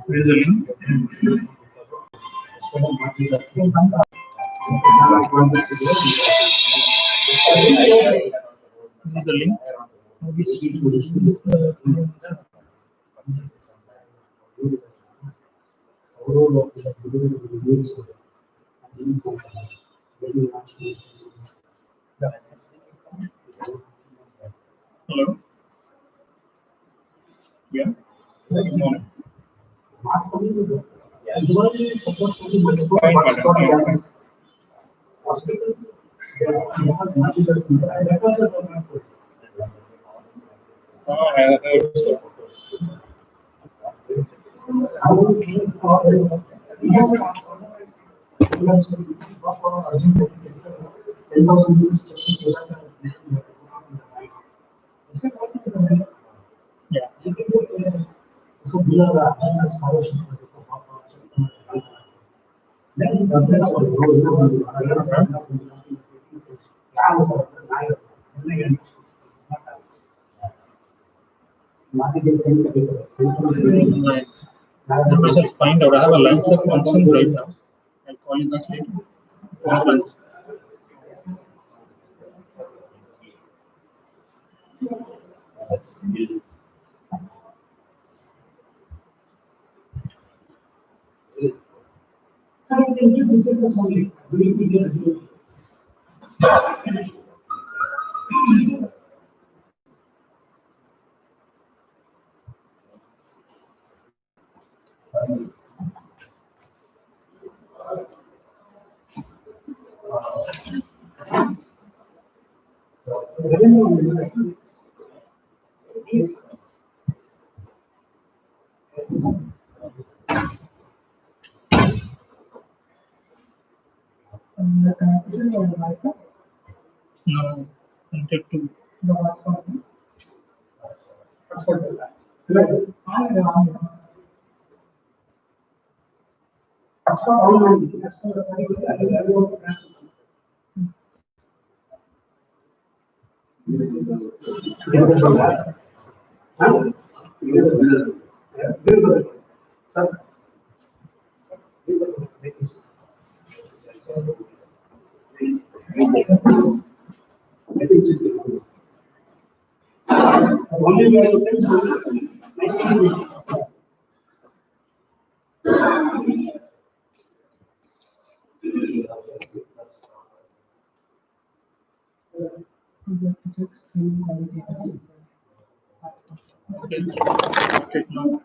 Where is the link? This is the link. Hello. Yeah. Good morning. Fine, madam. I have heard so. Yeah. Right. I shall find out. I have a lunch function right now. I'll call you back later. Lunch. No, connected to. Okay. Okay. No.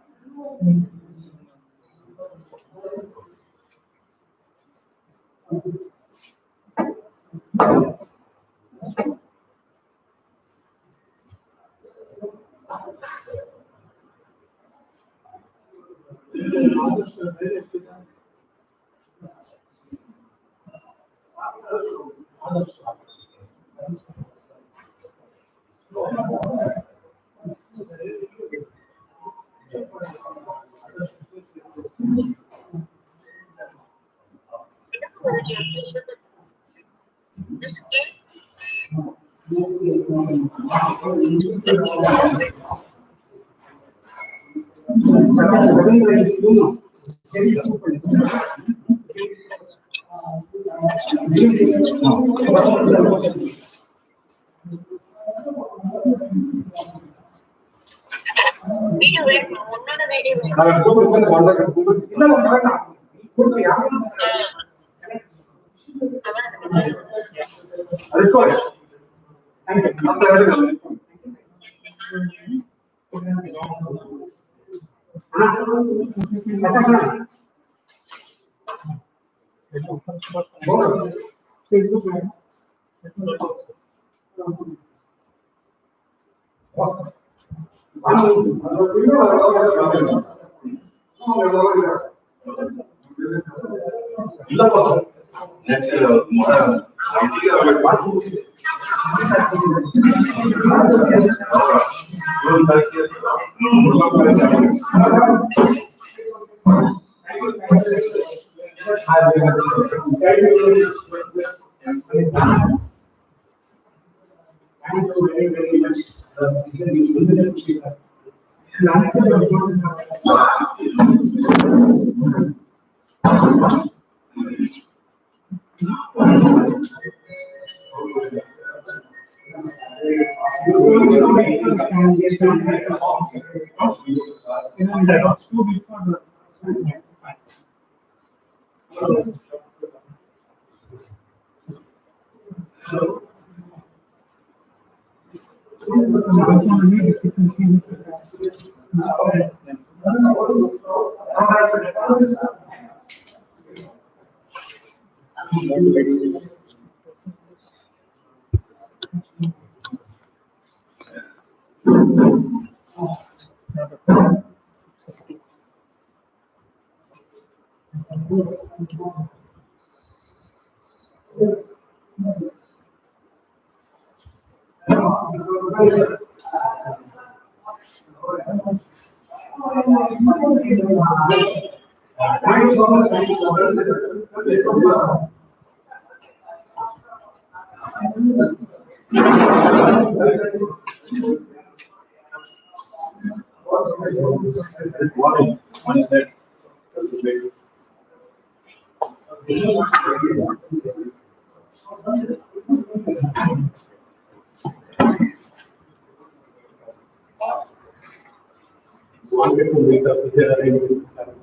What is that? Wanted to wake up with the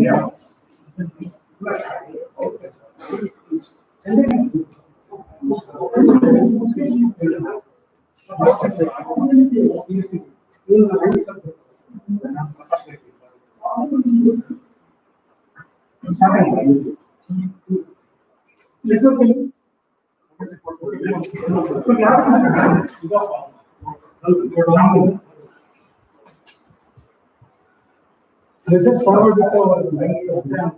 yeah. Let's just forward with our next program.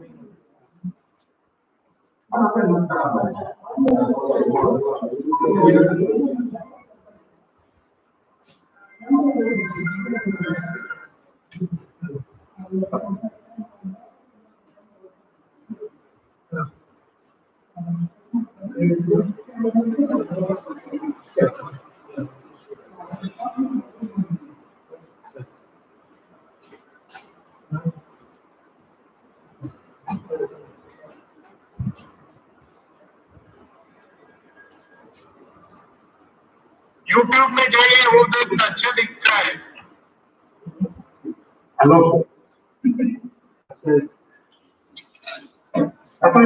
YouTube में जाइए वो तो इतना अच्छा दिखता है. Hello. अपन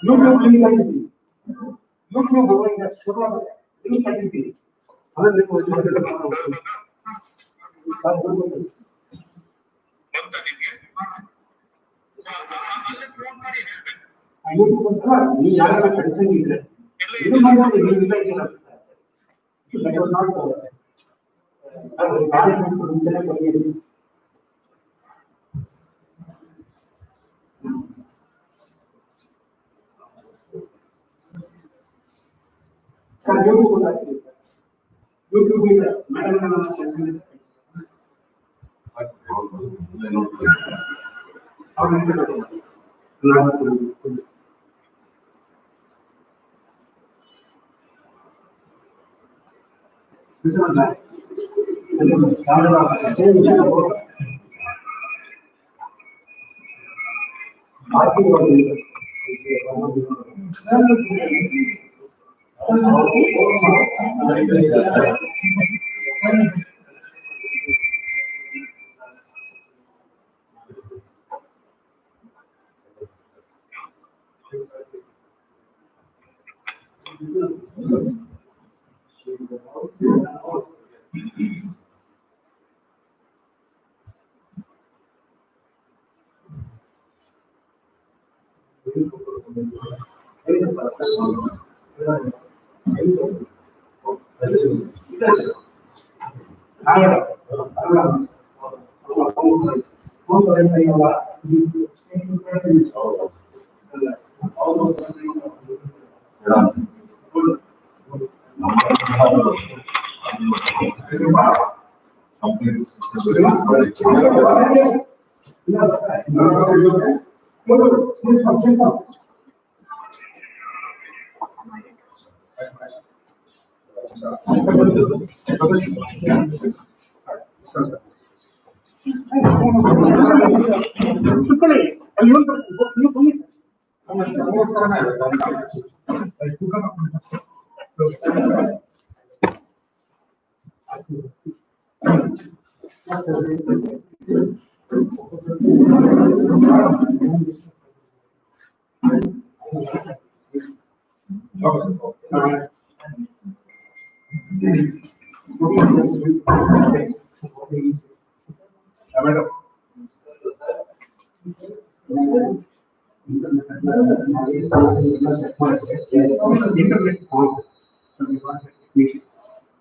YouTube link कर दीजिए. YouTube बोलेंगे छोटा लिंक कर दीजिए. हमें लिंक हो जाएगा. बनता नहीं है. ಅಲ್ಲಿ ಫೋನ್ ಮಾಡಿ ಹೇಳ್ಬೇಕು. YouTube ಅಂತ ನೀವು ಯಾರು ಕನ್ಸರ್ನ್ ಇದ್ರೆ ಇದು ಮಾಡಿ ನೀವು ಇಲ್ಲ ಇಲ್ಲ. That was not ಅದು ಕಾರ್ಯಕ್ರಮ ಮುಂಚೆನೇ ಬಂದಿದೆ. ಸರ್ YouTube ಹಾಕಿ ಸರ್. YouTube ಇದೆ ಮೇಡಮ್ ನನ್ನ ಸೆಕ್ಷನ್ ಇದೆ. ಅವ್ರು ಹೇಳ್ತಾರೆ ನಾನು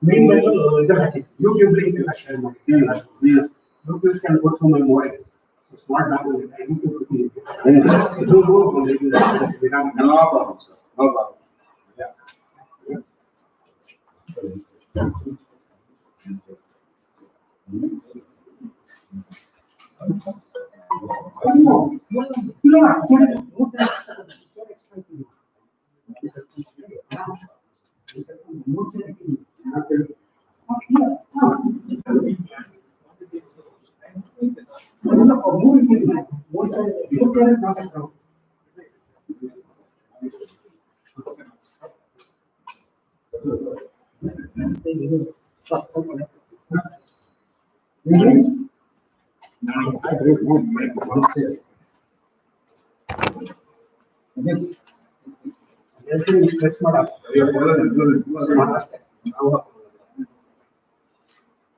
Meanwhile, YouTube link is shared. YouTube can go through my mobile. It's not downloaded. I need to put it. So go on it. No problem, sir. No problem. Yeah.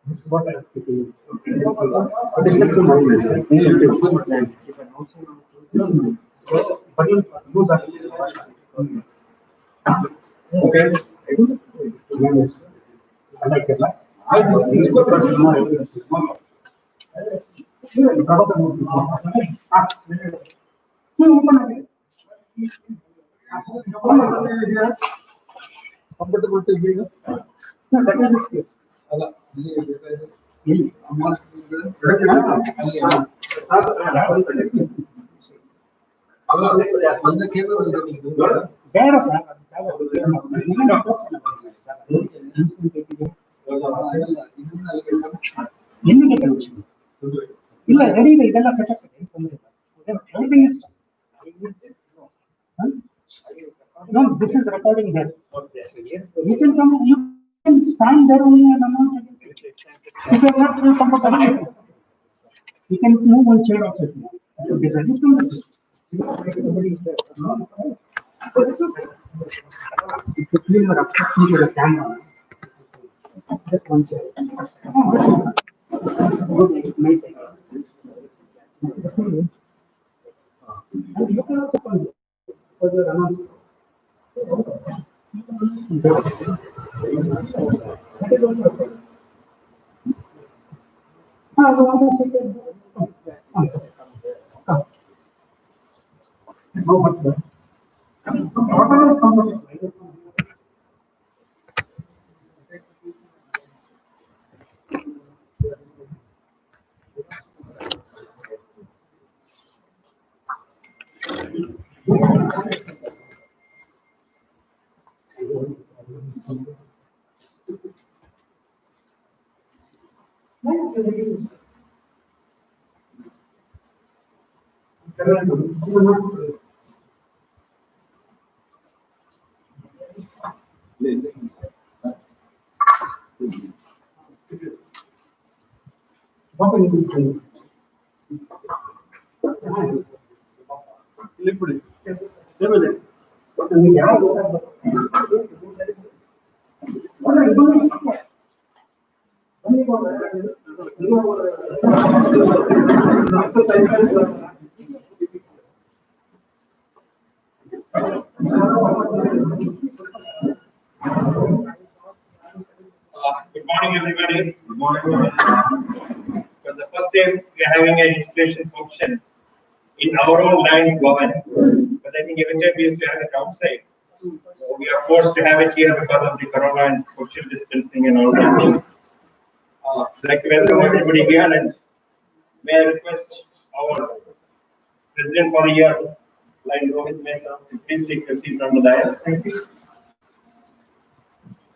This is what I was speaking. But it's not too much. But you lose that. Okay. I like it. I comfortable to hear. No, that is the case. ಇಲ್ಲ ready ಇದೆ ಇದೆಲ್ಲ setup ಇದೆ everything is no this is recording here you can come you can stand there only and announce if you are not feel comfortable you can move one chair also somebody is there if you feel you are obstructing to the camera just one chair nice and you can also come for your announcement. That is also okay. I want to say no, but whatever is comfortable. Good morning, everybody. Good morning. For the first time, we are having an installation function in our own lands government. But I think every time we used to have it outside. So we are forced to have it here because of the corona and social distancing and all that thing. I'd like to welcome everybody here, and may I request our President for the year, Line Rohit Mehta, to please take a seat on the dais. Thank you.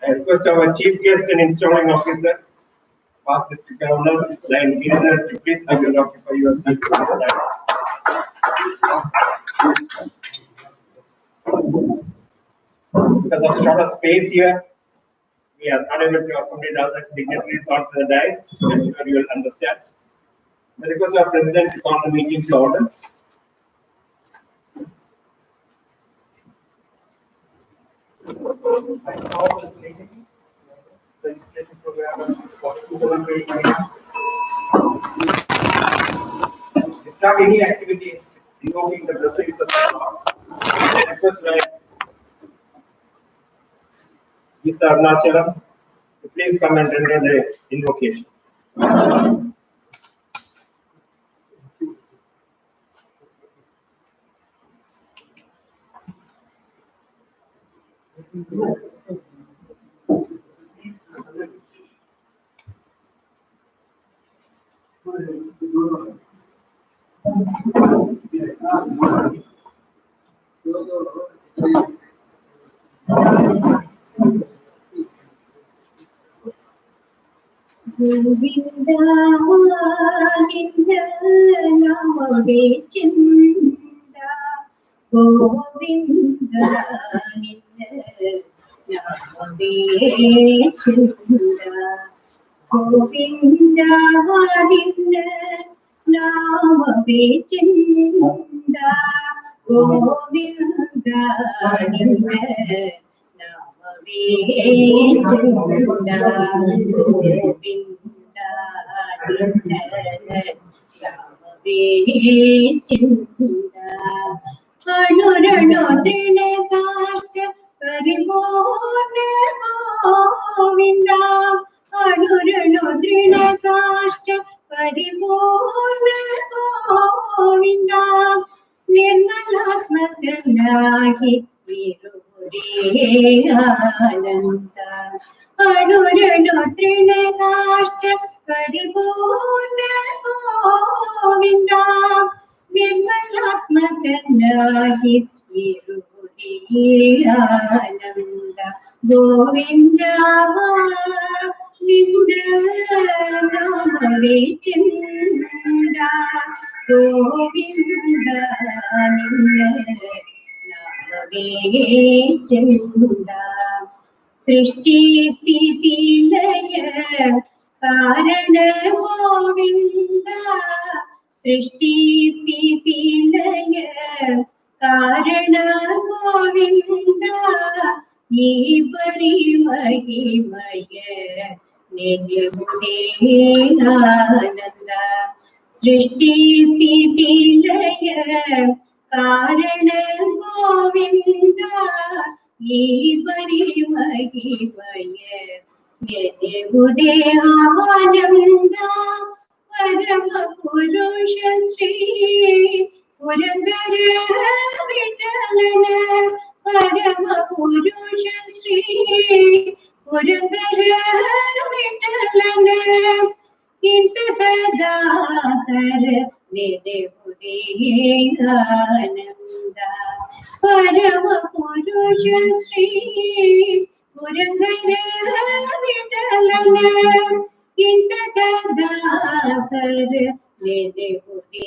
I request our Chief Guest and Installing Officer, Past District Governor, Line Giridhar, to please come and occupy your seat on the dais. Because of short of space here, we are unable to accommodate all the dignitaries onto the dais. I'm sure you will understand. I request our President to call the meeting to order. I call this meeting, the legislative program for 2020. To start any activity invoking the blessings of the Lord, I request my Mr. Arnachalam to please come and render the invocation. Govinda Govinda Namave Chinda Govinda Namave Chinda Govinda Govinda Namave Chinda Govinda Nirmalasmatanahi Ananta Anurano Trinakascha Paripurna Govinda Nirmalatmakanahi Ananda Govinda Ninda Namave Chinda Govinda Ninda Chinda Srishti Sthiti Laya Karana Govinda Srishti Sthiti Laya Karana Govinda Ye Pari Mahimaya Nidhune Ananda Srishti Sthiti Laya Karana Govinda Ye Pari Mahimaya Nidhune Ananda Parama Purusha Sri Purandara Vitalana Parama Purusha Sri Purandara Vitalana Intahadasar Nidhune Ananda Parama Purusha Sri Purandara Vitalana Intahadasar Nidhune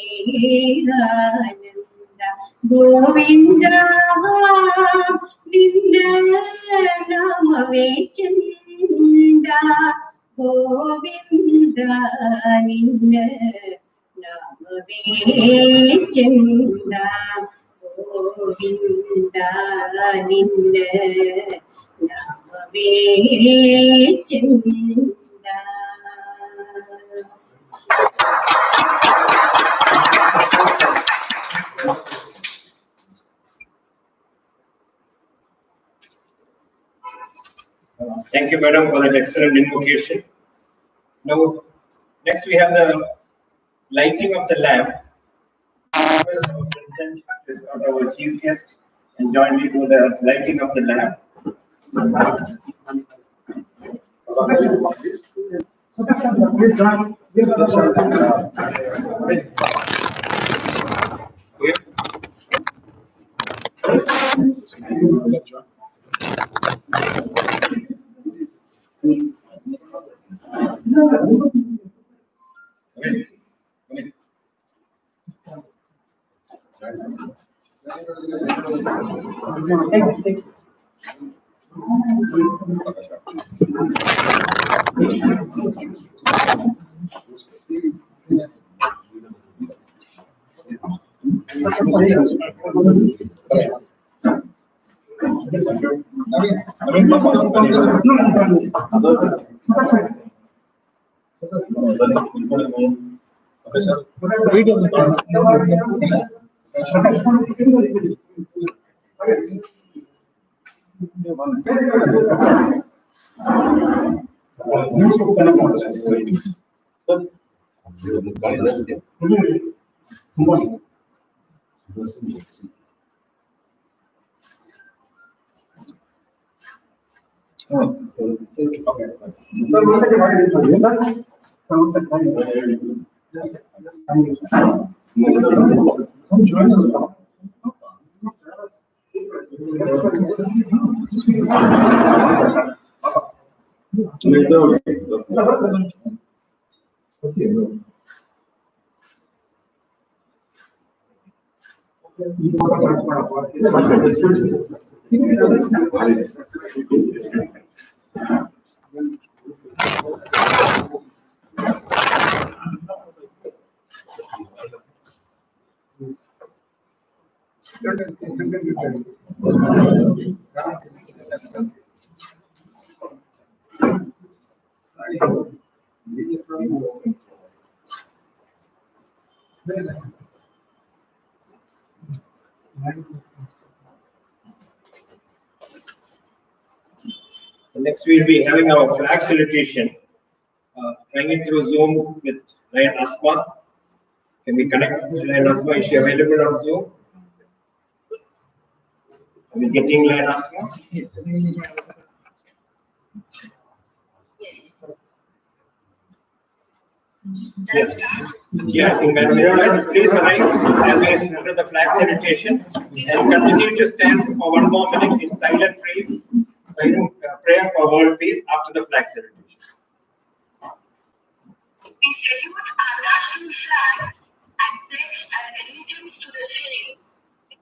Ananda Govinda Ninda Namave Chinda Govinda Ninda Namave Chinda Govinda Ninda Namave Chinda. Thank you, madam, for that excellent invocation. Now, next we have the lighting of the lamp. First, our president is our chief guest and join me to the lighting of the lamp. Next, we'll be having our flag salutation. Trying it through Zoom with Ryan Asma. Can we connect Ryan Asma? Is she available on Zoom? Are we getting Ryan Asma? Yes. Yeah, I think madam, please arise as we enter the flag salutation and continue to stand for one more minute in silent praise, silent prayer for world peace after the flag salutation. We salute our national flag and pledge our allegiance to the same.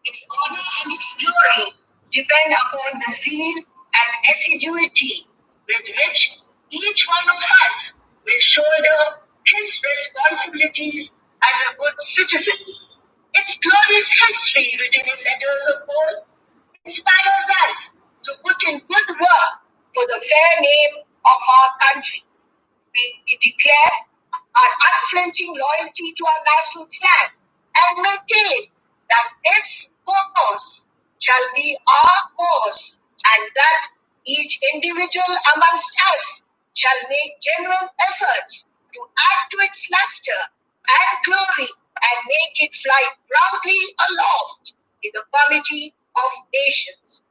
Its honor and its glory depend upon the zeal and assiduity with which each one of us will shoulder his responsibilities as a good citizen. Its glorious history, written in letters of gold, inspires us to put in good work for the fair name of our country. We declare our unflinching loyalty to our national flag and maintain that its course shall be our course and that each individual amongst us shall make genuine efforts to add to its luster and glory and make it fly proudly aloft in the comity of nations.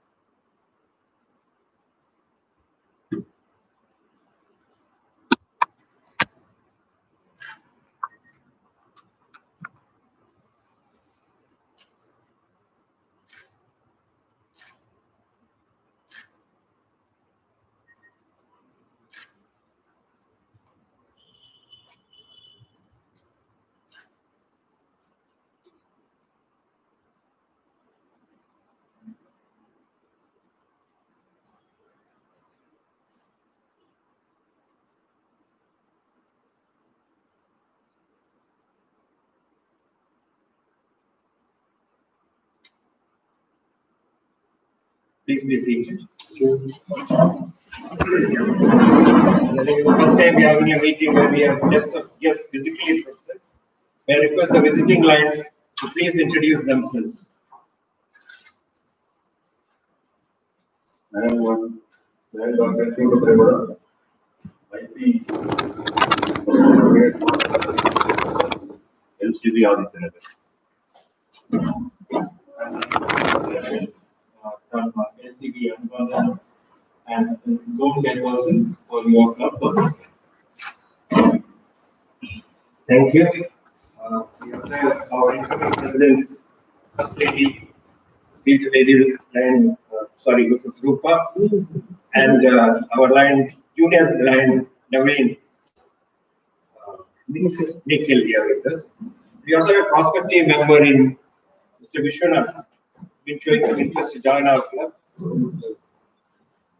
Please be seated. I think it's the first time we are having a meeting where we have guests physically present. May I request the visiting lions to please introduce themselves. I am Dr. IT SDB Aditya from LCB and zone chairperson for your club purpose. Thank you. We have our incoming presidents, First Lady, Field Lady, and Mrs. Rupa, and our junior line, Naveen. Nikhil here with us. We also have a prospective member in Mr. Vishwanath, been showing some interest to join our club.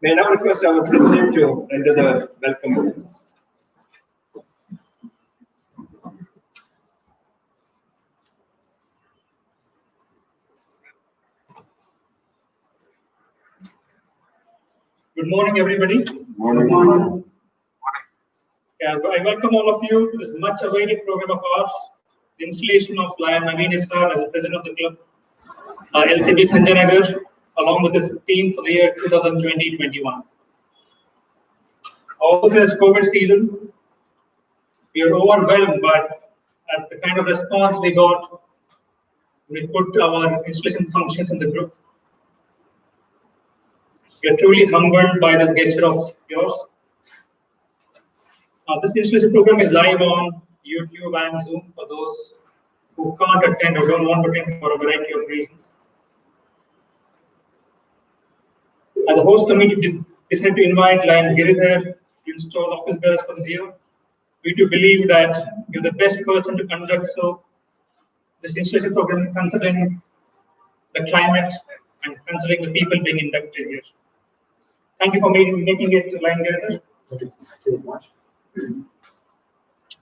May I now request our president to enter the welcome address. Good morning, everybody. Morning. Yeah, I welcome all of you to this much awaited program of ours, the installation of Lion Naveen Isar as the president of the club, LCB Sanjaynagar, along with his team for the year 2020-21. All this COVID season, we are overwhelmed by the kind of response we got. We put our installation functions in the group. We are truly humbled by this gesture of yours. This installation program is live on YouTube and Zoom for those who can't attend or don't want to attend for a variety of reasons. As a host committee, decided to invite Lion Giridhar to install office bearers for this year. We do believe that you're the best person to conduct this installation program, considering the climate and considering the people being inducted here. Thank you for making it, Lion Giridhar. Thank you very much.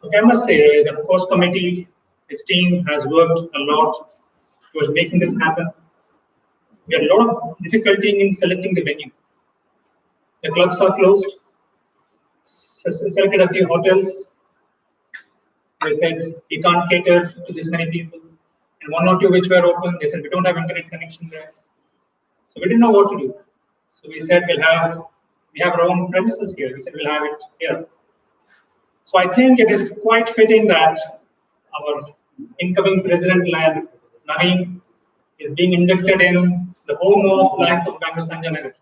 Okay, I must say the host committee, his team has worked a lot towards making this happen. We had a lot of difficulty in selecting the venue. The clubs are closed. Selected a few hotels. They said we can't cater to this many people. And one or two which were open, they said we don't have internet connection there. So we didn't know what to do. So we said we have our own premises here. We said we'll have it here. So I think it is quite fitting that our incoming president, Lion Naveen, is being inducted in the home of Lions of Bangalore, Sanjaynagar.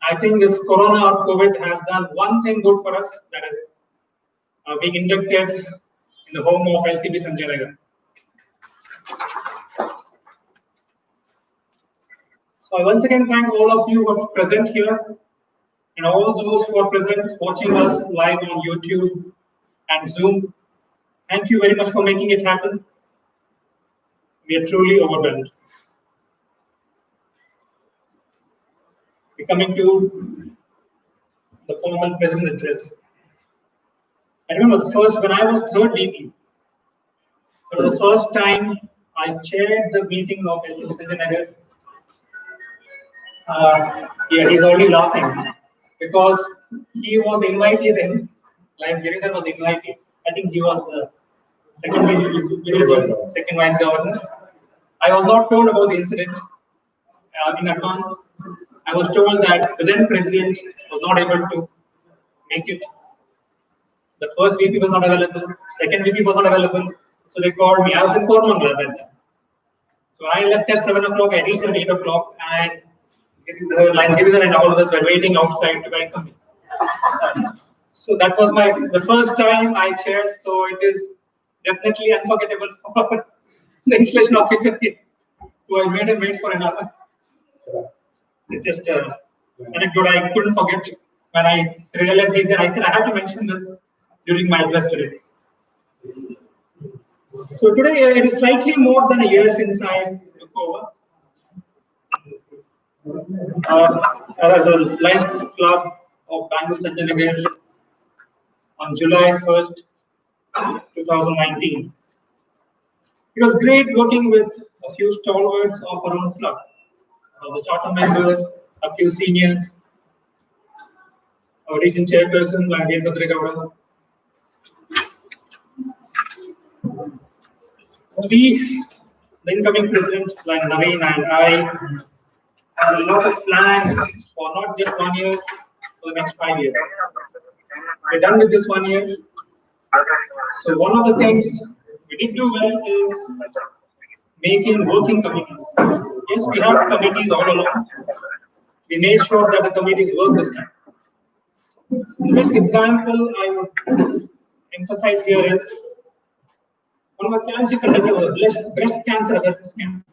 I think this Corona or COVID has done one thing good for us, that is being inducted in the home of LCB Sanjaynagar. So I once again thank all of you who are present here and all those who are present watching us live on YouTube and Zoom. Thank you very much for making it happen. We are truly overwhelmed. We're coming to the formal president address. I remember when I was third VP, for the first time I chaired the meeting of LCB Sanjaynagar. Yeah, he's already laughing because he was invited in, like Giridhar was invited. I think he was the second vice governor. I was not told about the incident in advance. I was told that the then president was not able to make it. The first VP was not available, second VP was not available. So they called me. I was in Coromandel at that time. So I left at 7 o'clock, I reached at 8 o'clock, and the Lion Giridhar and all of us were waiting outside to welcome me. So that was the first time I chaired, so it is definitely unforgettable for the installation officer who I made him wait for an hour. It's just an anecdote I couldn't forget when I realized that I said I have to mention this during my address today. So today it is slightly more than a year since I took over. As a Lions Club of Bangalore Sanjaynagar on July 1st, 2019. It was great working with a few stalwarts of our own club, the charter members, a few seniors, our region chairperson, Gauda. We, the incoming president, like Naveen and I, have a lot of plans for not just 1 year, for the next 5 years. We're done with this 1 year. So one of the things we did do well is making working committees. Yes, we have committees all along. We made sure that the committees work this time. The best example I would emphasize here is one of the camps we conducted was breast cancer awareness camp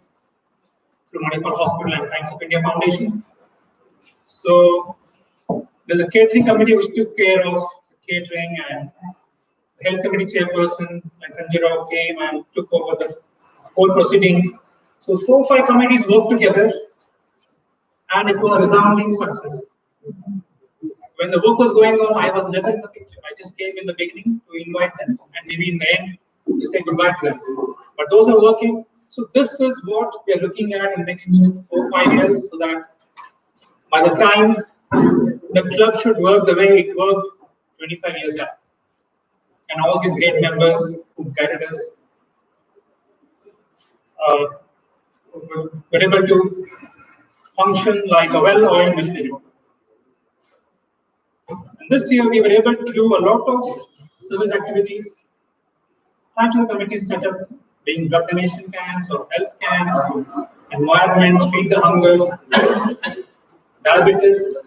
through Manipal Hospital and Times of India Foundation. So there's a catering committee which took care of catering, and the health committee chairperson and Sanjaynagar came and took over the whole proceedings. So 4-5 committees worked together, and it was a resounding success. When the work was going on, I was never in the picture. I just came in the beginning to invite them, and maybe in the end to say goodbye to them. But those are working. So this is what we are looking at in the next 4-5 years, so that by the time the club should work the way it worked 25 years back, and all these great members who guided us were able to function like a well-oiled machinery. And this year we were able to do a lot of service activities thanks to the committees set up, being blood donation camps or health camps, environment, feed the hunger, diabetes,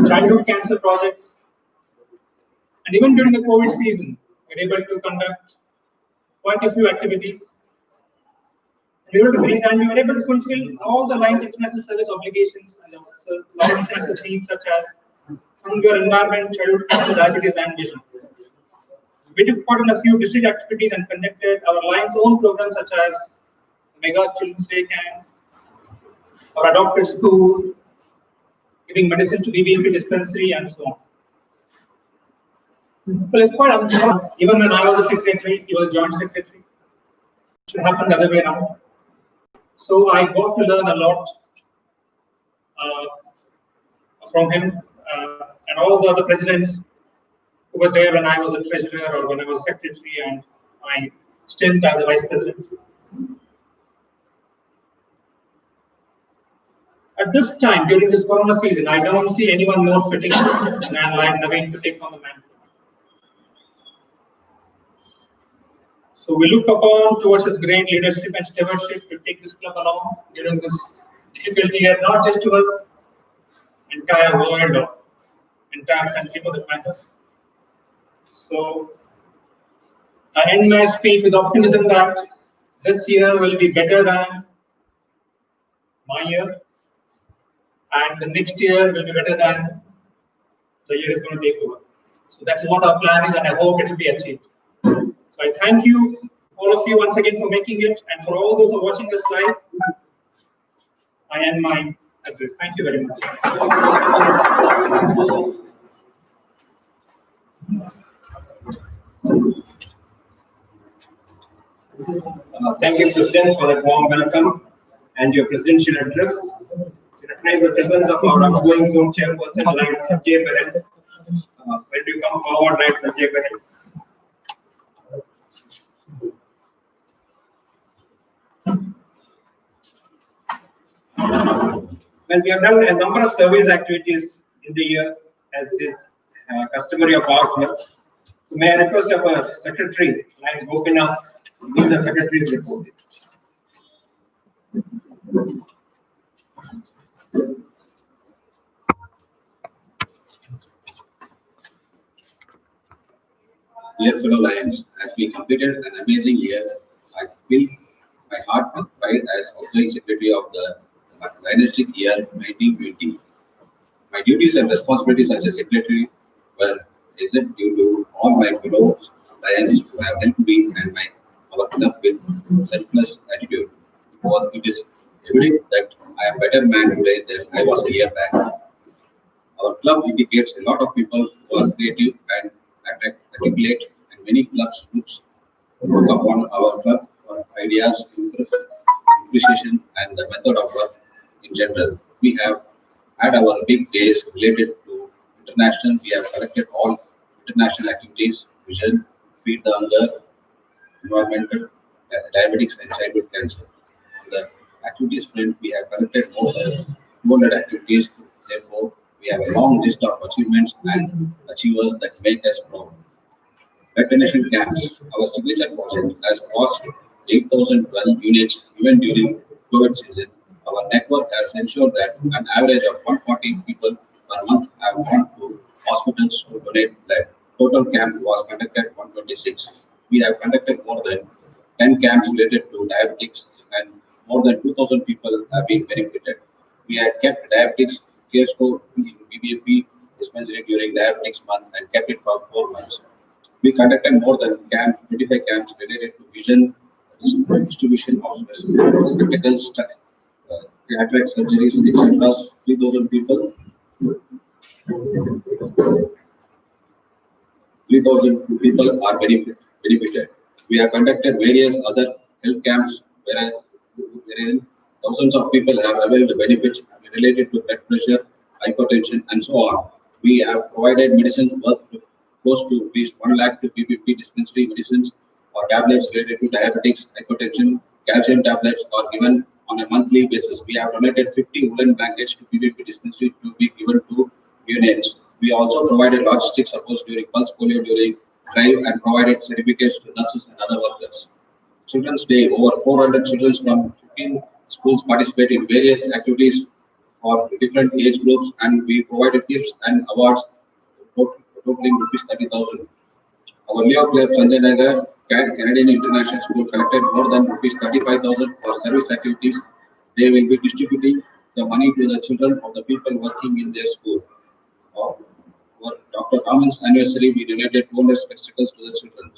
childhood cancer projects. And even during the COVID season, we were able to conduct quite a few activities. We were able to fulfill all the lines international service obligations and also international themes such as hunger, environment, childhood cancer, diabetes, and vision. We took part in a few district activities and conducted our Lions' own programs such as Mega Children's Day Camp, our adopted school, giving medicine to BBMP dispensary, and so on. Well, it's quite unfortunate. Even when I was a secretary, he was joint secretary. It should happen the other way around. So I got to learn a lot from him and all the other presidents who were there when I was a treasurer or when I was secretary and my stint as a vice president. At this time, during this corona season, I don't see anyone more fitting than Lion Naveen to take on the mantle. So we look upon towards his great leadership and stewardship to take this club along during this difficult year, not just to us, entire world or entire country for that matter. So I end my speech with optimism that this year will be better than my year, and the next year will be better than the year is going to take over. So that is what our plan is, and I hope it will be achieved. So I thank you, all of you, once again for making it, and for all those who are watching this live, I end my address. Thank you very much. Thank you, President, for that warm welcome and your presidential address. We recognize the presence of our outgoing zone chairperson, like Sanjay Bahel. When you come forward, like Sanjay Bahel. Well, we have done a number of service activities in the year, as is customary of our club. So may I request our secretary, Lion Gopinath, to give the secretary's report. Dear fellow Lions, as we completed an amazing year, I feel my heart with pride as outgoing secretary of the dynastic year 1920. My duties and responsibilities as a secretary were except due to all my fellow Lions who have helped me and our club with selfless attitude. For it is evident that I am a better man today than I was a year back. Our club indicates a lot of people who are creative and articulate, and many clubs groups look upon our club for ideas, appreciation, and the method of work in general. We have had our big days related to international. We have collected all international activities, vision, feed the hunger, environmental, diabetics, and childhood cancer. On the activities front, we have collected more than 200 activities. Therefore, we have a long list of achievements and achievers that make us proud. vaccination camps. Our signature project has crossed 8,012 units even during COVID season. Our network has ensured that an average of 140 people per month have gone to hospitals to donate blood. Total camp was conducted 126. We have conducted more than 10 camps related to diabetics and more than 2,000 people have been benefited. We had kept diabetics care score in BBMP dispensary during diabetics month and kept it for 4 months. We conducted more than 25 camps related to vision distribution of spectacles, cataract surgeries, etc. 3,000 people, 3,000 people are benefited. We have conducted various other health camps wherein thousands of people have availed benefits related to blood pressure, hypertension, and so on. We have provided medicines worth close to rupees 1 lakh to PPP dispensary medicines or tablets related to diabetics, hypertension, calcium tablets are given on a monthly basis. We have donated 50 woolen blankets to PPP dispensary to be given to units. We also provided logistics support during pulse polio during drive and provided certificates to nurses and other workers. Children's Day, over 400 children from 15 schools participate in various activities for different age groups, and we provided gifts and awards totaling rupees 30,000. Our Leo Club Sanjaynagar Canadian International School collected more than rupees 35,000 for service activities. They will be distributing the money to the children of the people working in their school. For Dr. Raman's anniversary, we donated 200 spectacles to the children.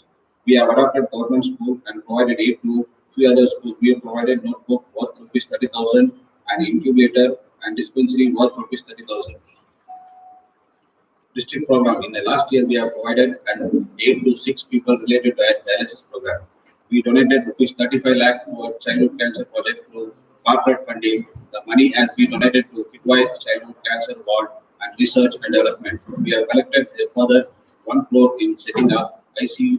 We have adopted government school and provided aid to few other schools. We have provided notebook worth rupees 30,000 and incubator and dispensary worth rupees 30,000. District program. In the last year, we have provided an aid to 6 people related to a dialysis program. We donated rupees 35 lakh to our childhood cancer project through corporate funding. The money has been donated to Kidwai Childhood Cancer Ward and Research and Development. We have collected a further 1 crore in setting up ICU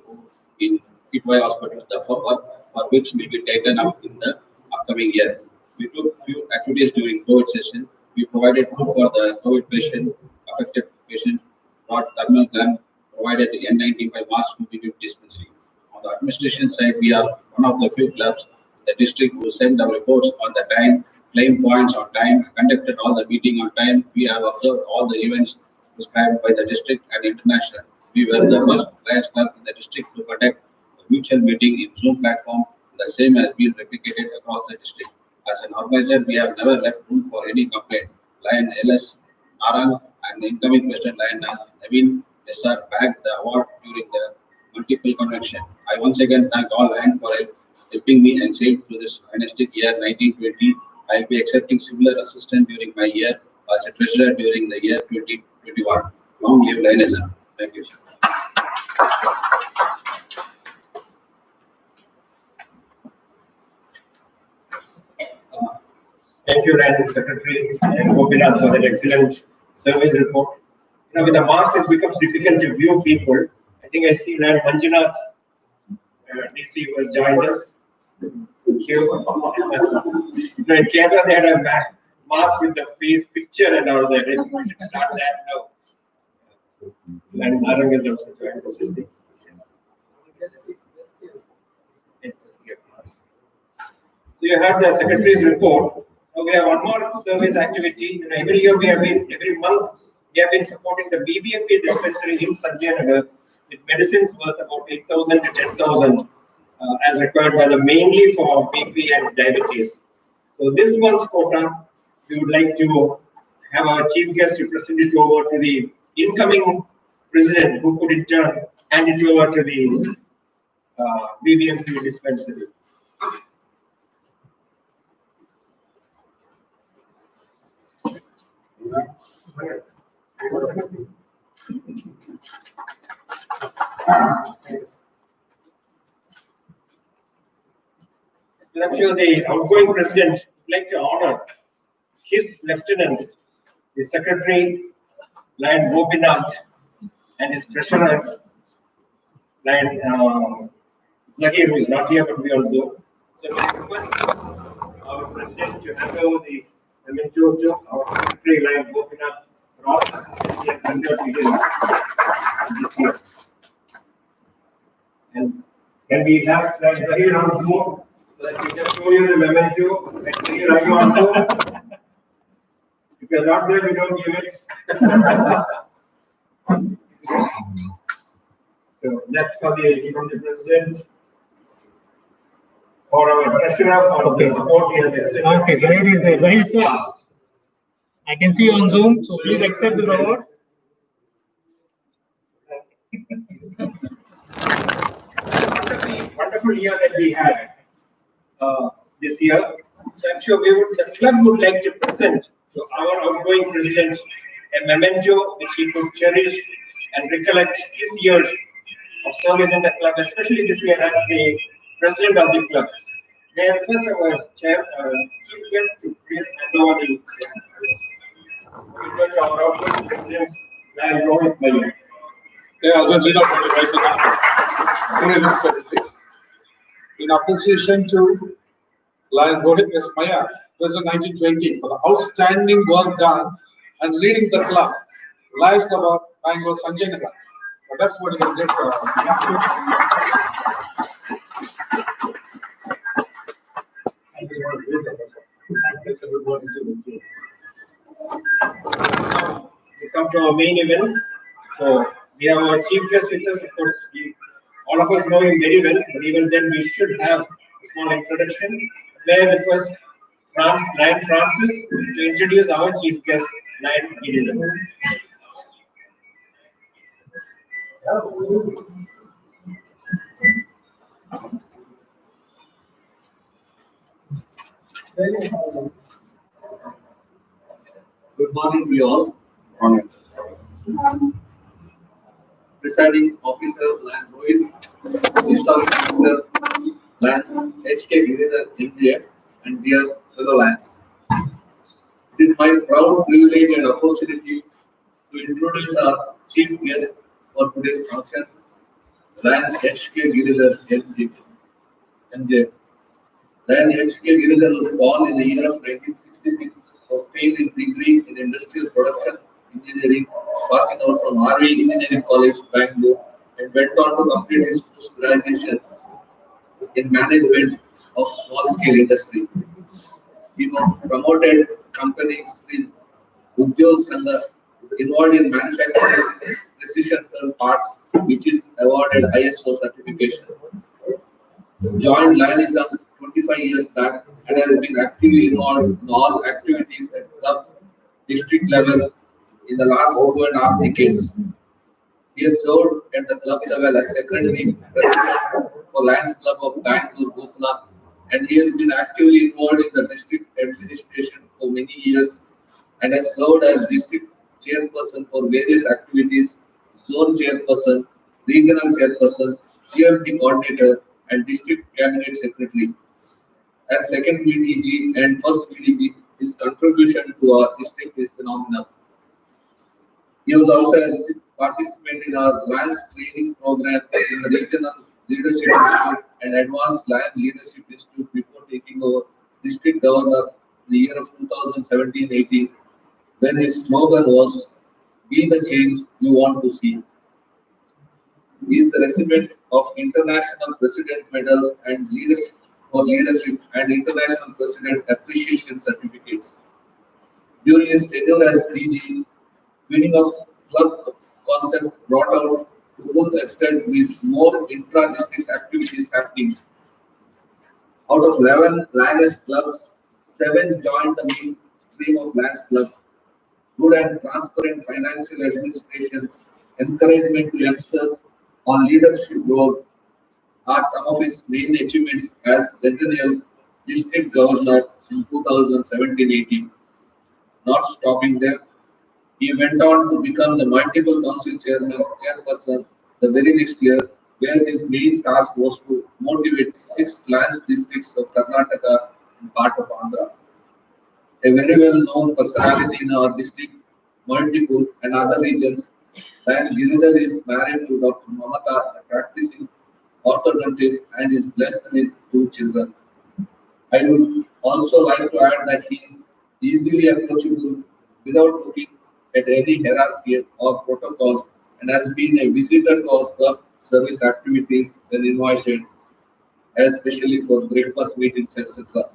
in Kidwai Hospital, the work for which will be taken up in the upcoming year. We took few activities during COVID session. We provided food for the COVID patient, affected patient, brought thermal gun, provided N95 mask to the dispensary. On the administration side, we are one of the few clubs in the district who send our reports on the time, claim points on time, conducted all the meeting on time. We have observed all the events prescribed by the district and international. We were the first Lions Club in the district to conduct a mutual meeting in Zoom platform. The same has been replicated across the district. As an organizer, we have never left room for any complaint. Lion LS Narang and the incoming President Lion Naveen SR bagged the award during the multiple convention. I once again thank all Lion for helping me and sailed through this dynastic year 1920. I will be accepting similar assistance during my year as a treasurer during the year 2021. Long live Lionism. Thank you. Thank you, Lion Secretary and Gopinath, for that excellent service report. With the mask, it becomes difficult to view people. I think I see Lion Manjunath, DC, who has joined us. Thank you. In Kerala, they had a mask with the face picture and all that. I think we should start that now. And Narang has also joined us. Yes. Yes. So you have the Secretary's report. Now we have one more service activity. Every year every month, we have been supporting the BBMP dispensary in Sanjaynagar with medicines worth about 8,000 to 10,000 as required by mainly for BP and diabetes. So this month's quota, we would like to have our chief guest to present it over to the incoming president, who could in turn hand it over to the BBMP dispensary. I'm sure the outgoing president would like to honor his lieutenants, the secretary, Lion Gopinath, and his treasurer, Lion Zahir, who is not here but we also. So I request our president to hand over the memento to our secretary, Lion Gopinath, for all assistance he has rendered to him this year. And can we have Zahir on Zoom so that we can show you the memento? And Zahir, are you on Zoom? If you're not there, we don't give it. So that's for from the president, for our treasurer, for the support he has extended. Okay, Zahir is there. Zahir, sir, I can see you on Zoom, so please accept this award. Wonderful year that we had this year. So I'm sure the club would like to present to our outgoing president a memento which he could cherish and recollect his years of service in the club, especially this year as the president of the club. May I request our chief guest to please hand over the to our outgoing president, Lion Rohit Mayu. Yeah, I'll just read out what the vice please. In appreciation to Lion Rohit S. Maya, President 1920, for the outstanding work done and leading the club, Lions Club of Bangalore, Sanjaynagar. That's what you can get. We come to our main events. So we have our chief guest with us. Of course, all of us know him very well, but even then we should have a small introduction. May I request Lion Francis to introduce our chief guest, Lion Gideon. Good morning to you all. Presiding officer, Land Rohit, Historic Officer, Land HK Giridhar MGF, and dear fellow lands. It is my proud privilege and opportunity to introduce our chief guest for today's function, Land HK Giridhar MGF. Land HK Giridhar was born in the year of 1966, obtained his degree in industrial production engineering, passing out from RV Engineering College, Bangalore, and went on to complete his post-graduation in management of small-scale industry. He promoted companies in Udyog Sangha involved in manufacturing precision parts, which is awarded ISO certification. Joined Lionism 25 years back and has been actively involved in all activities at club district level in the last 2.5 decades. He has served at the club level as secretary president for Lions Club of Bangalore, Gokula, and he has been actively involved in the district administration for many years and has served as district chairperson for various activities, zone chairperson, regional chairperson, GMT coordinator, and district cabinet secretary. As second VDG and first VDG, his contribution to our district is phenomenal. He was also a participant in our Lions training program in the Regional Leadership Institute and Advanced Lion Leadership Institute before taking over district governor in the year of 2017-18, when his slogan was, "Be the change you want to see." He is the recipient of International President Medal and Leadership and International President Appreciation Certificates. During his tenure as DG, twinning of club concept brought out to full extent with more intra-district activities happening. Out of 11 Lions clubs, 7 joined the mainstream of Lions Club. Good and transparent financial administration, encouragement to youngsters on leadership role are some of his main achievements as Centennial District Governor in 2017-18. Not stopping there, he went on to become the multiple council chairperson the very next year, where his main task was to motivate 6 lands districts of Karnataka and part of Andhra. A very well-known personality in our district, multiple and other regions, Lion Giridhar is married to Dr. Mamata, a practicing orthodontist, and is blessed with 2 children. I would also like to add that he is easily approachable without looking at any hierarchy or protocol and has been a visitor to our club service activities when invited, especially for breakfast meetings, etc.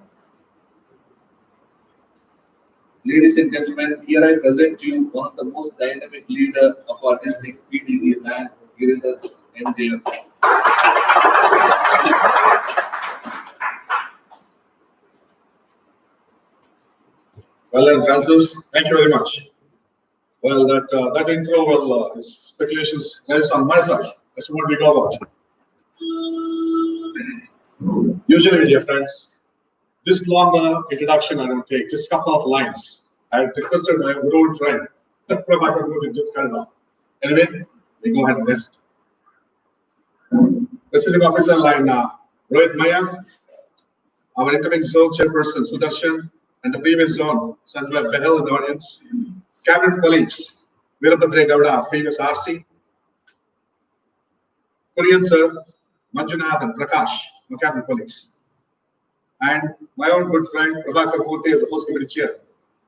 Ladies and gentlemen, here I present to you one of the most dynamic leader of our district PDG land, Giridhar MJF. Well done, Francis. Thank you very much. Well, that intro is speculations is on my side. That's what we go about. Usually, dear friends, this long introduction I don't take, just a couple of lines. I requested my good old friend, Prabhakar Murthy, just kind of. Anyway, we go ahead and list. Presiding officer line Rohit Maya, our incoming zone chairperson Sudarshan, and the previous zone, Sanjay Behel in the audience. Cabinet colleagues, Virabhadre Gowda, previous RC. Korean sir, Manjunath and Prakash, my cabinet colleagues. And my own good friend, Prabhakar Murthy, as a host committee chair,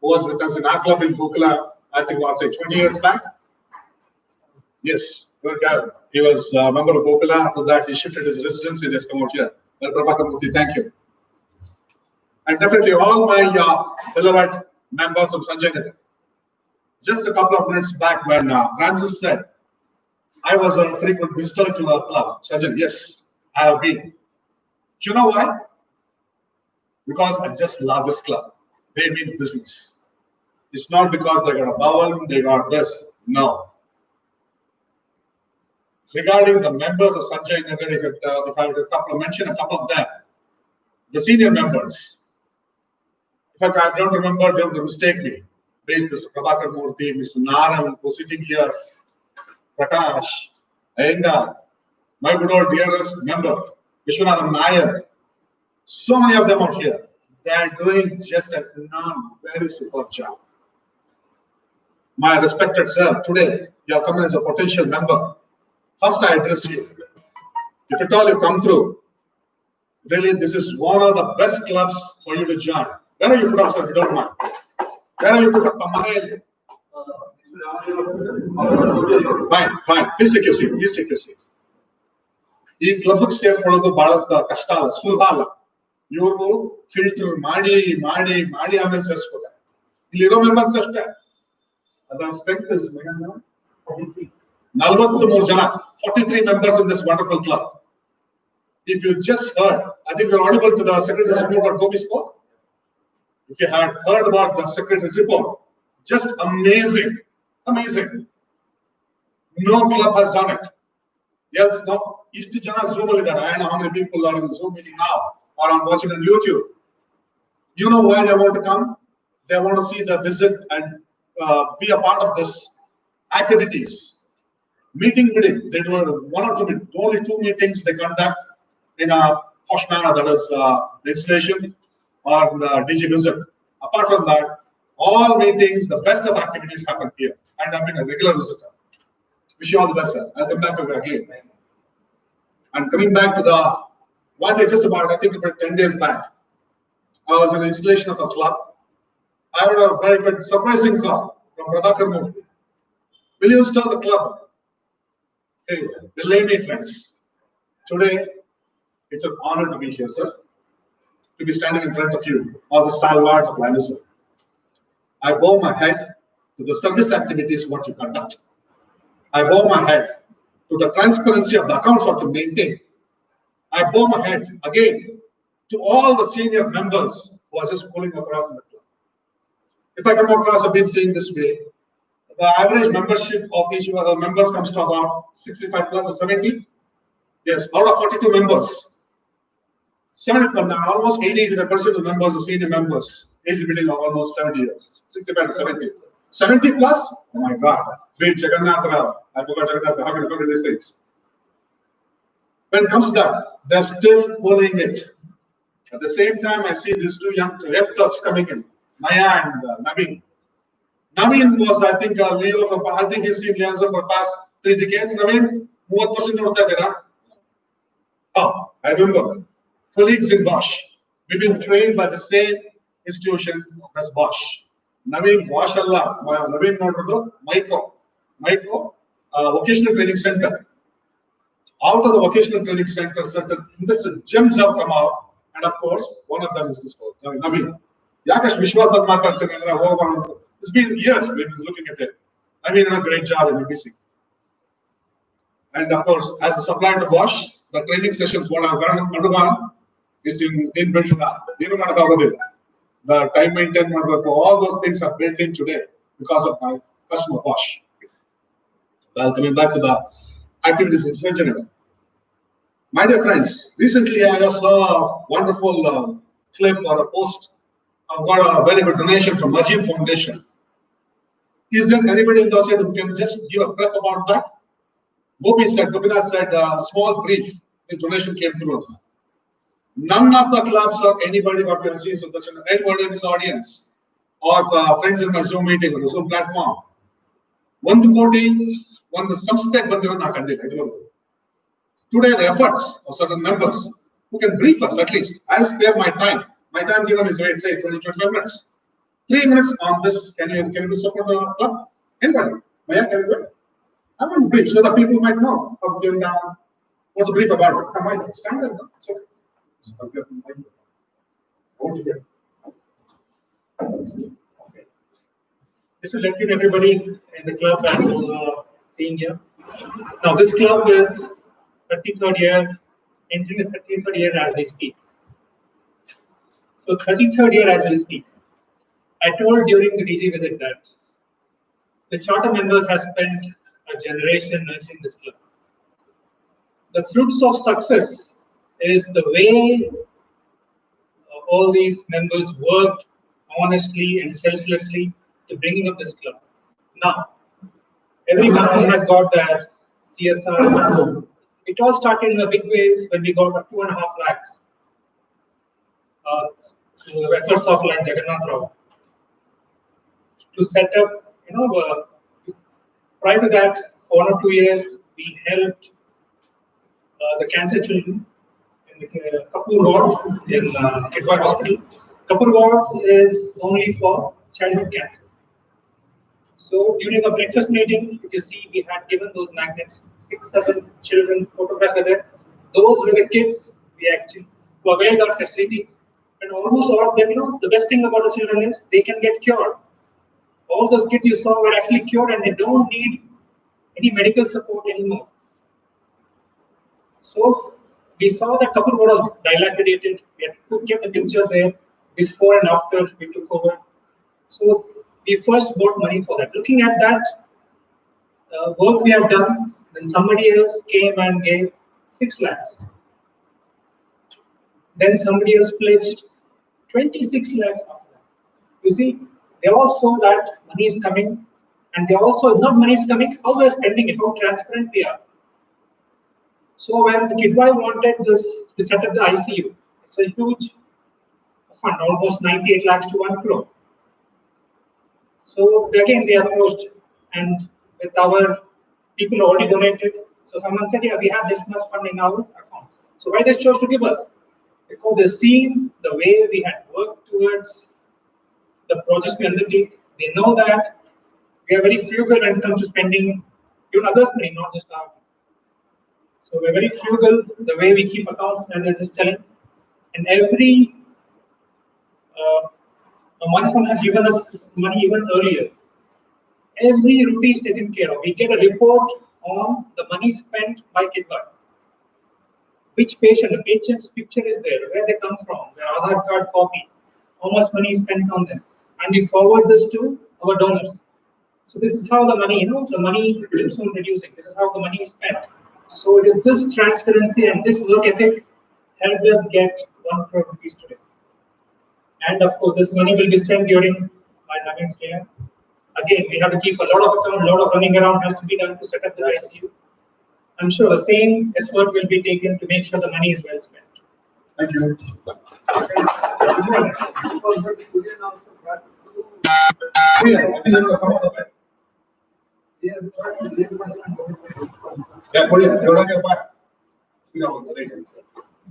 who was with us in our club in Bukula, I think, I'd say 20 years back. Yes, good guy. He was a member of Bukula. After that, he shifted his residence. He just come out here. Well, Prabhakar Murthy, thank you. And definitely all my beloved members of Sanjaynagar. Just a couple of minutes back when Francis said, I was a frequent visitor to our club. Sanjay, yes, I have been. Do you know why? Because I just love this club. They mean business. It's not because they got a bowel, they got this. No. Regarding the members of Sanjaynagar, if I were to mention a couple of them, the senior members. In fact, I don't remember, don't mistake me. Be it Mr. Prabhakar Murthy, Mr. Naran, who's sitting here, Prakash, Ayengar, my good old dearest member, Vishwanathan Nair. So many of them are here. They are doing just a very superb job. My respected sir, today you have come as a potential member. First, I address you. If at all you come through, really, this is one of the best clubs for you to join. Where are you put up, sir, if you don't mind? Where are you put up? Fine, fine. Please take your seat. Please take your seat. ಈ ಕ್ಲಬ್ಗೆ ಸೇರ್ಕೊಳ್ಳೋದು ಬಹಳ ಕಷ್ಟ ಅಲ್ಲ, ಸುಲಭ ಅಲ್ಲ. ಇವರು filter ಮಾಡಿ ಮಾಡಿ ಮಾಡಿ ಆಮೇಲೆ ಸೇರಿಸ್ಕೋತಾರೆ. ಇಲ್ಲಿರೋ ಮೆಂಬರ್ಸ್ ಅಷ್ಟೇ. ಅದರ ಸ್ಟ್ರೆಂತ್ ಇಸ್ 43 ಜನ, 43 members in this wonderful club. If you just heard, I think you're audible to the secretary's report what Gopi spoke. If you had heard about the secretary's report, just amazing, amazing. No club has done it. Yes, no. Ishtu jana Zoom ali there. I know how many people are in the Zoom meeting now or on watching on YouTube. You know why they want to come? They want to see the visit and be a part of this activities. Meeting. They do one or two meetings. Only 2 meetings they conduct in a posh manner, that is the installation or the DG visit. Apart from that, all meetings, the best of activities happen here. And I've been a regular visitor. Wish you all the best, sir. I'll come back to it again. And coming back to the one day, just about, I think about 10 days back, I was in the installation of a club. I had a very good surprising call from Prabhakar Murthy. Will you install the club? Hey, believe me, friends. Today, it's an honor to be here, sir. To be standing in front of you, all the stalwarts of Bangalore. I bow my head to the service activities what you conduct. I bow my head to the transparency of the accounts what you maintain. I bow my head again to all the senior members who are just pulling across in the club. If I come across, I've been saying this way, the average membership of each of the members comes to about 65 plus or 70. Yes, out of 42 members, 70, almost 80% of the members are senior members, age between almost 70 years, 65 to 70. 70 plus? Oh my God. Great Jagannath Rao. I forgot Jagannath Rao. How can I forget these things? When it comes to that, they're still pulling it. At the same time, I see these 2 young rep thugs coming in, Maya and Naveen. Naveen was, I think, a Leo for, I think he's seen Lianza for the past 3 decades. Naveen, 30% oh, I remember. Colleagues in Bosch. We've been trained by the same institution as Bosch. Naveen Bosch Allah, Naveen Nodrado, Maiko, Vocational Training Center. Out of the vocational training center, certain industry gems have come out, and of course, one of them is this one. Naveen. Yakesh Vishwas it's been years we've been looking at it. I mean, a great job in ABC. And of course, as a supplier to Bosch, the training sessions what I've undergone is in built up. The time maintained, all those things are built in today because of my customer Bosch. Well, coming back to the activities in Sanjaynagar. My dear friends, recently I just saw a wonderful clip or a post. I've got a very good donation from Majid Foundation. Is there anybody in the outside who can just give a prep about that? Gopinath said a small brief. His donation came through. None of the clubs or anybody what we are seeing, so there's anybody in this audience or friends in my Zoom meeting or the Zoom platform. One ಸಂಸ್ಥೆಗೆ ಬಂದಿರೋದು ನಾ ಕಂಡಿಲ್ಲ ಇದುವರೆಗೂ. Today the efforts of certain members who can brief us at least. I'll spare my time. My time given is say 20-25 minutes. 3 minutes on this. Can you support the club? Anybody? Maya, can you do it? I'm going to brief so that people might know how to give down. What's a brief about it? Come on, stand up. So, just to let you know, everybody in the club and those who are seeing here. Now, this club is 33rd year, entering the 33rd year as we speak. So, 33rd year as we speak. I told during the DG visit that the charter members have spent a generation nurturing this club. The fruits of success is the way all these members worked honestly and selflessly to bringing up this club. Now, every company has got their CSR. It all started in a big ways when we got 2.5 lakhs through the efforts of like Jagannath Rao to set up, prior to that, for 1 or 2 years, we helped the cancer children in the Kapur ward in Kidwai Hospital. Kapur ward is only for childhood cancer. So during a breakfast meeting, if you see, we had given those magnets, 6-7 children photographed there. Those were the kids we actually who availed our facilities. And almost all of them, the best thing about the children is they can get cured. All those kids you saw were actually cured and they don't need any medical support anymore. So we saw that Kapur was dilapidated. We had to keep the pictures there before and after we took over. So we first bought money for that. Looking at that work we have done, then somebody else came and gave 6 lakhs. Then somebody else pledged 26 lakhs after that. You see, they all saw that money is coming, and they also not money is coming, how we are spending it, how transparent we are. So when the Kidwai wanted this to set up the ICU, it's a huge fund, almost 98 lakhs to 1 crore. So again, they approached, and with our people already donated. So someone said, yeah, we have this much fund in our account. So why they chose to give us? Because they seen the way we had worked towards the projects we undertake. They know that we are very frugal when it comes to spending even others' money, not just our. So we're very frugal the way we keep accounts, and they're just telling. And every Maniswan has given us money even earlier. Every rupee is taken care of. We get a report on the money spent by Kidwai. Which patient, the patient's picture is there, where they come from, their Aadhaar card copy, how much money is spent on them. And we forward this to our donors. So this is how the money, the money keeps on reducing. This is how the money is spent. So it is this transparency and this work ethic helped us get 1 crore rupees today. And of course, this money will be spent during my Navin's stay. Again, we have to keep a lot of account, a lot of running around has to be done to set up the ICU. I'm sure the same effort will be taken to make sure the money is well spent. Thank you.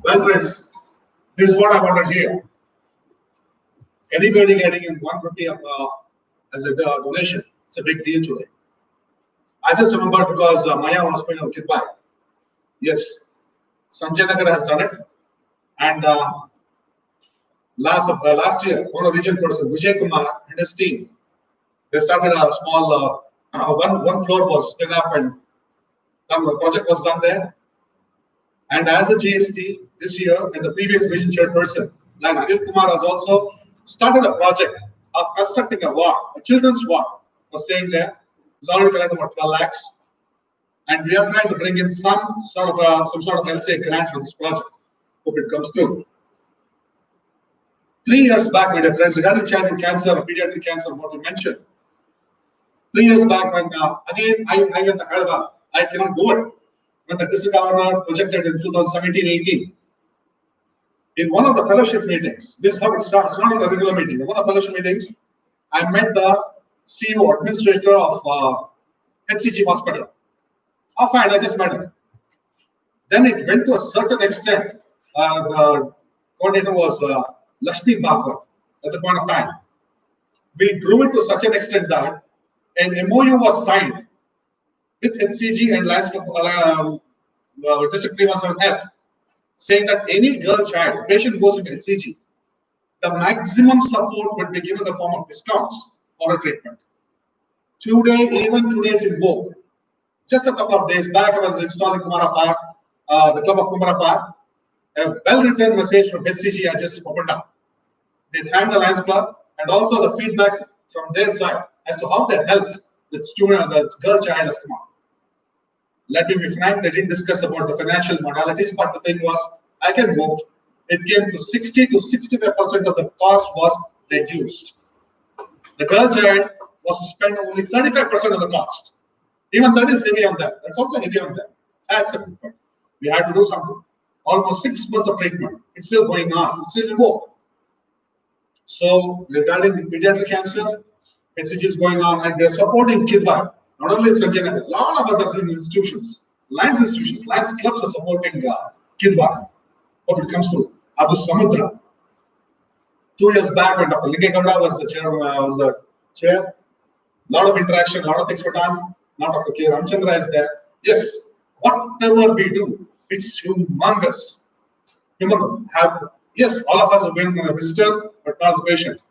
Well, friends, this is what I want to hear. Anybody getting in 1 rupee as a donation, it's a big deal today. I just remember because Maya was paying on Kidwai. Yes, Sanjaynagar has done it. And last year, one of the region person, Vijay Kumar and his team, they started a small, one floor was split up and the project was done there. And as a GST this year, and the previous region chairperson, like Anil Kumar, has also started a project of constructing a ward, a children's ward, for staying there. It's already collected about 12 lakhs. And we are trying to bring in some sort of LCA grants for this project. Hope it comes through. 3 years back, my dear friends, regarding childhood cancer or pediatric cancer, what you mentioned. 3 years back, when again I get the Hyderabad, I cannot do it. When the district governor projected in 2017-18, in one of the fellowship meetings, this is how it starts, not in the regular meeting. In one of the fellowship meetings, I met the CEO, administrator of HCG hospital. Oh, fine, I just met him. Then it went to a certain extent. The coordinator was Lakshmi Bhagwat at the point of time. We drew it to such an extent that an MOU was signed with HCG and District 317F, saying that any girl child, patient goes into HCG, the maximum support would be given in the form of discounts for a treatment. Even today, it's in vogue. Just a couple of days back, I was installing Kumara Park, the club of Kumara Park. A well-written message from HCG I just opened up. They thanked the Lions Club and also the feedback from their side as to how they helped the student, the girl child has come out. Let me be frank, they didn't discuss about the financial modalities, but the thing was, I can vote. It came to 60 to 65% of the cost was reduced. The girl child was to spend only 35% of the cost. Even that is heavy on them. That's also heavy on them. That's a good point. We had to do something. Almost 6 months of treatment. It's still going on. It's still involved. So regarding pediatric cancer, HCG is going on, and they're supporting Kidwai. Not only in Sanjaynagar, a lot of other institutions, Lions clubs are supporting Kidwai. What it comes to Adu Samudra. 2 years back, when Dr. Lingegowda was the chair, a lot of interaction, a lot of things were done. Now Dr. K. Ramchandra is there. Yes, whatever we do, it's humongous. Yes, all of us have been a visitor, but not as a patient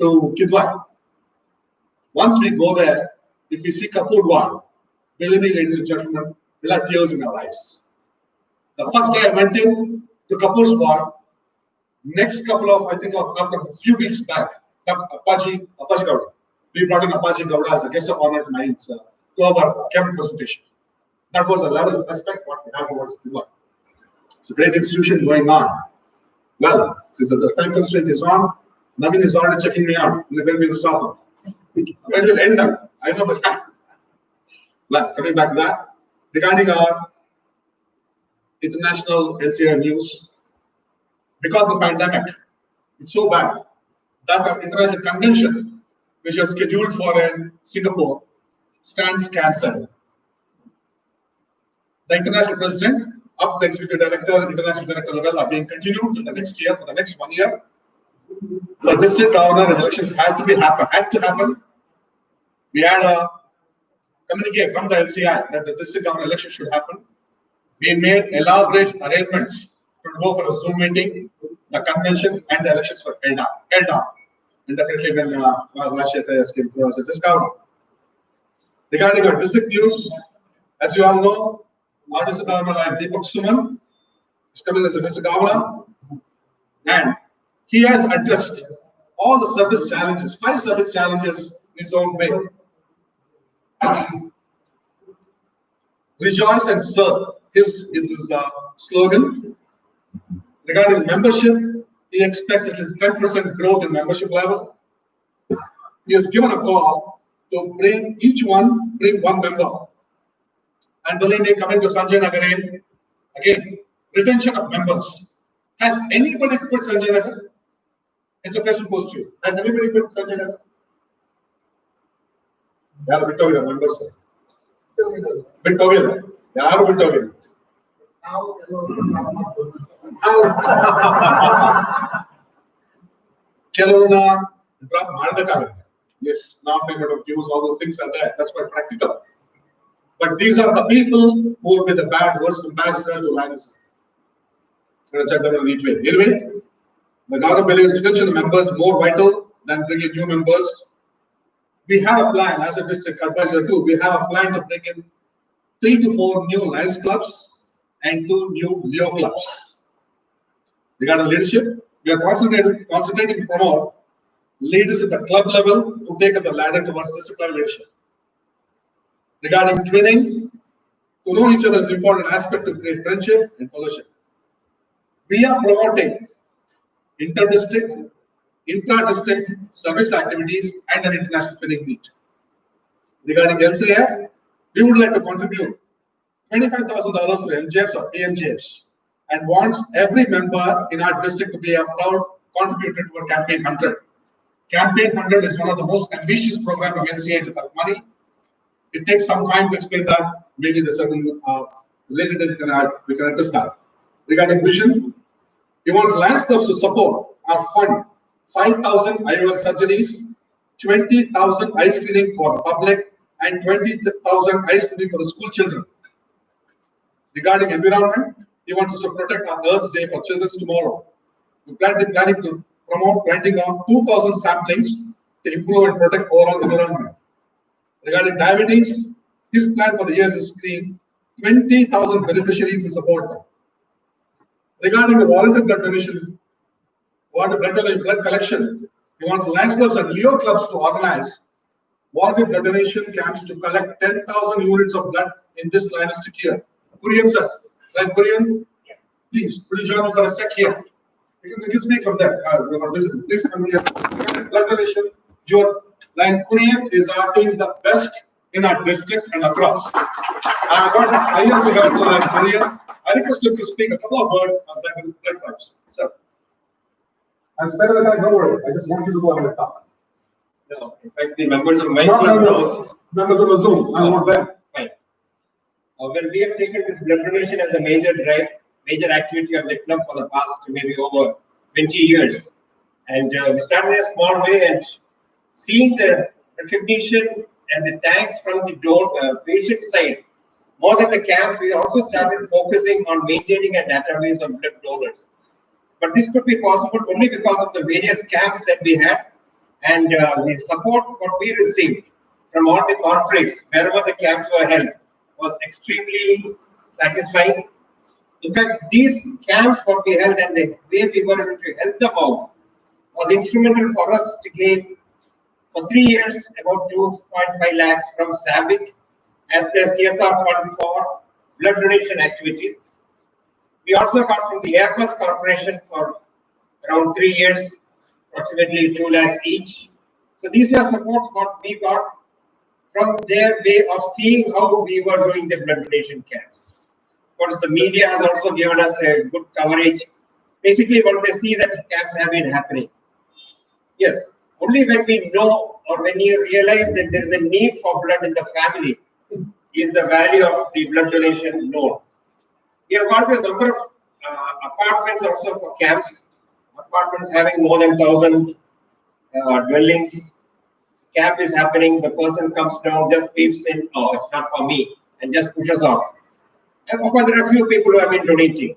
to Kidwai. Once we go there, if we see Kapoor Ward, believe me, ladies and gentlemen, we'll have tears in our eyes. The first day I went in to Kapoor's Ward, next couple of, I think after a few weeks back, Apache Gowda. We brought in Apache Gowda as a guest of honor to our cabinet presentation. That was a level of respect what we have towards Kidwai. It's a great institution going on. Well, since the time constraint is on, Navin is already checking me out. When we'll stop. When will end up? I know the time. Well, coming back to that, regarding our international LCR news, because of the pandemic, it's so bad that our international convention, which was scheduled for in Singapore, stands cancelled. The international president of the executive director, international director level are being continued to the next year, for the next 1 year. The district governor elections had to happen. We had a communique from the LCI that the district governor election should happen. We made elaborate arrangements to go for a Zoom meeting, the convention, and the elections were held on. And definitely when Rajshekar came through as a district governor. Regarding our district news, as you all know, our district governor Deepak Suman is coming as a district governor, and he has addressed all the service challenges, 5 service challenges in his own way. Rejoice and serve is his slogan. Regarding membership, he expects at least 10% growth in membership level. He has given a call to bring one member. And believe me, coming to Sanjaynagar again, retention of members. Has anybody quit Sanjaynagar? It's a question posed to you. Has anybody quit Sanjaynagar? They are Victoria members. Victoria. They are Victoria. Kelowna drop Mardakaran. Yes, non-payment of dues, all those things are there. That's quite practical. But these are the people who will be the bad worst ambassador to lionism. Anyway, the government believes retention of members more vital than bringing new members. We have a plan as a district advisor too. We have a plan to bring in 3 to 4 new Lions clubs and 2 new Leo clubs. Regarding leadership, we are concentrating to promote leaders at the club level to take up the ladder towards disciplinary leadership. Regarding training, to know each other is an important aspect to create friendship and fellowship. We are promoting inter-district, intra-district service activities and an international training meet. Regarding LCF, we would like to contribute $25,000 to MJFs or PMJFs and wants every member in our district to be a proud contributor to our Campaign 100. Campaign 100 is one of the most ambitious programs of NCA to collect money. It takes some time to explain that. Maybe there's certain related we can understand. Regarding vision, he wants Lions clubs to support our fund 5,000 IOL surgeries, 20,000 eye screening for the public, and 20,000 eye screening for the school children. Regarding environment, he wants us to protect our Earth's Day for Children's tomorrow. We planning to promote planting of 2,000 saplings to improve and protect overall environment. Regarding diabetes, his plan for the year is to screen 20,000 beneficiaries and support them. Regarding the voluntary blood donation, blood collection, he wants Lions clubs and Leo clubs to organize voluntary blood donation camps to collect 10,000 units of blood in this lionistic year. Kurian sir, Kurian, please, could you join us for a sec here? We can speak from there. Please come here. Blood donation, your line Kurian is our team the best in our district and across. I got the highest regard to line Kurian. I request you to speak a couple of words on blood clubs. Sir. I'm better than that, don't worry. I just want you to go ahead and talk. No, in fact, the members of my No, club members of the Zoom, I want them. Fine. Well, we have taken this blood donation as a major drive, major activity of the club for the past maybe over 20 years. And we started in a small way, and seeing the recognition and the thanks from the patient side, more than the camps, we also started focusing on maintaining a database of blood donors. But this could be possible only because of the various camps that we had and the support what we received from all the corporates wherever the camps were held was extremely satisfying. In fact, these camps what we held and the way we were able to help them out was instrumental for us to gain for 3 years about 2.5 lakhs from SABIC as the CSR fund for blood donation activities. We also got from the Airbus Corporation for around 3 years, approximately 2 lakhs each. So these were supports what we got from their way of seeing how we were doing the blood donation camps. Of course, the media has also given us a good coverage. Basically, what they see that camps have been happening. Yes, only when we know or when you realize that there is a need for blood in the family is the value of the blood donation known. We have got a number of apartments also for camps, apartments having more than 1,000 dwellings. Camp is happening, the person comes down, just peeps in, oh, it's not for me, and just pushes off. And of course, there are a few people who have been donating.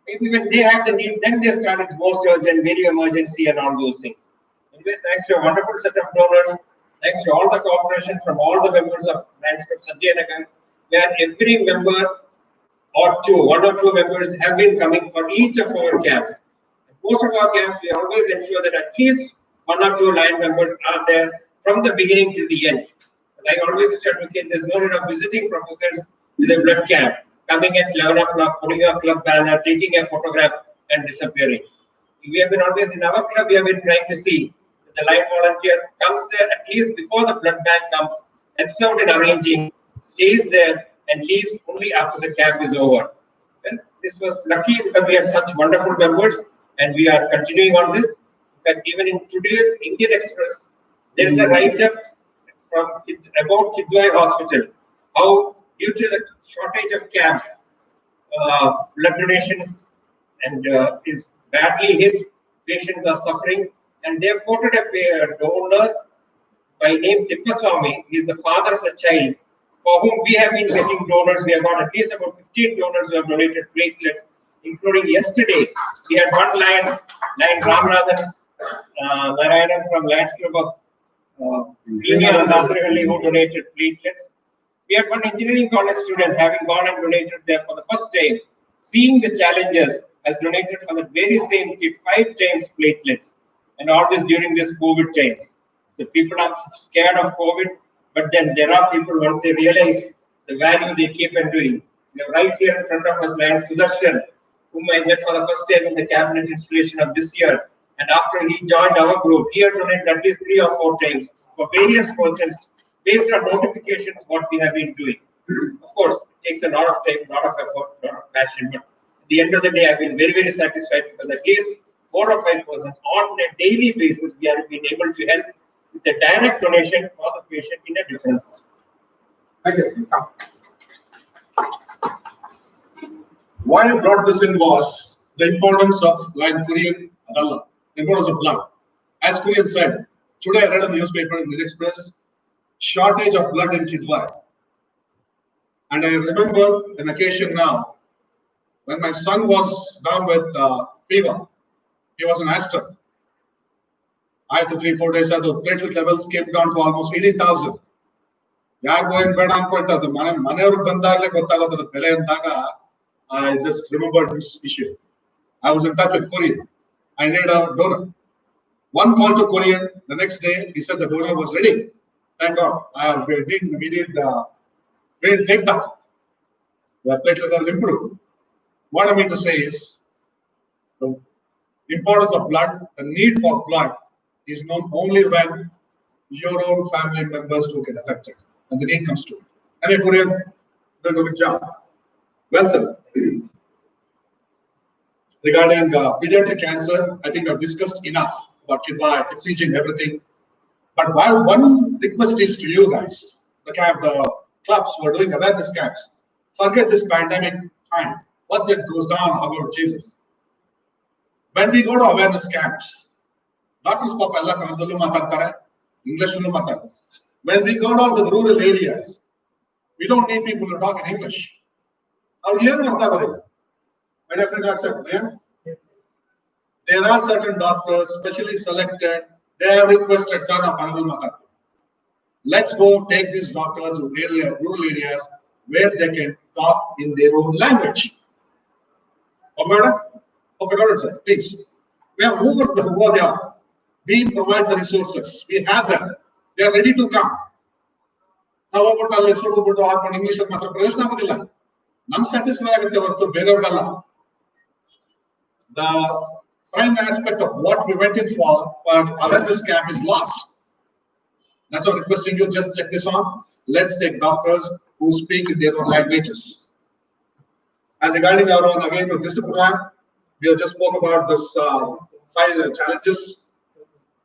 Maybe when they have the need, then they start its most urgent, very emergency, and all those things. Anyway, thanks to a wonderful set of donors, thanks to all the cooperation from all the members of Lions Club Sanjaynagar, where every member or one or two members have been coming for each of our camps. Most of our camps, we always ensure that at least 1 or 2 line members are there from the beginning till the end. As I always tell you, there's no need of visiting professors to the blood camp, coming at 11 o'clock, putting a club banner, taking a photograph, and disappearing. We have been always in our club, we have been trying to see that the line volunteer comes there at least before the blood bank comes, helps out in arranging, stays there, and leaves only after the camp is over. Well, this was lucky because we had such wonderful members, and we are continuing on this. In fact, even in today's Indian Express, there is a write-up about Kidwai Hospital, how due to the shortage of camps, blood donations and is badly hit, patients are suffering, and they have quoted a donor by name Tippaswamy. He is the father of the child, for whom we have been getting donors. We have got at least about 15 donors who have donated platelets, including yesterday. We had one Lion Ramanathan Narayanan from Lions Club of India and Nasirhalli who donated platelets. We had one engineering college student having gone and donated there for the first time, seeing the challenges, has donated for the very same kit 5 times platelets, and all this during this COVID times. So people are scared of COVID, but then there are people, once they realize the value, they keep on doing. We have right here in front of us Lion Sudarshan, whom I met for the first time in the cabinet installation of this year. And after he joined our group, he has donated at least 3 or 4 times for various persons based on notifications what we have been doing. Of course, it takes a lot of time, a lot of effort, a lot of passion, but at the end of the day, I've been very, very satisfied because at least 4 or 5 persons on a daily basis, we have been able to help with a direct donation for the patient in a different hospital. Thank you. Why I brought this in was the importance of Lion Korean Adalla, the importance of blood. As Korean said, today I read in the newspaper in the Express, shortage of blood in Kidwai. And I remember an occasion now when my son was down with fever. He was in Aston. After 3-4 days, the platelet levels came down to almost 80,000. I just remembered this issue. I was in touch with Korean. I needed a donor. One call to Korean, the next day he said the donor was ready. Thank God. We didn't take that. The platelet level improved. What I mean to say is the importance of blood, the need for blood is known only when your own family members do get affected and the need comes to it. And a Korean did a good job. Well, sir. Regarding pediatric cancer, I think I've discussed enough about Kidwai, HCG and everything. But one request is to you guys, the clubs who are doing awareness camps, forget this pandemic time. Once it goes down, how about Jesus? When we go to awareness camps, doctors pop English. When we go down to the rural areas, we don't need people to talk in English. There are certain doctors, specially selected, they have requested, let's go take these doctors to rural areas where they can talk in their own language. Sir, please. We have moved the Hubodya. We provide the resources. We have them. They are ready to come. Now, what English I'm satisfied with the prime aspect of what we went in for awareness camp is lost. That's why I'm requesting you just check this on. Let's take doctors who speak in their own languages. And regarding our own again to district program, we have just spoke about this 5 challenges.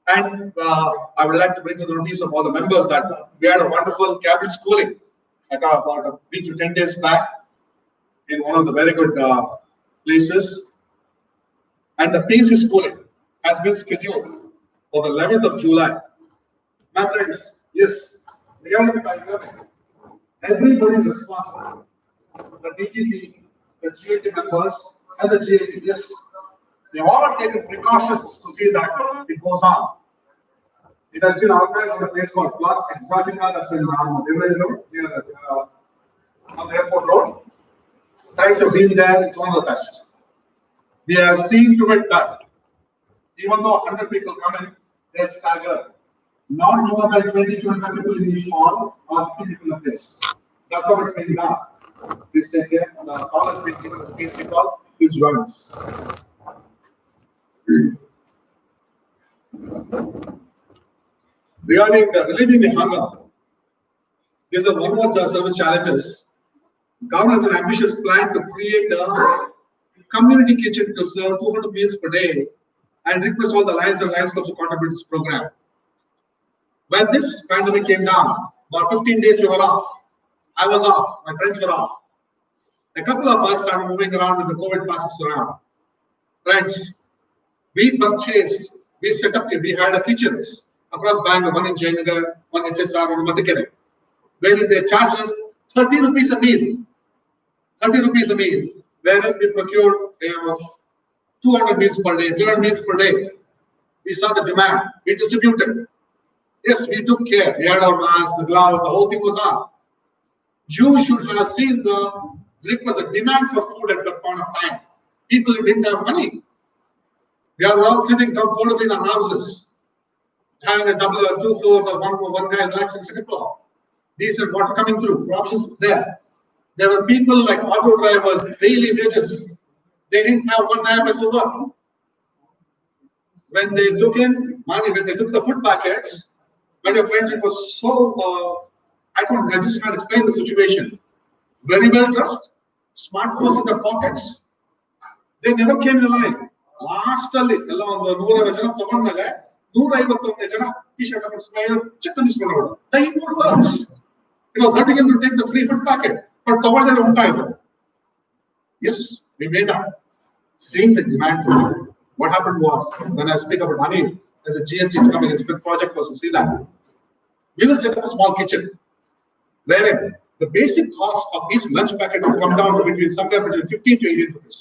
And I would like to bring to the notice of all the members that we had a wonderful cabinet schooling about a week to 10 days back in one of the very good places. And the PC schooling has been scheduled for the 11th of July. My friends, yes, regarding the pandemic, everybody is responsible. The DGP, the GAT members, and the GAT, yes, they all taken precautions to see that it goes on. It has been organized in a place called Flux Exotica, that's in on the airport road. Thanks for being there, it's one of the best. We have seen to it that even though 100 people come in, they stagger. Not more than 20-25 people in each hall or 50 people in a place. That's how it's being done. Please take care. The call has been given as a PhD call. Please join us. Regarding relieving the hunger, these are one more service challenges. Government has an ambitious plan to create a community kitchen to serve 200 meals per day and request all the Lions and Lions Clubs to contribute to this program. When this pandemic came down, about 15 days we were off. I was off, my friends were off. A couple of us started moving around with the COVID passes around. Friends, we set up, we had kitchens across Bangalore, one in Sanjaynagar, one HSR, one in Madhukere, where they charged us 30 rupees a meal. 30 rupees a meal. Whereas we procured 200 meals per day, 300 meals per day. We saw the demand. We distributed. Yes, we took care. We had our masks, the gloves, the whole thing was on. You should have seen there was a demand for food at that point of time. People didn't have money. We are all sitting comfortably in our houses, having a double or 2 floors or one guy's likes in second floor. Decent water coming through, options there. There were people like auto drivers, daily wages. They didn't have 1 naira per work. When they took in money, when they took the food packets, my dear friends, it was so, I just can't explain the situation. Very well dressed, smartphones in their pockets. They never came in line. Last ಅಲ್ಲಿ ಎಲ್ಲ ಒಂದು 150 ಜನ ತಗೊಂಡ್ಮೇಲೆ 151 ಜನ t-shirt and smile check తీసుకున్నారు. The input works. It was hurting him to take the free food packet, but ತಗೊಳ್ಳದೆ ಉಂಟಾಯಿತು. Yes, we made up. Seeing the demand. What happened was, when I speak about money, as a GST is coming, it's a good project was to see that. We will set up a small kitchen, wherein the basic cost of each lunch packet will come down to somewhere between 15 to 18 rupees.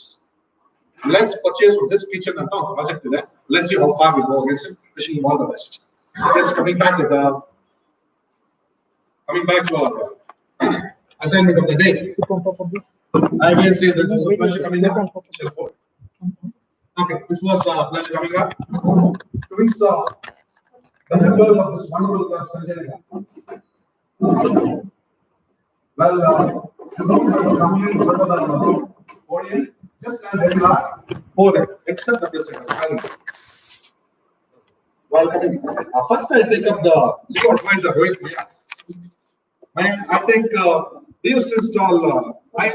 Let's purchase from this kitchen and now project there. Let's see how far we go. Wishing you all the best. Yes, coming back to our assignment of the day. I will say this was a pleasure coming up. Okay, this was a pleasure coming up. We saw the members of this wonderful club, Sanjaynagar. Well, coming in front of the audience, just stand where you are, hold it, except the president. While coming, first I'll take up the legal advisor, Rohit. I think we used to install, I'm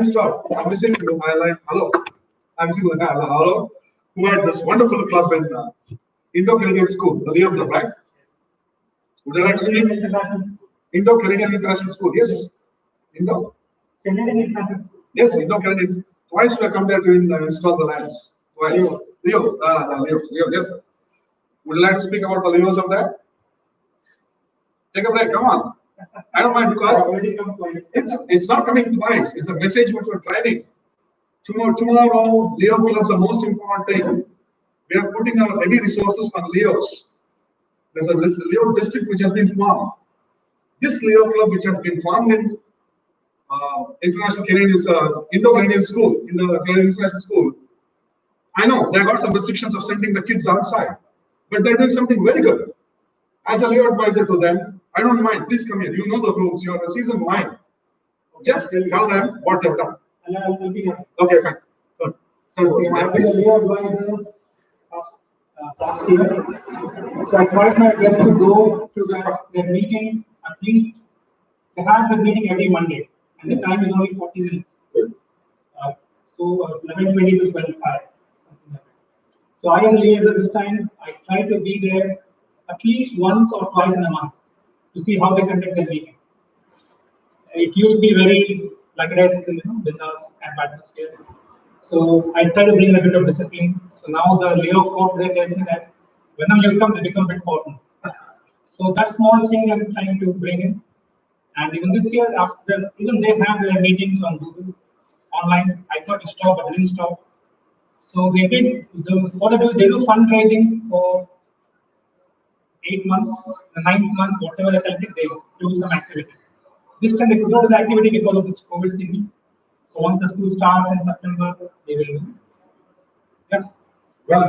missing my line, hello. I'm missing the hello. Who had this wonderful club in Indo-Canadian School, the Leo Club, right? Would you like to speak? Indo-Canadian International School, yes. Indo-Canadian International School. Yes, Indo-Canadian. Twice we have come there to install the lands. Twice. Leos, yes. Would you like to speak about the Leos of that? Take a break, come on. I don't mind because it's not coming twice. It's a message what we're driving. Tomorrow, Leo clubs are the most important thing. We are putting our heavy resources on Leos. There's a Leo district which has been formed. This Leo club which has been formed in International Canadian Indo-Canadian School, in the Canadian International School. I know they got some restrictions of sending the kids outside, but they're doing something very good. As a Leo advisor to them, I don't mind. Please come here. You know the rules. You are a seasoned mind. Just tell them what they've done. Okay, fine. Good. Last year, so I tried my best to go to their meeting at least. They have the meeting every Monday, and the time is only 40 minutes. So 11:20 to 12:05, something like that. So I, as a leader this time, I try to be there at least once or twice in a month to see how they conduct their meetings. It used to be very like rest, business and atmosphere. So I try to bring a bit of discipline. So now the Leo quote there tells me that whenever you come, they become a bit formal. So that small thing I'm trying to bring in. And even this year, even they have their meetings on Google online. I thought to stop, but they didn't stop. So they did what they do. They do fundraising for 8 months, the 9th month, whatever they collected, they do some activity. This time they could not do the activity because of this COVID season. So once the school starts in September, they will do. Yeah. Well,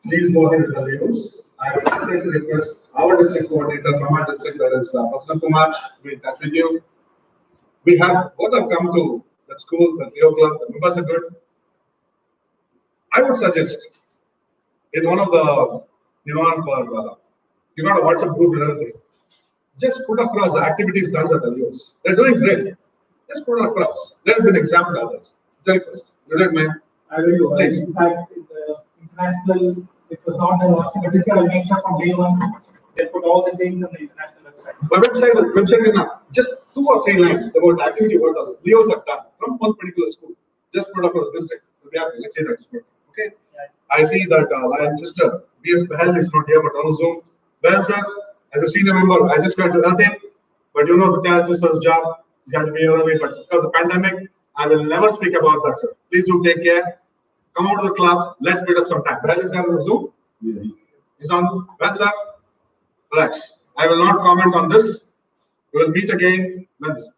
please go ahead with the Leos. I would like to request our district coordinator from our district, that is Pastor Kumar, to be in touch with you. We have both have come to the school, the Leo Club, the members are good. I would suggest in one of the, you got a WhatsApp group and everything, just put across the activities done by the Leos. They're doing great. Just put it across. Let it be an example to others. It's a request. You did, man. I will do. Please. In fact, the international, it was not the last year, but this year I'll make sure from day one, they put all the things on the international website. My website is just 2 or 3 lines about the activity what the Leos have done from one particular school. Just put across the district. Let's say that is good. Okay. Yeah. I see that Lion Mr. B.S. Behal is not here, but on Zoom. Well, sir, as a senior member, I just got to nothing. But you know the chairperson's job, you have to be early, but because of the pandemic, I will never speak about that, sir. Please do take care. Come out to the club, let's meet up sometime. Brad is on Zoom? Yeah. He's on WhatsApp? Relax. I will not comment on this. We will meet again.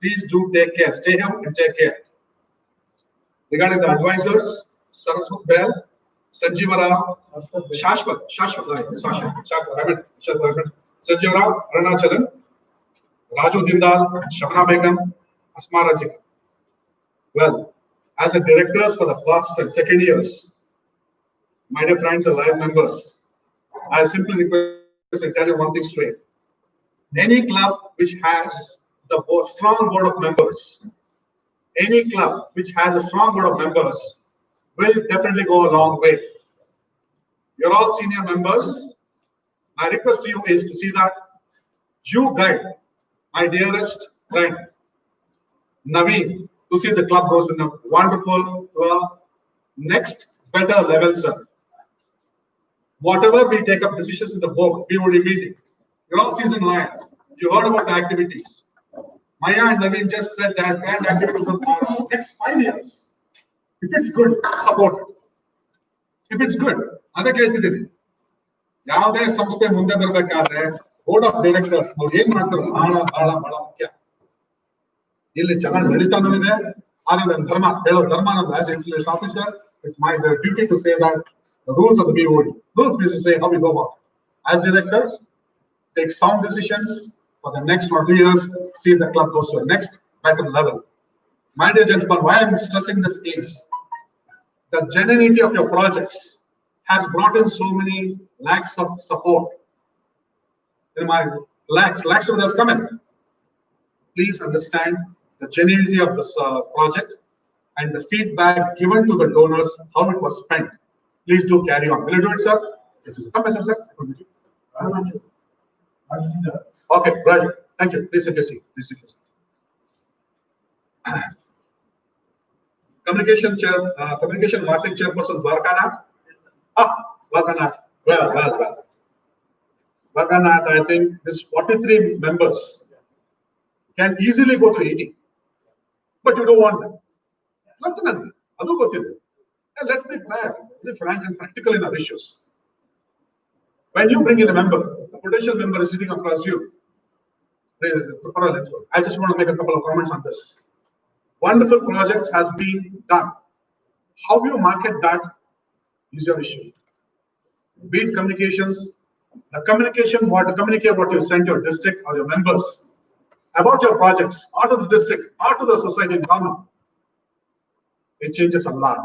Please do take care. Stay home and take care. Regarding the advisors, Saraswat Bell, Sanjeeva Rao, Shashwat, Sanjeeva Rao, Arunachalam, Raju Jindal, Shabana Begum, Asma Razika. Well, as the directors for the first and second years, my dear friends and live members, I simply request to tell you one thing straight. Any club which has the strong board of members, any club which has a strong board of members will definitely go a long way. You're all senior members. My request to you is to see that you guide my dearest friend Naveen to see the club goes in a wonderful next better level, sir. Whatever we take up decisions in the board, we will be meeting. You're all seasoned lions. You heard about the activities. Maya and Naveen just said that planned activities for the next 5 years. If it's good, support it. If it's good, other ಕೇಳ್ತಿದ್ದೀನಿ ಯಾವುದೇ ಸಂಸ್ಥೆ ಮುಂದೆ ಬರಬೇಕಾದ್ರೆ board of directors ಅವ್ರು ಏನ್ ಮಾಡ್ತಾರೆ ಬಹಳ ಬಹಳ ಬಹಳ ಮುಖ್ಯ. ಇಲ್ಲಿ ಚೆನ್ನಾಗಿ ನಡೀತಾನೂ ಇದೆ. ಆದ್ರೆ ನನ್ನ ಧರ್ಮ ಹೇಳೋ ಧರ್ಮ ಅನ್ನೋದು as installation officer it's my duty to say that the rules of the BOD. Rules means to say how we go about it. As directors, take sound decisions for the next 1 or 2 years, see the club goes to the next better level. My dear gentlemen, why I'm stressing this is the genuinity of your projects has brought in so many lakhs of support. In my lakhs of us coming. Please understand the genuinity of this project and the feedback given to the donors, how it was spent. Please do carry on. Will you do it, sir? Come, sir. Okay, Raj. Thank you. Please take your seat. Please take your seat. Communication chair, communication marketing chairperson Dwarkanath. Dwarkanath. Well. Dwarkanath, I think this 43 members can easily go to 80. But you don't want them. It's nothing. And let's be fair, frank and practical in our issues. When you bring in a member, the potential member is sitting across you. I just want to make a couple of comments on this. Wonderful projects has been done. How you market that is your issue. Be it communications, the communication, what to communicate what you send your district or your members about your projects, out of the district, out of the society and government. It changes a lot.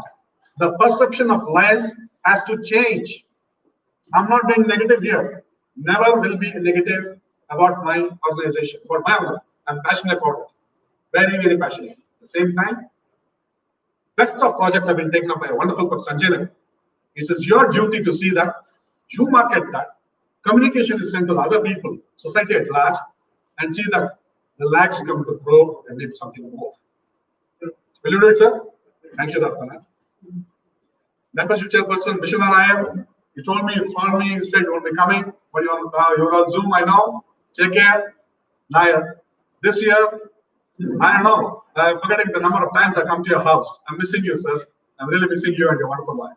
The perception of Lions has to change. I'm not being negative here. Never will be negative about my organization, about my order. I'm passionate about it. Very, very passionate. At the same time, best of projects have been taken up by a wonderful club, Sanjaynagar. It is your duty to see that you market that. Communication is sent to the other people, society at large, and see that the lakhs come to grow and make something more. Will you do it, sir? Thank you, Dr. Membership chairperson, Vishwanarayan, you told me, you called me, you said you will be coming, but you're on Zoom, I know. Take care. Nair, this year, I don't know, I'm forgetting the number of times I come to your house. I'm missing you, sir. I'm really missing you and your wonderful wife.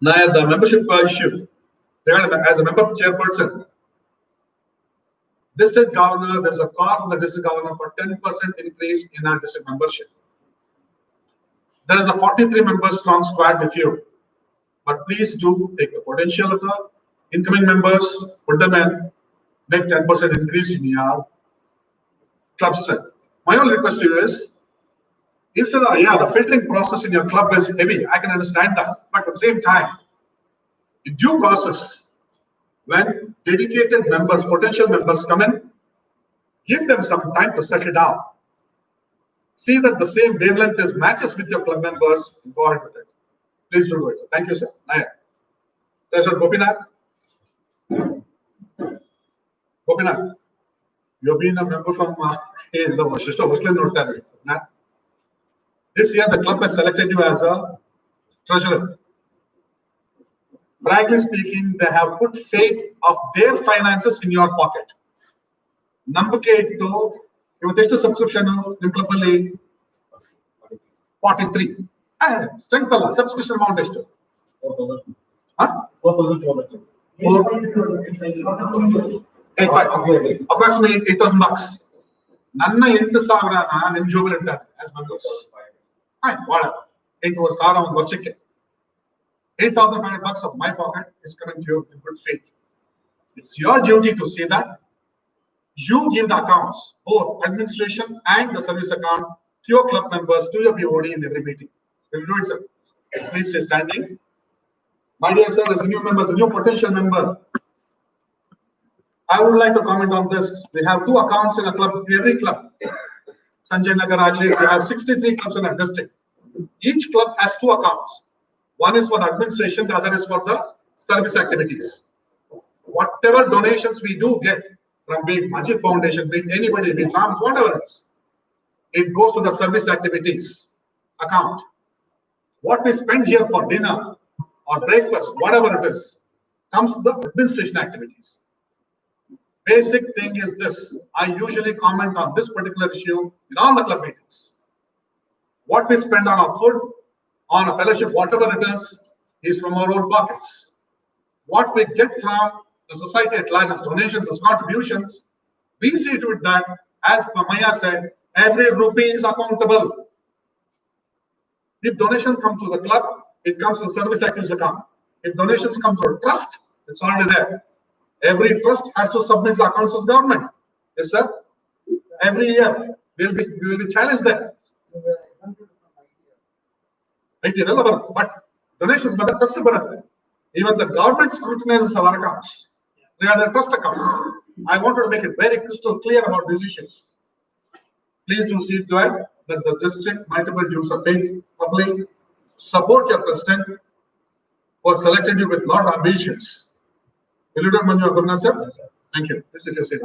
Nair, the membership issue, as a member chairperson, district governor, there's a call from the district governor for 10% increase in our district membership. There is a 43 member strong squad with you, but please do take the potential of the incoming members, put them in, make 10% increase in your club strength. My only request to you is, instead of, the filtering process in your club is heavy, I can understand that, but at the same time, in due process, when dedicated members, potential members come in, give them some time to settle down. See that the same wavelength is matches with your club members and go ahead with it. Please do it, sir. Thank you, sir. Naya. Sir, Gopinath. Gopinath, you've been a member from this year the club has selected you as a treasurer. Frankly speaking, they have put faith of their finances in your pocket. Nambuke ittu, ಇವತ್ತೆಷ್ಟು subscription ನಿಮ್ಮ club ಅಲ್ಲಿ 43. Strength ಅಲ್ಲ, subscription amount ಎಷ್ಟು? 4,000. Approximately 8,000 bucks. ನನ್ನ 8,000 ನಿಮ್ಮ ಜೋಬಲ್ಲಿ ಇರ್ತಾರೆ as members. Whatever. 8,000 ಒಂದು ವರ್ಷಕ್ಕೆ. 8,500 bucks of my pocket is coming to you with good faith. It's your duty to say that. You give the accounts, both administration and the service account, to your club members, to your BOD in every meeting. Will you do it, sir? Please stay standing. My dear sir, as a new member, as a new potential member, I would like to comment on this. We have 2 accounts in a club, every club. Sanjaynagar, we have 63 clubs in a district. Each club has 2 accounts. One is for the administration, the other is for the service activities. Whatever donations we do get from being Majid Foundation, being anybody, being Rams, whatever it is, it goes to the service activities account. What we spend here for dinner or breakfast, whatever it is, comes to the administration activities. Basic thing is this. I usually comment on this particular issue in all the club meetings. What we spend on our food, on a fellowship, whatever it is from our own pockets. What we get from the society at large as donations, as contributions, we see to it that, as Maya said, every rupee is accountable. If donation comes to the club, it comes to the service activities account. If donations come to a trust, it's already there. Every trust has to submit its accounts to the government. Yes, sir. Every year we will be challenged there. But donations by the trust. Even the government scrutinizes our accounts. They are the trust accounts. I wanted to make it very crystal clear about these issues. Please do see to it that the district multiple dues are paid public. Support your president who has selected you with a lot of ambitions. Will you do Manju Gurna, sir? Thank you. This is your seat.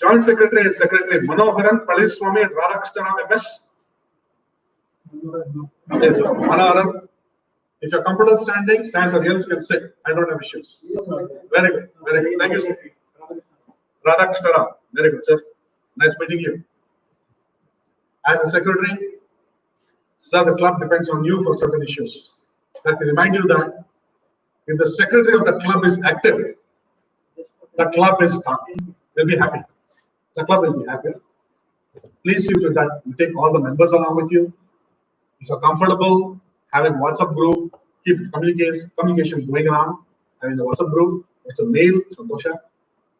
Joint Secretary and Secretary Manoharan Paliswamy and Radhakrishnan MS. Yes, sir. Manoharan. If you're comfortable standing, stands or else can sit. I don't have issues. Very good. Very good. Thank you, sir. Radhakrishnan. Very good, sir. Nice meeting you. As a secretary, sir, the club depends on you for certain issues. Let me remind you that if the secretary of the club is active, the club is done. They'll be happy. The club will be happy. Please see to that you take all the members along with you. If you're comfortable having WhatsApp group, keep communication going around, having the WhatsApp group, it's a mail, Santosha.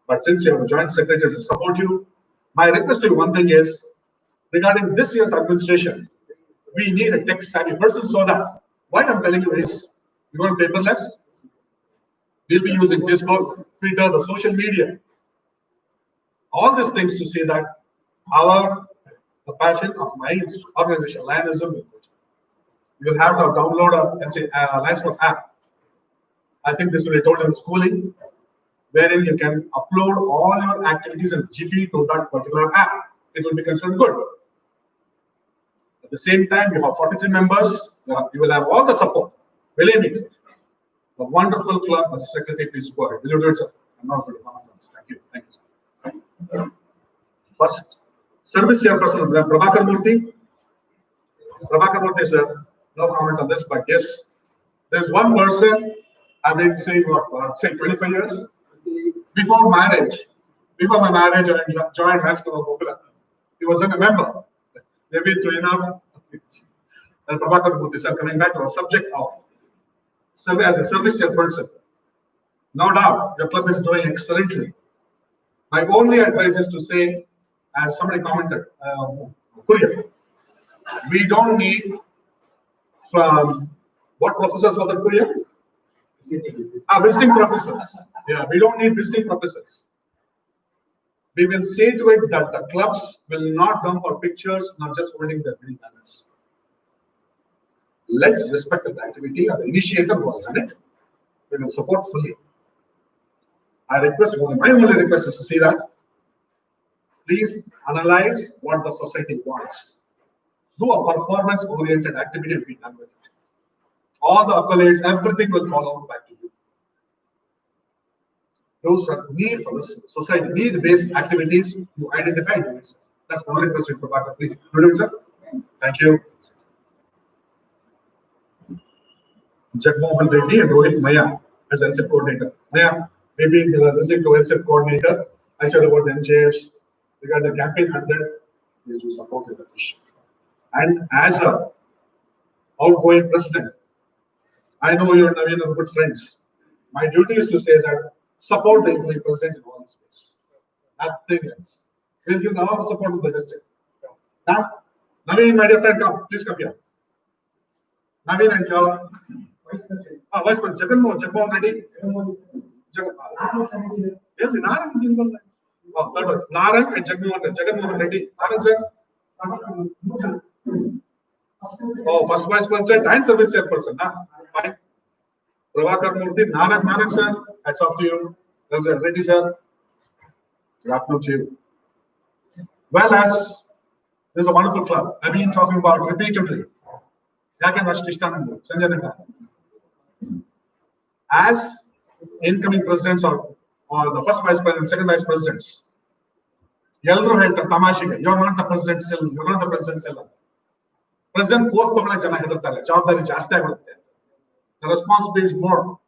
But since you have a joint secretary to support you, my request to you one thing is, regarding this year's administration, we need a tech-savvy person so that, what I'm telling you is, you want paperless? We'll be using Facebook, Twitter, the social media. All these things to say that the passion of my organization, Lionism, you'll have to download a license app. I think this will be told in schooling, wherein you can upload all your activities in Jiffy to that particular app. It will be considered good. At the same time, you have 43 members. You will have all the support. Believe me, sir. A wonderful club as a secretary, please go ahead. Will you do it, sir? I'm not going to comment on this. Thank you. Thank you, sir. First, service chairperson, Prabhakar Murthy. Prabhakar Murthy, sir. No comments on this, but yes, there's one person I've been saying what, say 25 years before marriage. Before my marriage, I joined National Popula. He wasn't a member. They've been through enough. And Prabhakar Murthy, sir, coming back to our subject of as a service chairperson. No doubt, your club is doing excellently. My only advice is to say, as somebody commented, courier, we don't need from what professors were the courier? Visiting professors. Yeah, we don't need visiting professors. We will say to it that the clubs will not come for pictures, not just holding their mini banners. Let's respect the activity. The initiator was done it. We will support fully. I request, my only request is to see that. Please analyze what the society wants. Do a performance-oriented activity and be done with it. all the accolades, everything will follow back to you. Those are need for this society, need-based activities you identified. That's one request to Prabhakar. Please, sir. Thank you. Jagmohan Reddy and Rohit Maya as LCF coordinator. Maya, maybe listening to LCF coordinator, I showed about the MJFs, regarding the campaign 100, please do support the issue. And as a outgoing president, I know you and Naveen are good friends. My duty is to say that support the incoming president in all space. Nothing else. We'll give all the support to the district. Now, Naveen, my dear friend, come. Please come here. Naveen and your Vice President, Jagmohan Reddy. Narang and Jagmohan Reddy. Narang, sir. Oh, first Vice President and Service Chairperson. Fine. Prabhakar Murthy, Narang, sir. Hats off to you. Reddy, sir. Good afternoon to you. Well, as this is a wonderful club, I've been talking about repeatedly. Sanjaynagar. As incoming presidents or the first vice president, second vice presidents, you're not the president still, you're not the president still. President post the responsibility is more.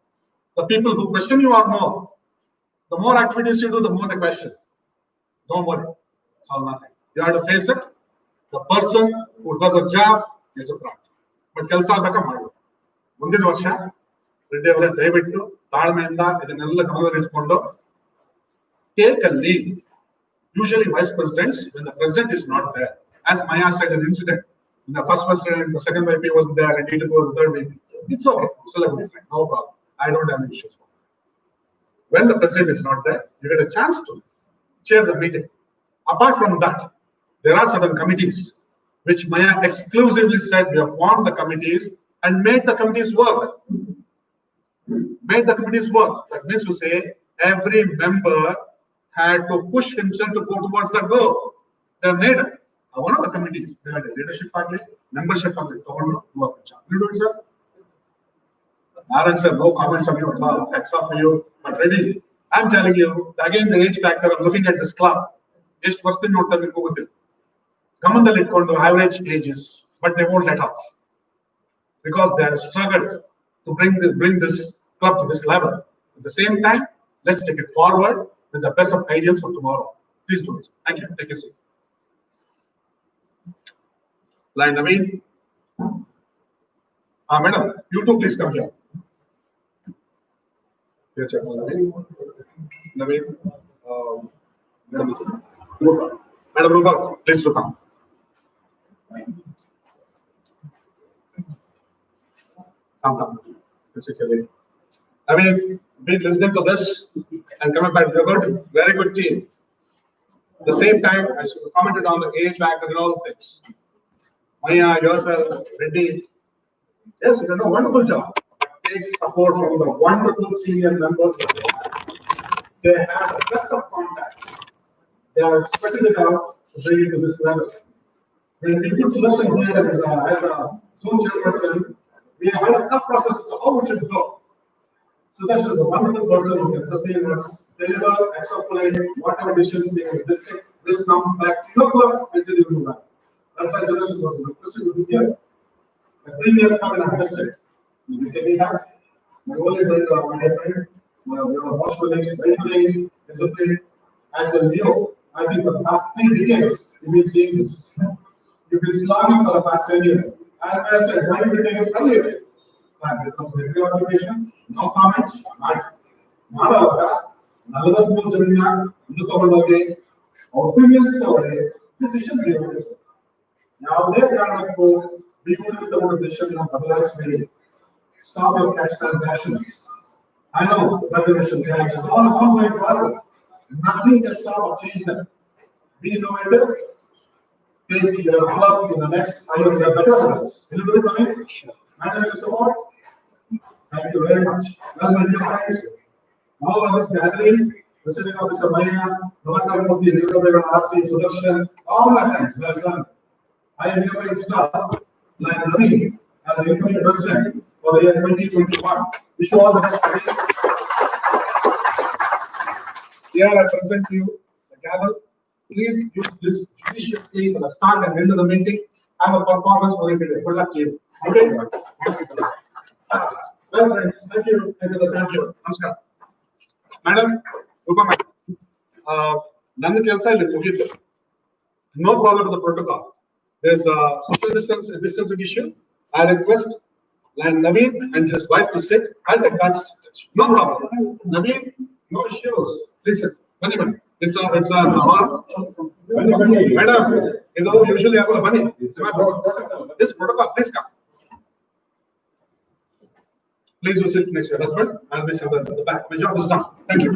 The people who question you are more. The more activities you do, the more they question. Don't worry. It's all nothing. You have to face it. The person who does a job gets a product. But Kelsa Baka Mundin Varsha, David to Tarmenda, take a lead. Usually vice presidents, when the president is not there, as Maya said, an incident. When the first president, the second VP was there, and it was the third VP. It's okay. It's still a good friend. No problem. I don't have any issues. When the president is not there, you get a chance to chair the meeting. Apart from that, there are certain committees which Maya exclusively said we have formed the committees and made the committees work. Made the committees work. That means to say every member had to push himself to go towards that goal. They made it. One of the committees, they had a leadership party, membership party, work. You do it, sir? Aaron sir, no comments on you at all. Hats off for you. But ready, I'm telling you, again, the age factor of looking at this club is first thing not to go with it. Come on the lid to average ages, but they won't let off because they have struggled to bring this club to this level. At the same time, let's take it forward with the best of ideas for tomorrow. Please do this. Thank you. Take your seat. Line Naveen. Madam, you two please come here. Here, check. Naveen. Madam Rupa, please to come. Come. I mean, been listening to this and coming back. We're good, very good team. At the same time, as you commented on the age factor and all things, Maya, yourself, Reddy, yes, you done a wonderful job. Take support from the wonderful senior members. They have the best of contacts. They are spreading it out to bring it to this level. When we put solution here as a Zoom chairperson, we have had a tough process to how it should go. So that is a wonderful person who can sustain that, deliver, extrapolate, whatever decisions they in the district, will come back, and say they will do that. That's why suggestion was requested to be here. The premier come in our district. We can be happy. My only friend, my friend, we have a boss colleagues, very trained, disciplined. As a Leo, I think for the past 3 decades, we've been seeing this. You've been slugging for the past 10 years. As I said, why did you take it earlier? Because of the occupation, no comments, opinions, decisions. Now, they're trying to go, we will do the decision of otherwise we stop your cash transactions. I know, regulation, it's all an ongoing process. Nothing can stop or change them. Be innovative. Take your club in the next year, get better results. Will you do it for me? Manager support? Thank you very much. Well, my dear friends, all of this gathering, President Officer Maya, Prabhakar Murthy, RC, Sudarshan, all my friends, well done. I am here by staff, like Ravi, as incoming president, for the year 2021. Wish you all the best. Here I present to you the gavel. Please use this judiciously for the start and end of the meeting. Have a performance oriented. Good luck to you. Okay? Well, friends, thank you. Thank you. Namaskar. Madam, Rupa madam. ನನ್ನ ಕೆಲಸ ಇಲ್ಲಿ ಮುಗಿತು. No problem with the protocol. There's a social distancing issue. I request Naveen and his wife to sit. I'll take that. No problem. Naveen, no issues. Listen, madam, it's a madam, you know, usually I have money. This protocol, please come. Please you sit next to your husband. I'll be sitting at the back. My job is done. Thank you.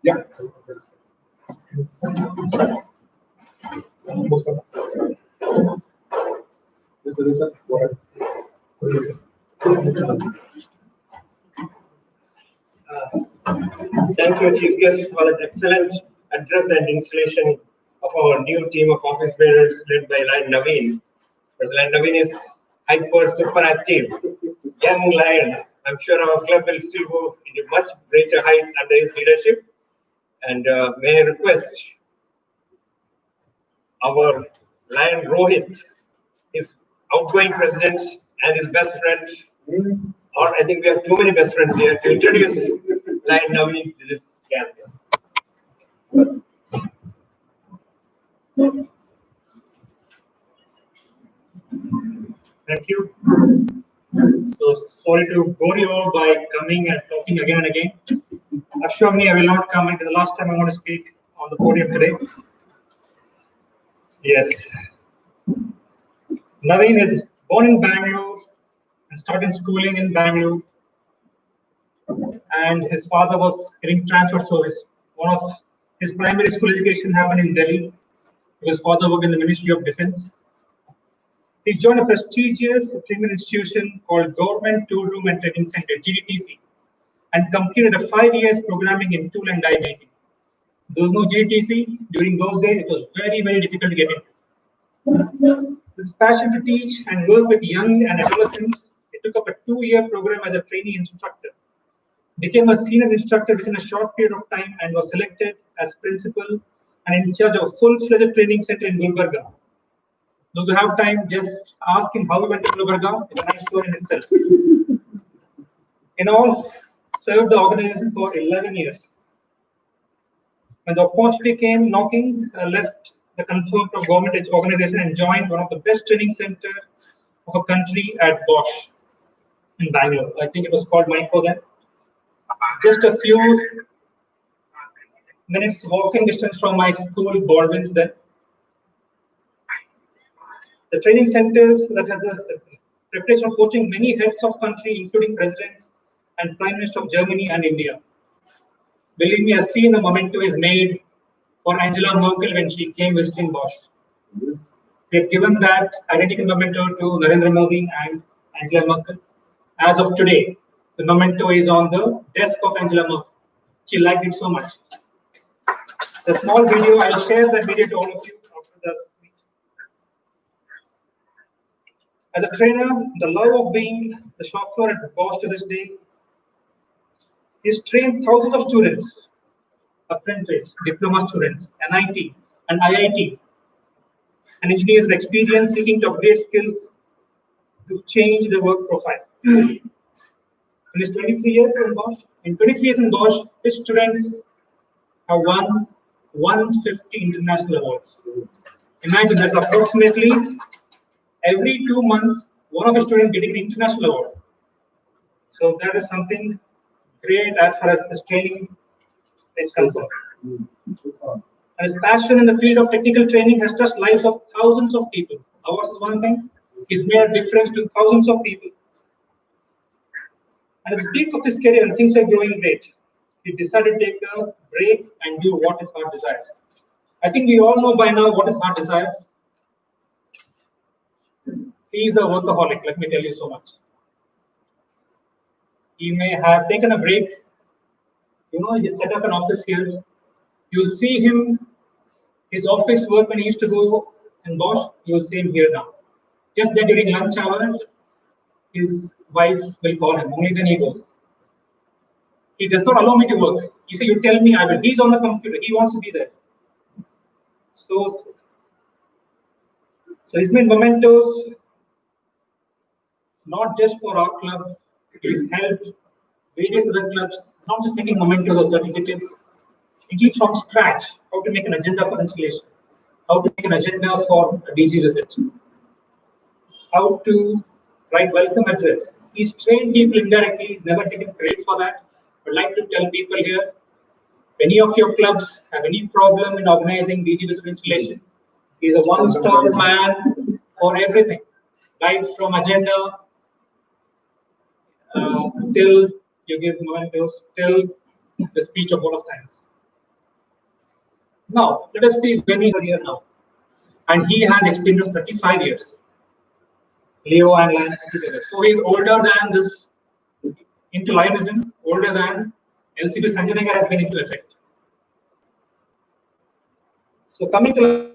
Yeah. Thank you, Chief Guest, for an excellent address and installation of our new team of office bearers led by Lion Naveen. Because Lion Naveen is hyper, super active, young lion. I'm sure our club will still go into much greater heights under his leadership. And may I request our Lion Rohit, his outgoing president and his best friend, or I think we have too many best friends here, to introduce Lion Naveen to this gathering. Thank you. So sorry to bore you all by coming and talking again and again. Assure me I will not come. It is the last time I want to speak on the podium today. Yes. Naveen is born in Bangalore and started schooling in Bangalore. And his father was getting transfer service. One of his primary school education happened in Delhi. His father worked in the Ministry of Defense. He joined a prestigious training institution called Government Tool Room and Training Center, GDTC, and completed a 5 years programming in tool and die making. Those know GDTC, during those days, it was very, very difficult to get in. His passion to teach and work with young and adolescents, he took up a 2-year program as a trainee instructor, became a senior instructor within a short period of time, and was selected as principal and in charge of a full-fledged training center in Gulbarga. Those who have time, just ask him how he went to Gulbarga. It's a nice story in itself. In all, served the organization for 11 years. When the opportunity came knocking, left the confirmed government organization and joined one of the best training centers of a country at Bosch in Bangalore. I think it was called Micro then. Just a few minutes walking distance from my school, Baldwin's then. The training centers that has a reputation of hosting many heads of country, including presidents and prime minister of Germany and India. Believe me, I've seen the memento is made for Angela Merkel when she came visiting Bosch. We have given that identical memento to Narendra Modi and Angela Merkel. As of today, the memento is on the desk of Angela Merkel. She liked it so much. The small video, I'll share that video to all of you after this. As a trainer, the love of being the shop floor at Bosch to this day, he's trained thousands of students, apprentices, diploma students, NIT and IIT, and engineers with experience seeking to upgrade skills to change their work profile. In his 23 years in Bosch, his students have won 150 international awards. Imagine that's approximately every 2 months, one of the students getting an international award. So that is something great as far as his training is concerned. And his passion in the field of technical training has touched lives of thousands of people. Awards is one thing, he's made a difference to thousands of people. At the peak of his career and things are going great, he decided to take a break and do what his heart desires. I think we all know by now what his heart desires. He is a workaholic, let me tell you so much. He may have taken a break he set up an office here. You'll see him, his office work when he used to go and Bosch, you'll see him here now. Just that during lunch hour, his wife will call him, only then he goes. He does not allow me to work. He said, you tell me, I will. He's on the computer, he wants to be there. So he's made mementos, not just for our club, he's helped various other clubs, not just making mementos or certificates, teaching from scratch how to make an agenda for installation, how to make an agenda for a DG visit, how to write welcome address. He's trained people indirectly, he's never taken credit for that. I'd like to tell people here, if any of your clubs have any problem in organizing DG visit installation, he's a one-stop man for everything, right from agenda till you give mementos, till the speech of vote of thanks. Now, let us see when he's here now. And he has experience of 35 years. Leo and Lion together. So he's older than this into Lionism, older than LCB Sanjaynagar has been into effect. So coming to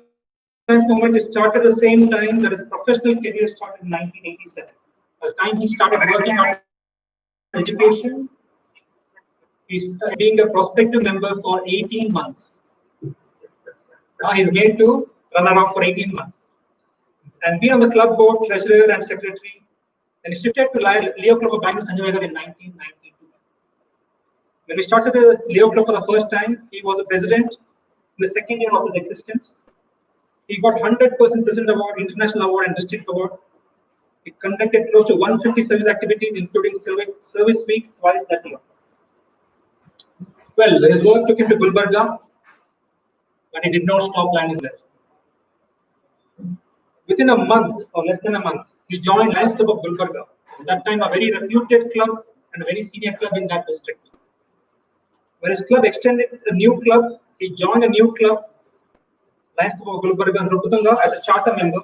Lion's movement, it started at the same time that his professional career started in 1987. By the time he started working on education, he started being a prospective member for 18 months. Now he's made to run around for 18 months. And be on the club board, treasurer and secretary. Then he shifted to Leo Club of Bangalore, Sanjaynagar in 1992. When we started the Leo Club for the first time, he was a president in the second year of his existence. He got 100% President Award, International Award and District Award. He conducted close to 150 service activities, including Service Week twice that year. Well, his work took him to Gulbarga, but he did not stop landing there. Within a month or less than a month, he joined Lions Club of Gulbarga. At that time, a very reputed club and a very senior club in that district. When his club extended a new club, he joined a new club, Lions Club of Gulbarga and Ruputanga, as a charter member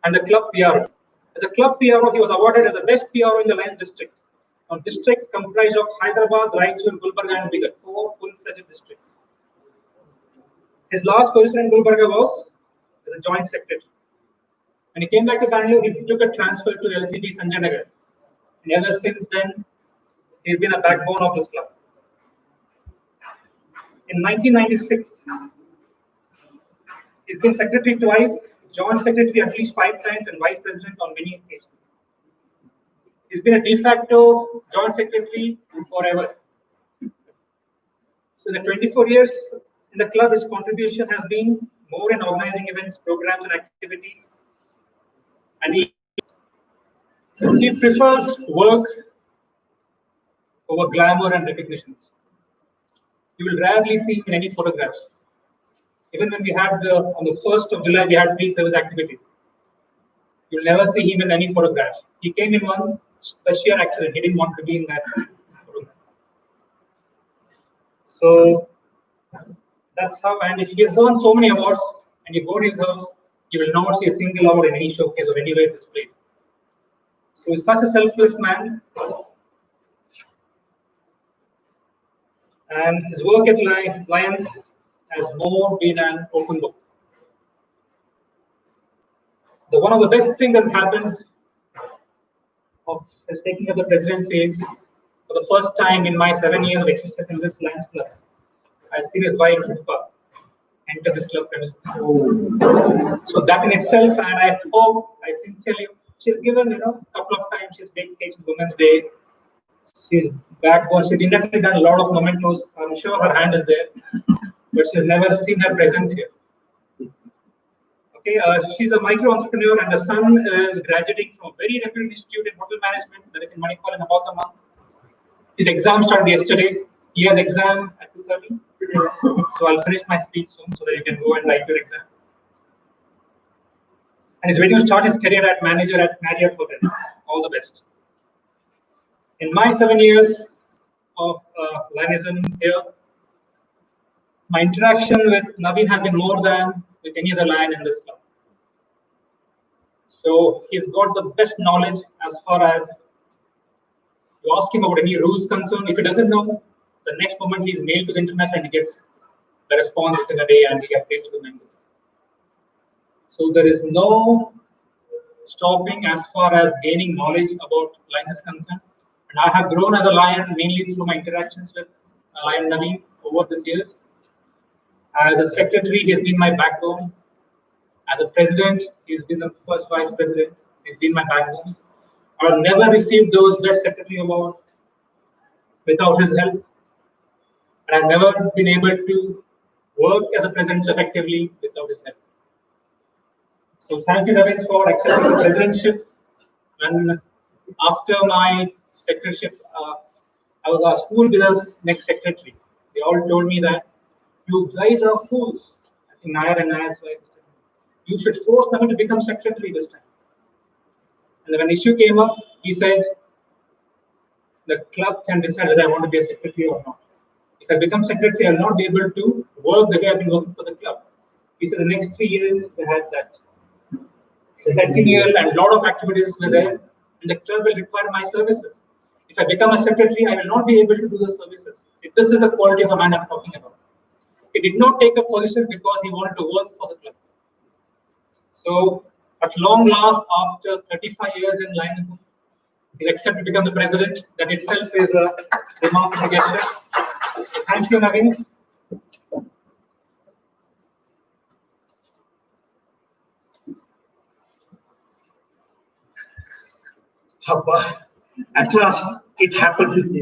and the club PRO. As a club PRO, he was awarded as the best PRO in the Lions district. Now, district comprised of Hyderabad, Raichur, Gulbarga, and Bigar, 4 full-fledged districts. His last position in Gulbarga was as a joint secretary. When he came back to Bangalore, he took a transfer to LCB Sanjaynagar. And ever since then, he's been a backbone of this club. In 1996, he's been secretary twice, joint secretary at least 5 times, and vice president on many occasions. He's been a de facto joint secretary forever. So in the 24 years in the club, his contribution has been more in organizing events, programs, and activities. And he prefers work over glamour and recognitions. You will rarely see him in any photographs. Even when we had on the 1st of July, we had 3 service activities. You'll never see him in any photographs. He came in one by sheer accident. He didn't want to be in that photograph. So that's how, and if he has won so many awards and you go to his house, you will not see a single award in any showcase or anywhere displayed. So he's such a selfless man. And his work at Lions has more been an open book. One of the best things that happened of his taking up the presidency is, for the first time in my 7 years of existence in this Lions Club, I've seen his wife Rupa enter this club premises. So that in itself, and I hope, I sincerely, she's given, a couple of times she's been engaged Women's Day. She's backbone. She's indirectly done a lot of mementos. I'm sure her hand is there, but she's never seen her presence here. Okay, she's a micro entrepreneur, and the son is graduating from a very reputed institute in hotel management that is in Manipal in about a month. His exam started yesterday. He has exam at 2:30. So I'll finish my speech soon so that you can go and write your exam. And he's ready to start his career at manager at Marriott Hotels. All the best. In my 7 years of Lionism here, my interaction with Naveen has been more than with any other lion in this club. So he's got the best knowledge as far as you ask him about any rules concerned. If he doesn't know, The next moment he is mailed to the international and he gets the response within a day and he updates to the members. So there is no stopping as far as gaining knowledge about Lions is concerned. And I have grown as a Lion mainly through my interactions with Lion Naveen over these years. As a secretary, he has been my backbone. As a president, he's been the first vice president. He's been my backbone. I have never received those best secretary award without his help. And I've never been able to work as a president effectively without his help. So thank you, Naveen, for accepting the presidentship. And after my secretaryship, I was asked, who will be the next secretary? They all told me that you guys are fools. I think Nair and Nair's wife. You should force them to become secretary this time. And when the issue came up, he said, the club can decide whether I want to be a secretary or not. If I become secretary, I'll not be able to work the way I've been working for the club. He said the next 3 years, they had that centennial and a lot of activities were there, and the club will require my services. If I become a secretary, I will not be able to do the services. See, this is the quality of a man I'm talking about. He did not take a position because he wanted to work for the club. So, at long last, after 35 years in Lionism, he accepted to become the president. That itself is a remarkable gesture. Thank you, Naveen. At last, it happened.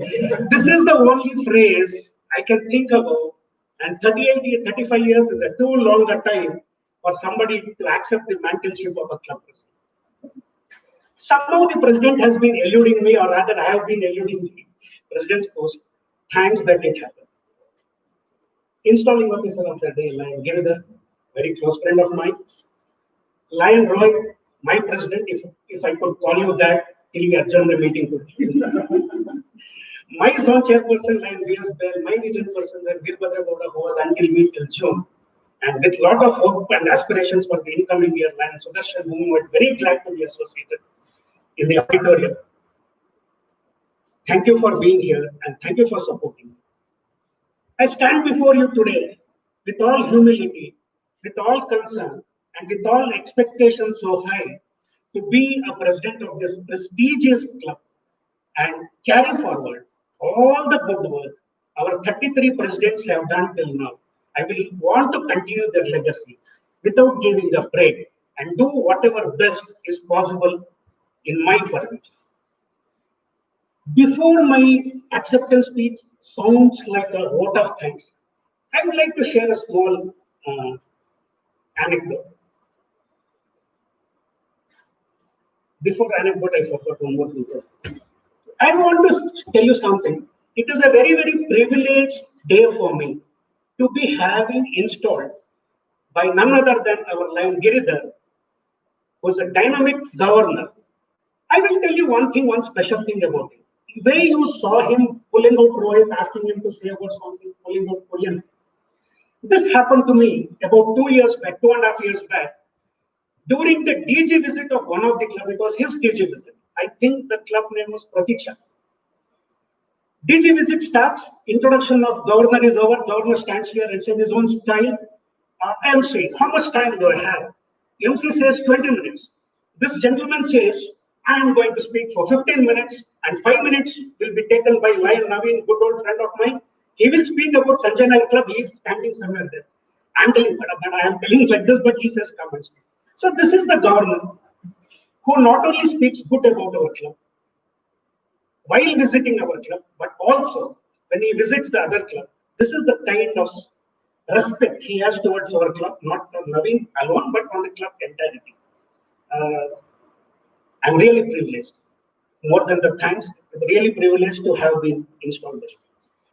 This is the only phrase I can think about, and 35 years is a too long a time for somebody to accept the mantleship of a club president. Somehow the president has been eluding me, or rather I have been eluding the president's post. Thanks that it happened. Installing officer of the day, Lion Giridhar, very close friend of mine. Lion Roy, my president, if I could call you that, till we adjourn the meeting today. My zone chairperson, Lion VS Bell, my region person, Veerbhadra Gowda, who was until me till June. And with lot of hope and aspirations for the incoming year, Lion Sudarshan, whom we're very glad to be associated in the auditorium. Thank you for being here and thank you for supporting me. I stand before you today with all humility, with all concern, and with all expectations so high to be a president of this prestigious club and carry forward all the good work our 33 presidents have done till now. I will want to continue their legacy without giving a break and do whatever best is possible in my permit. Before my acceptance speech sounds like a vote of thanks, I would like to share a small anecdote. Before anecdote, I forgot one more thing. I want to tell you something. It is a very, very privileged day for me to be having installed by none other than our Lion Giridhar, who is a dynamic governor. I will tell you one thing, one special thing about him. The way you saw him pulling out Rohit, asking him to say about something, pulling out Pulyan. This happened to me about 2 years back, 2.5 years back, during the DG visit of one of the club. It was his DG visit. I think the club name was Pratiksha. DG visit starts, introduction of governor is over, governor stands here and says his own style. MC, how much time do I have? MC says 20 minutes. This gentleman says, I am going to speak for 15 minutes and 5 minutes will be taken by Lion Naveen, good old friend of mine. He will speak about Sanjaynagar club. He is standing somewhere there. I'm telling, but I am telling like this, but he says come and speak. So this is the governor who not only speaks good about our club while visiting our club, but also when he visits the other club. This is the kind of respect he has towards our club, not on Naveen alone, but on the club entirety. I'm really privileged. More than the thanks, I'm really privileged to have been installed there.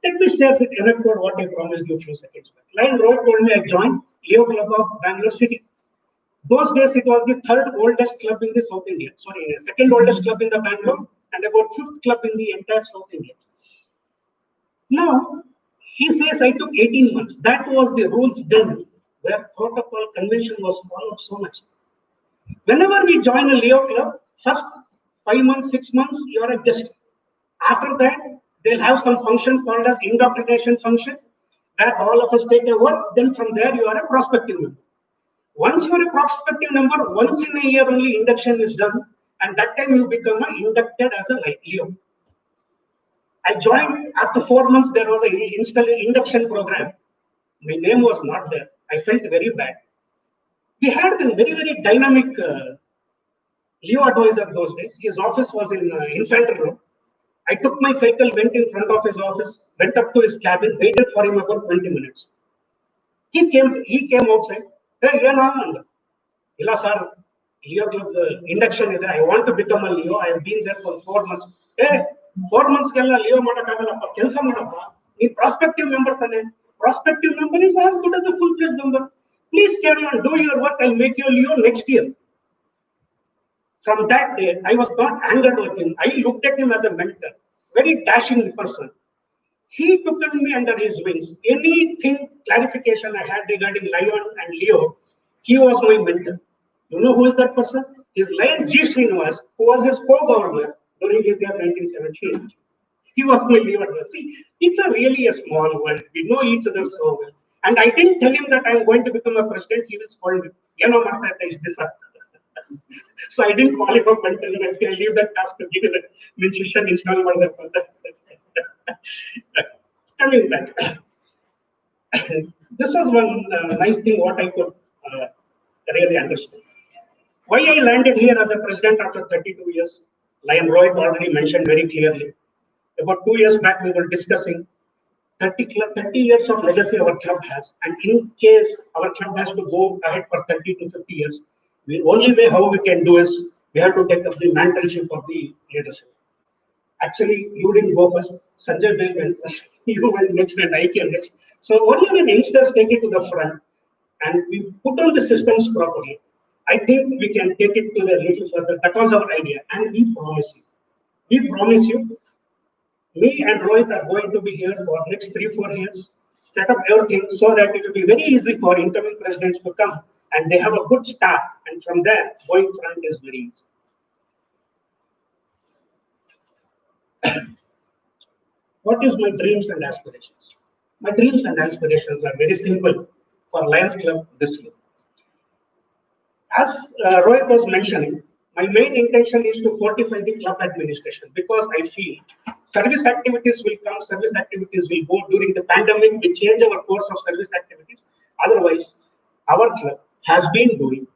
Let me share the anecdote what I promised you a few seconds back. Lion Roy told me I joined Leo Club of Bangalore City. Those days it was the third oldest club in the South India. Sorry, second oldest club in the Bangalore and about fifth club in the entire South India. Now, he says I took 18 months. That was the rules then, where protocol convention was followed so much. Whenever we join a Leo club, first 5 months, 6 months, you are a guest. After that, They'll have some function called as indoctrination function, where all of us take a vote. Then from there you are a prospective member. Once you are a prospective member, once in a year only induction is done, and that time you become inducted as a Leo. I joined after 4 months. There was an induction program. My name was not there. I felt very bad. We had a very, very dynamic Leo advisor those days. His office was in Infantry Road. I took my cycle, went in front of his office, went up to his cabin, waited for him about 20 minutes. He came outside. Hey, Illa sir, Leo Club, the induction is there. I want to become a Leo. I have been there for 4 months. Hey, 4 months kella Leo madakagallappa, kelsa madappa. Nee prospective member tane. Prospective member is as good as a full-fledged member. Please carry on, do your work. I'll make you a Leo next year. From that day, I was not angered with him. I looked at him as a mentor, very dashing person. He took me under his wings. Anything clarification I had regarding Lion and Leo, he was my mentor. You know who is that person? Is Lion G. Srinivas, who was his co-governor during his year 1917. He was my Leo advisor. See, it's really a small world. We know each other so well. And I didn't tell him that I'm going to become a president. He will scold me. You know, this. So I didn't call him up and tell him I leave that task to give it musician install. Coming back. This was one nice thing what I could really understand. Why I landed here as a president after 32 years, Lion Rohit already mentioned very clearly. About 2 years back, we were discussing 30 years of legacy our club has. And in case our club has to go ahead for 30 to 50 years, the only way how we can do is we have to take up the mentorship of the leadership. Actually, you didn't go first. Sanjay went first. You went next and I came next. So only when youngsters take it to the front and we put on the systems properly, I think we can take it to the little further. That was our idea. And we promise you, me and Rohit are going to be here for next 3-4 years, set up everything so that it will be very easy for incoming presidents to come and they have a good start. And from there, going front is very easy. What is my dreams and aspirations? My dreams and aspirations are very simple for Lions Club this year. As Rohit was mentioning, my main intention is to fortify the club administration because I feel service activities will come, service activities will go. During the pandemic, we change our course of service activities. Otherwise, our club has been doing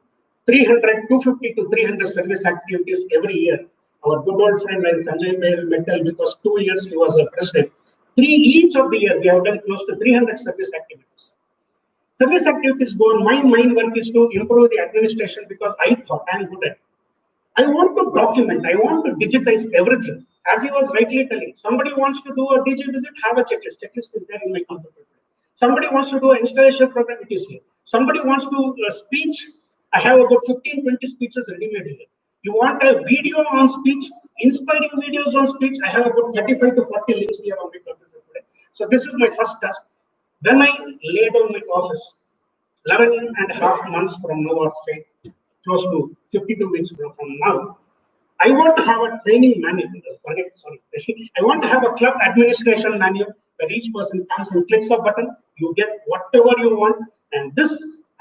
250 to 300 service activities every year. Our good old friend like Sanjaynagar, because 2 years he was a president. Each of the year we have done close to 300 service activities. Service activities go on. My main work is to improve the administration because I thought I am good at it. I want to document, I want to digitize everything. As he was rightly telling, somebody wants to do a DJ visit, have a checklist. Checklist is there in my computer. Somebody wants to do an installation program, it is here. Somebody wants to do a speech, I have about 15-20 speeches ready-made here. You want a video on speech, inspiring videos on speech, I have about 35 to 40 links here on my computer today. So this is my first task. When I lay down my office, 11.5 months from now, or say close to 52 weeks from now, I want to have a training manual. I want to have a club administration manual where each person comes and clicks a button, you get whatever you want, and this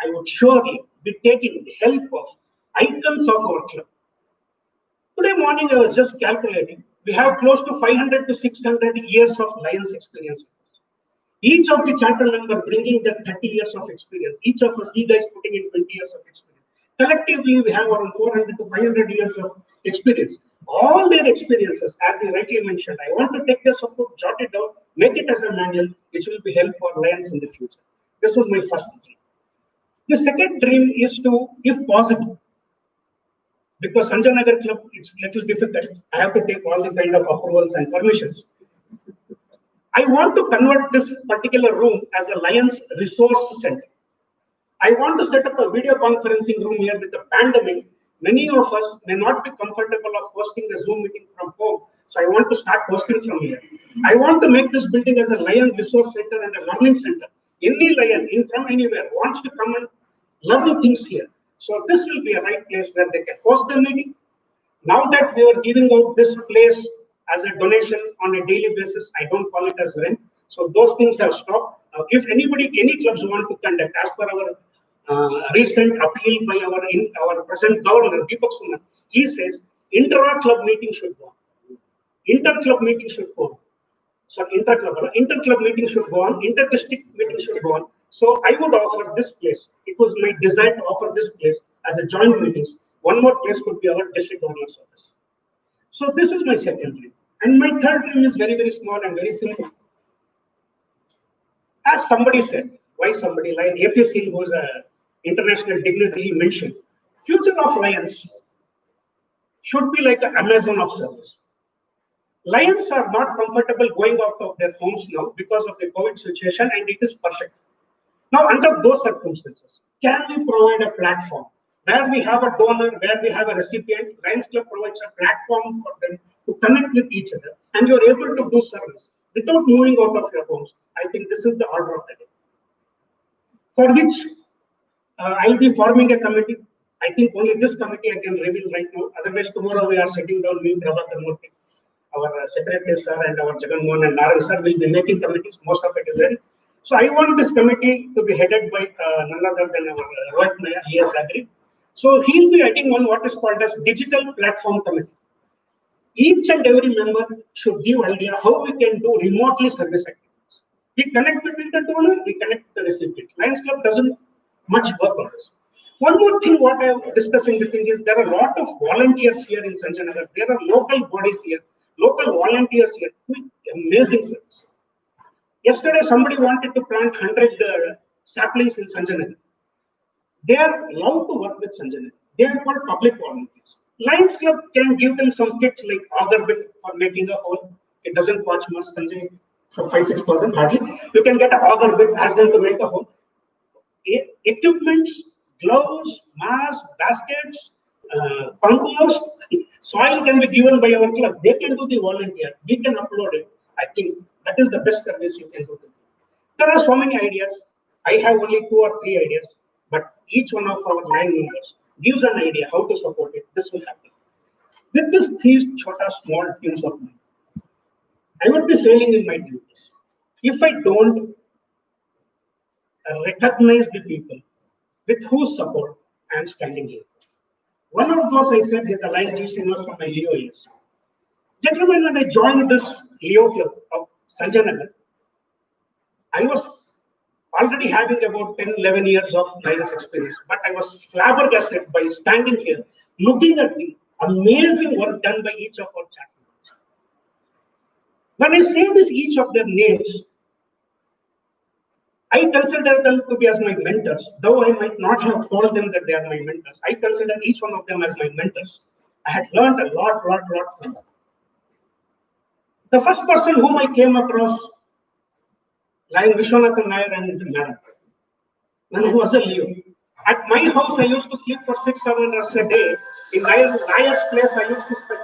I would surely be taking the help of icons of our club. Today morning, I was just calculating, we have close to 500 to 600 years of Lions experience. Each of the charter member bringing the 30 years of experience. Each of us, you guys putting in 20 years of experience. Collectively, we have around 400 to 500 years of experience. All their experiences, as you rightly mentioned, I want to take their support, jot it down, make it as a manual, which will be helpful for Lions in the future. This was my first dream. The second dream is to, if possible, because Sanjaynagar Club, it's a little difficult. I have to take all the kind of approvals and permissions. I want to convert this particular room as a Lions Resource Center. I want to set up a video conferencing room here. With the pandemic, many of us may not be comfortable of hosting a Zoom meeting from home. So I want to start hosting from here. I want to make this building as a Lion Resource Center and a learning center. Any Lion from anywhere wants to come and learn things here. So this will be a right place where they can host the meeting. Now that we are giving out this place as a donation on a daily basis. I don't call it as rent. So those things have stopped. If any clubs want to conduct, as per our recent appeal by our present governor, Deepak Suman, he says intra-club meeting should go on. Inter-club meeting should go on. So inter-club meeting should go on, inter-district meeting should go on. So I would offer this place. It was my desire to offer this place as a joint meetings. One more place could be our district governor's office. So this is my second dream. And my third dream is very, very small and very simple. As somebody said, why somebody, like AP Singh, who is an international dignitary, he mentioned, future of Lions should be like the Amazon of service. Lions are not comfortable going out of their homes now because of the COVID situation, and it is perfect. Now, under those circumstances, can we provide a platform where we have a donor, where we have a recipient? Lions Club provides a platform for them to connect with each other, and you're able to do service without moving out of your homes. I think this is the order of the day. For which I'll be forming a committee. I think only this committee I can reveal right now. Otherwise, tomorrow we are sitting down, me, Prabhakar Murthy, our secretary sir, and our Jagan Mohan and Naran sir will be making committees. Most of it is ready. So I want this committee to be headed by none other than our Rohit Nair. He has agreed. So he'll be heading on what is called as digital platform committee. Each and every member should give idea how we can do remotely service activities. We connect between the donor, we connect the recipient. Lions Club doesn't much work on this. One more thing, what I am discussing with you is there are a lot of volunteers here in Sanjaynagar. There are local bodies here, local volunteers here with amazing service. Yesterday, somebody wanted to plant 100 saplings in Sanjaynagar. They are allowed to work with Sanjaynagar. They are called public volunteers. Lions Club can give them some kits like auger bit for making a hole. It doesn't cost much, Sanjay. So 5,000-6,000 hardly. You can get an auger bit, ask them to make a hole. Equipments, gloves, masks, baskets, compost, soil can be given by our club. They can do the volunteer. We can upload it. I think that is the best service you can do. There are so many ideas. I have only 2 or 3 ideas, but each one of our 9 members gives an idea how to support it. This will happen. With these 3 small teams of mine, I would be failing in my duties if I don't recognize the people with whose support I am standing here. One of those I said is Alain G. Singh from my Leo years. Gentlemen, when I joined this Leo club of Sanjaynagar, I was already having about 10-11 years of Lions experience, but I was flabbergasted by standing here, looking at the amazing work done by each of our champions. When I say this, each of their names, I consider them to be as my mentors, though I might not have told them that they are my mentors. I consider each one of them as my mentors. I had learned a lot from them. The first person whom I came across, Lion Vishwanathan Nair and Naran, when I was a Leo. At my house, I used to sleep for 6-7 hours a day. In Nair's place, I used to spend.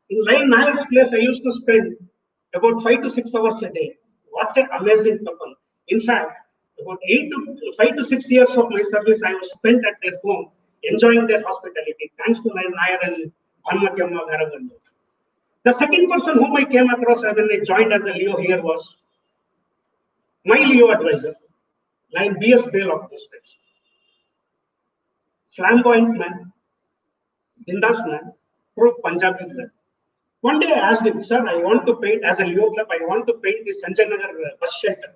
In Lion Nair's place, I used to spend about 5 to 6 hours a day. What an amazing couple. In fact, about 5 to 6 years of my service, I was spent at their home, enjoying their hospitality, thanks to Lion Nair and Bhanmatyamma Garavandu. The second person whom I came across when I joined as a Leo here was my Leo advisor, Lion B.S. Bale of this place. Flamboyant man, bindas man, true Punjabi blood. One day I asked him, sir, I want to paint as a Leo club, I want to paint the Sanjaynagar bus shelter.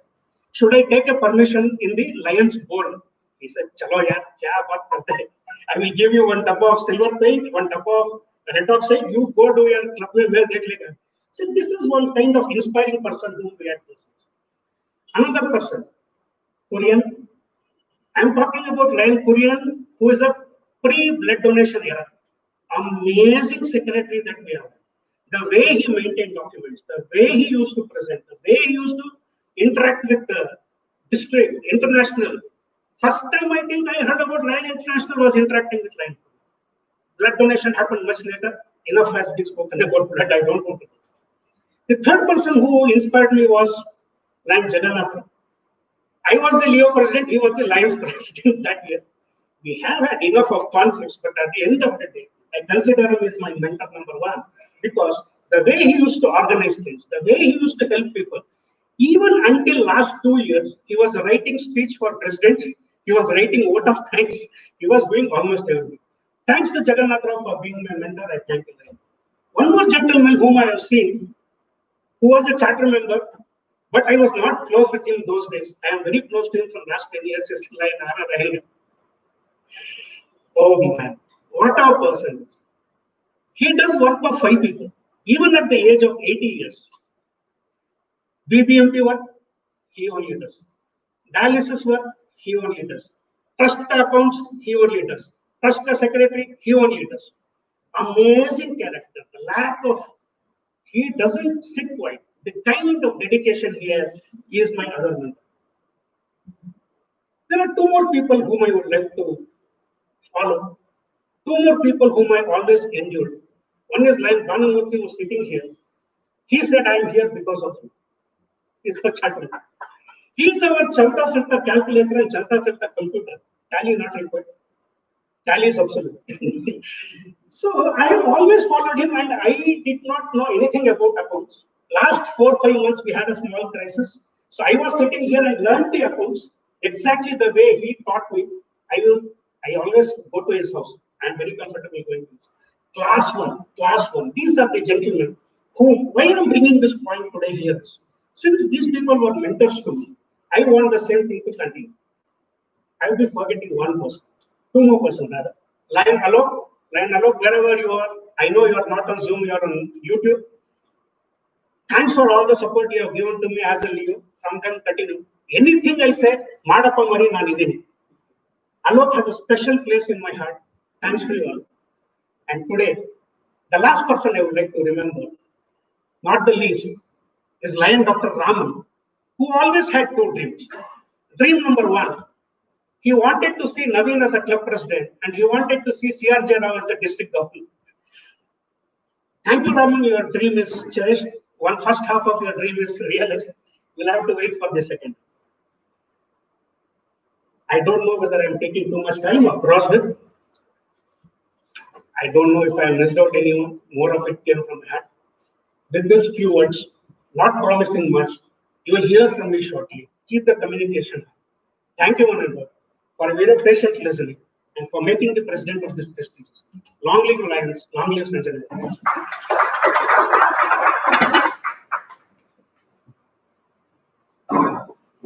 Should I take a permission in the Lions board? He said, chalo yaar, kya baat karte hai? I will give you 1 dabba of silver paint, 1 dabba of red oxide, you go do your club mein, main dekh lega. So this is one kind of inspiring person whom we had. Another person, Korean. I'm talking about Lion Korean, who is a pre-blood donation era. Amazing secretary that we have. The way he maintained documents, the way he used to present, the way he used to interact with the district, international. First time I think I heard about Lion International was interacting with Lion. Blood donation happened much later. Enough has been spoken about blood, I don't want to. The third person who inspired me was Lion Jagannath. I was the Leo president, he was the Lions president that year. We have had enough of conflicts, but at the end of the day, I consider him as my mentor number one because the way he used to organize things, the way he used to help people, even until last 2 years, he was writing speech for presidents, he was writing vote of thanks, he was doing almost everything. Thanks to Jagannath Rao for being my mentor, I thank you very much. One more gentleman whom I have seen, who was a charter member, but I was not close with him those days. I am very close to him from last 10 years, is Lion. Oh man, what a person is. He does work for 5 people, even at the age of 80 years. BBMP work, he only does. Dialysis work, he only does. Trust accounts, he only does. Trust secretary, he only does. Amazing character. The lack of, he doesn't sit quiet. The kind of dedication he has, he is my other mentor. There are 2 more people whom I would like to follow. 2 more people whom I always endured. One is like Banamurthy, who is sitting here. He said, I am here because of you. He's a charter. He's our Chanta filter calculator and Chanta filter computer. Tally not required. Tally is absolute. So I have always followed him and I did not know anything about accounts. Last 4-5 months we had a small crisis. So I was sitting here and learned the accounts exactly the way he taught me. I always go to his house. I am very comfortable going to his house. Class one. These are the gentlemen who, why I am bringing this point today here. Since these people were mentors to me, I want the same thing to continue. I will be forgetting one person, 2 more persons rather. Lion Alok, wherever you are, I know you are not on Zoom, you are on YouTube. Thanks for all the support you have given to me as a Leo. From then continue. Anything I say, Madappa Mari Nanidini. Alok has a special place in my heart. Thanks to you all. And today, the last person I would like to remember, not the least, is Lion Dr. Raman, who always had 2 dreams. Dream number 1, he wanted to see Naveen as a club president and he wanted to see CRJ Rao as a district governor. Thank you, Raman, your dream is cherished. One first half of your dream is realized. You'll have to wait for the second. I don't know whether I'm taking too much time or cross with. I don't know if I missed out anyone. More of it came from that. With these few words, not promising much, you will hear from me shortly. Keep the communication. Thank you, Honorable, for a very patient listening and for making the president of this prestigious. Long live Lions, long live Sanjaynagar.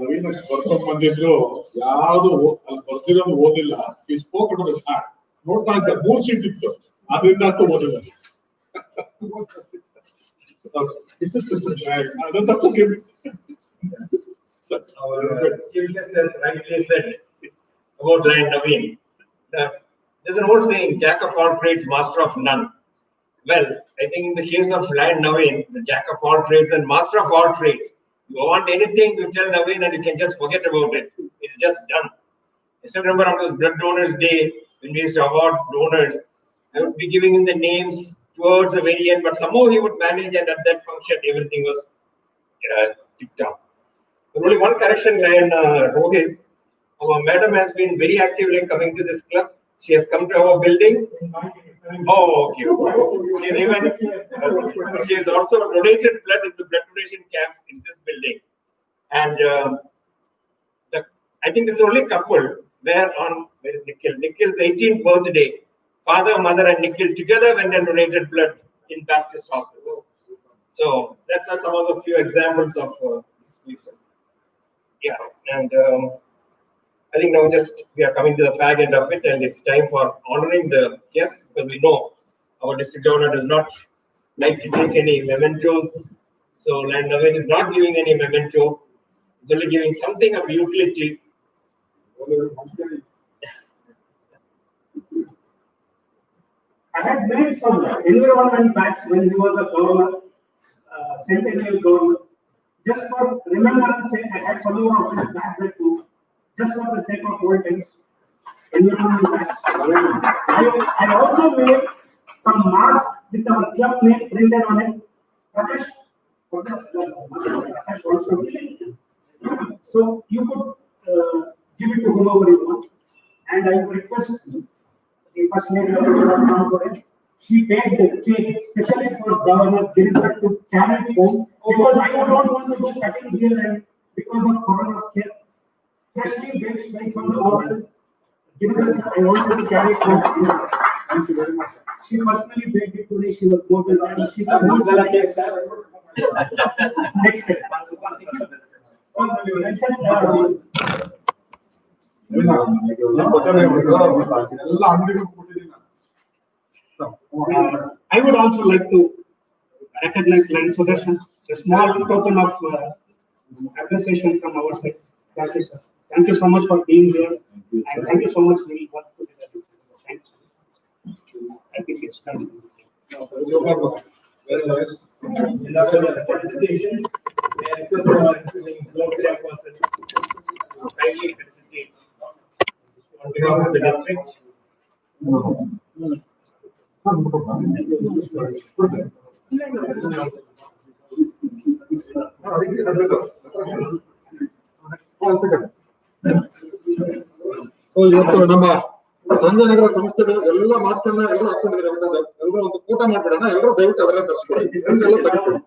ನವೀನ ಬರ್ಕೊಂಡ್ ಬಂದಿದ್ರು ಯಾವ್ದು ಅಲ್ಲಿ ಬರ್ದಿರೋದು ಓದಿಲ್ಲ. ಈ spoke about his heart. ನೋಡ್ತಾ ಇದ್ದ 3 seat ಇತ್ತು, ಅದರಿಂದ ಅಂತೂ ಓದಿಲ್ಲ. That's okay. Our chief guest has rightly said about Lion Naveen. There's an old saying, Jack of all trades, master of none. Well, I think in the case of Lion Naveen, it's a Jack of all trades and master of all trades. You want anything, you tell Naveen and you can just forget about it. It's just done. I still remember on this Blood Donors Day, when we used to award donors, I would be giving him the names towards the very end, but somehow he would manage, and at that function, everything was ticked up. But only one correction, Lion Rohit. Our madam has been very actively coming to this club. She has come to our building. Oh, okay. She's even, she has also donated blood in the blood donation camps in this building. And I think this is the only couple where where is Nikhil? Nikhil's 18th birthday, father, mother, and Nikhil together went and donated blood in Baptist Hospital. So that's some of the few examples of these people. Yeah, and I think now just we are coming to the fag end of it, and it's time for honoring the guests, because we know our district governor does not like to take any mementos. So Lion Naveen is not giving any memento; it's only giving something of utility. I had made some environment bags when he was a governor, centennial governor. Just for remembrance sake, I had some more of his bags at home. Just for the sake of old times, environment bags. I also made some masks with our club name printed on it. Prakash also. So you could give it to whomever you want. And I would request the first name of the She paid the cake especially for Governor Gilbert to carry it home because I don't want to go cutting here and because of Corona scare. Freshly baked straight from the oven. Given that I wanted to carry it home. Thank you very much. She personally baked it today. She was both and she said, "No, sir, next time." So I said, I would also like to recognize Line Sudarshan, a small token of appreciation from our side. Thank you, sir. Thank you so much for being here. And thank you so much, Neil, for putting that in. Thank you. I think it's done. Very nice. Felicitations. And because Global Chairperson, kindly felicitate on behalf of the district. ಇವತ್ತು ನಮ್ಮ ಸಂಜಯನಗರ ಸಂಸ್ಥೆಗಳು ಎಲ್ಲ mask ಅನ್ನ ಎಲ್ಲರೂ ಹಾಕೊಂಡಿದ್ದಾರೆ ಎಲ್ಲರೂ ಒಂದು ಊಟ ಮಾಡ್ಬಿಡೋಣ ಎಲ್ಲರೂ ದಯವಿಟ್ಟು ಅದನ್ನ ತರಿಸ್ಕೊಳ್ಳಿ ಎಲ್ಲ ತೆಗೆದುಕೊಳ್ಳಿ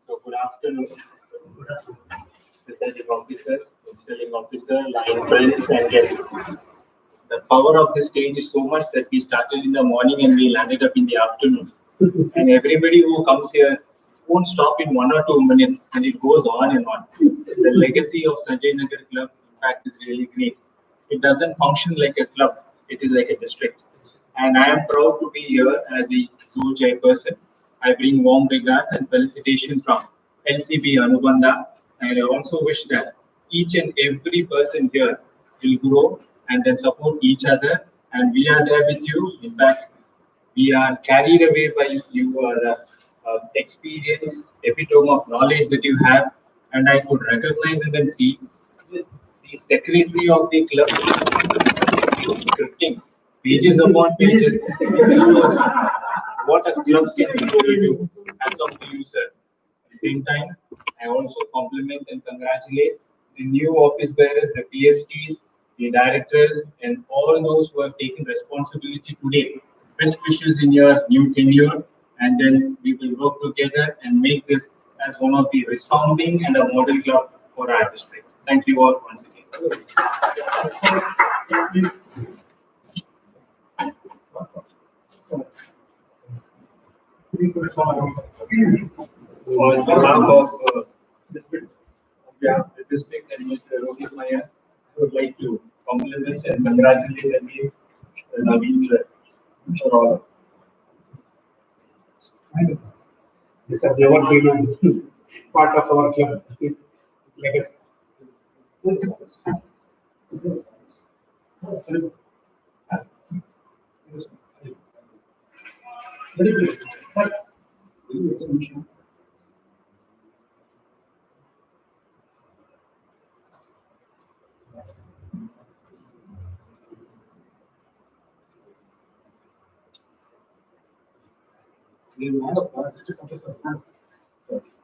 So good afternoon, presiding officer, installing officer, line friends and guests. The power of the stage is so much that we started in the morning and we landed up in the afternoon. And everybody who comes here won't stop in 1 or 2 minutes and it goes on and on. The legacy of Sanjaynagar Club, in fact, is really great. It doesn't function like a club, it is like a district. And I am proud to be here as a zoo chairperson. I bring warm regards and felicitation from LCB Anubandha. And I also wish that each and every person here will grow and then support each other. And we are there with you. In fact, we are carried away by your experience, epitome of knowledge that you have. And I could recognize and then see the secretary of the club scripting pages upon pages. What a club can really do. Hats off to you, sir. At the same time, I also compliment and congratulate the new office bearers, the PSTs, the directors, and all those who have taken responsibility today. Best wishes in your new tenure, and then we will work together and make this as one of the resounding and a model club for our district. Thank you all once again. On behalf of the district and Mr. Rohit Maya, I would like to compliment and congratulate Naveen sir for all. This has never been a part of our club legacy.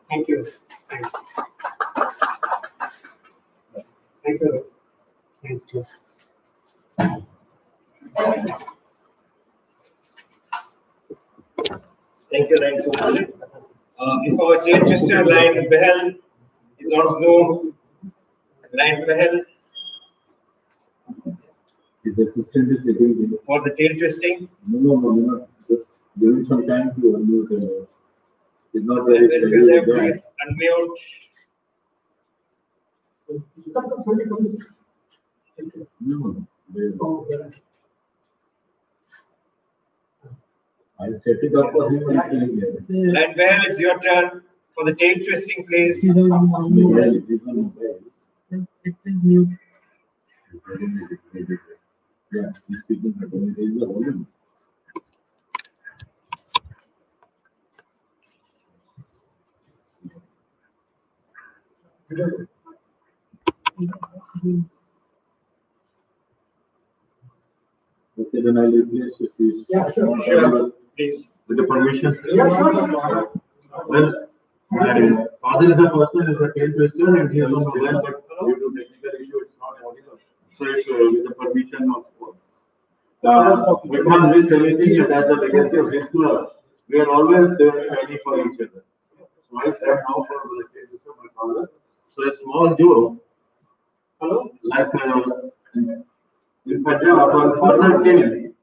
Thank you. Thank you. Thank you. Thanks, Joe. Thank you, Line Sudarshan. If our Chichester Line Behel is on Zoom, Line Behel His assistant is sitting in. for the tail twisting. No. Just give him some time to unmute. He's not very Please unmute. No. I'll set it up for him. Line Behel, it's your turn for the tail twisting, please. Yeah, he's speaking for the volume. Okay, then I'll replace it. Please. Yeah, sure. Sure, please. With the permission. Yeah, sure. Well, And father is a person, is a 10 Christian, and he is on the well, but due to technical issue, it's not audible. So it's with the permission of we can't miss anything, and as a legacy of this club, we are always there ready for each other. So I stand now for the case of my father. So a small joke, like in Punjab, our father came,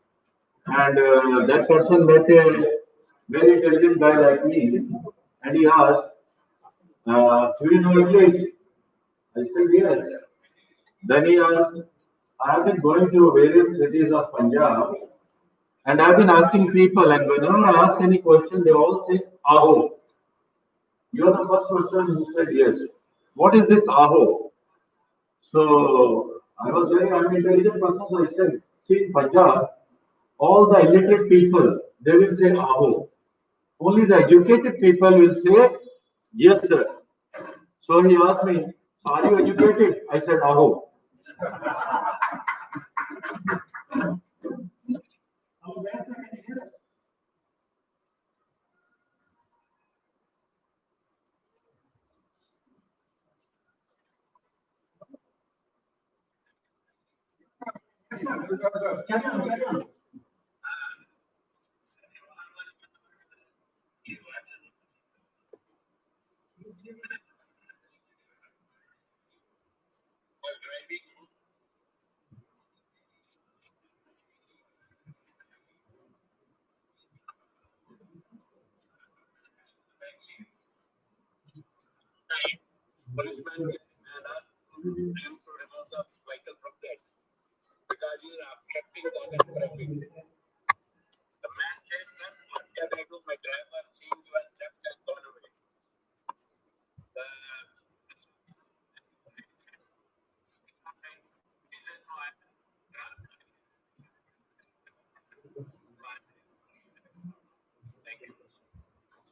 and that person met a very intelligent guy like me, and he asked, do you know English? I said, yes. Then he asked, I have been going to various cities of Punjab, and I've been asking people, and whenever I ask any question, they all say, Aho. You're the first person who said yes. What is this Aho? So I was very unintelligent person, so I said, see, in Punjab, all the illiterate people, they will say Aho. Only the educated people will say, yes, sir. So he asked me, are you educated? I said, Aho.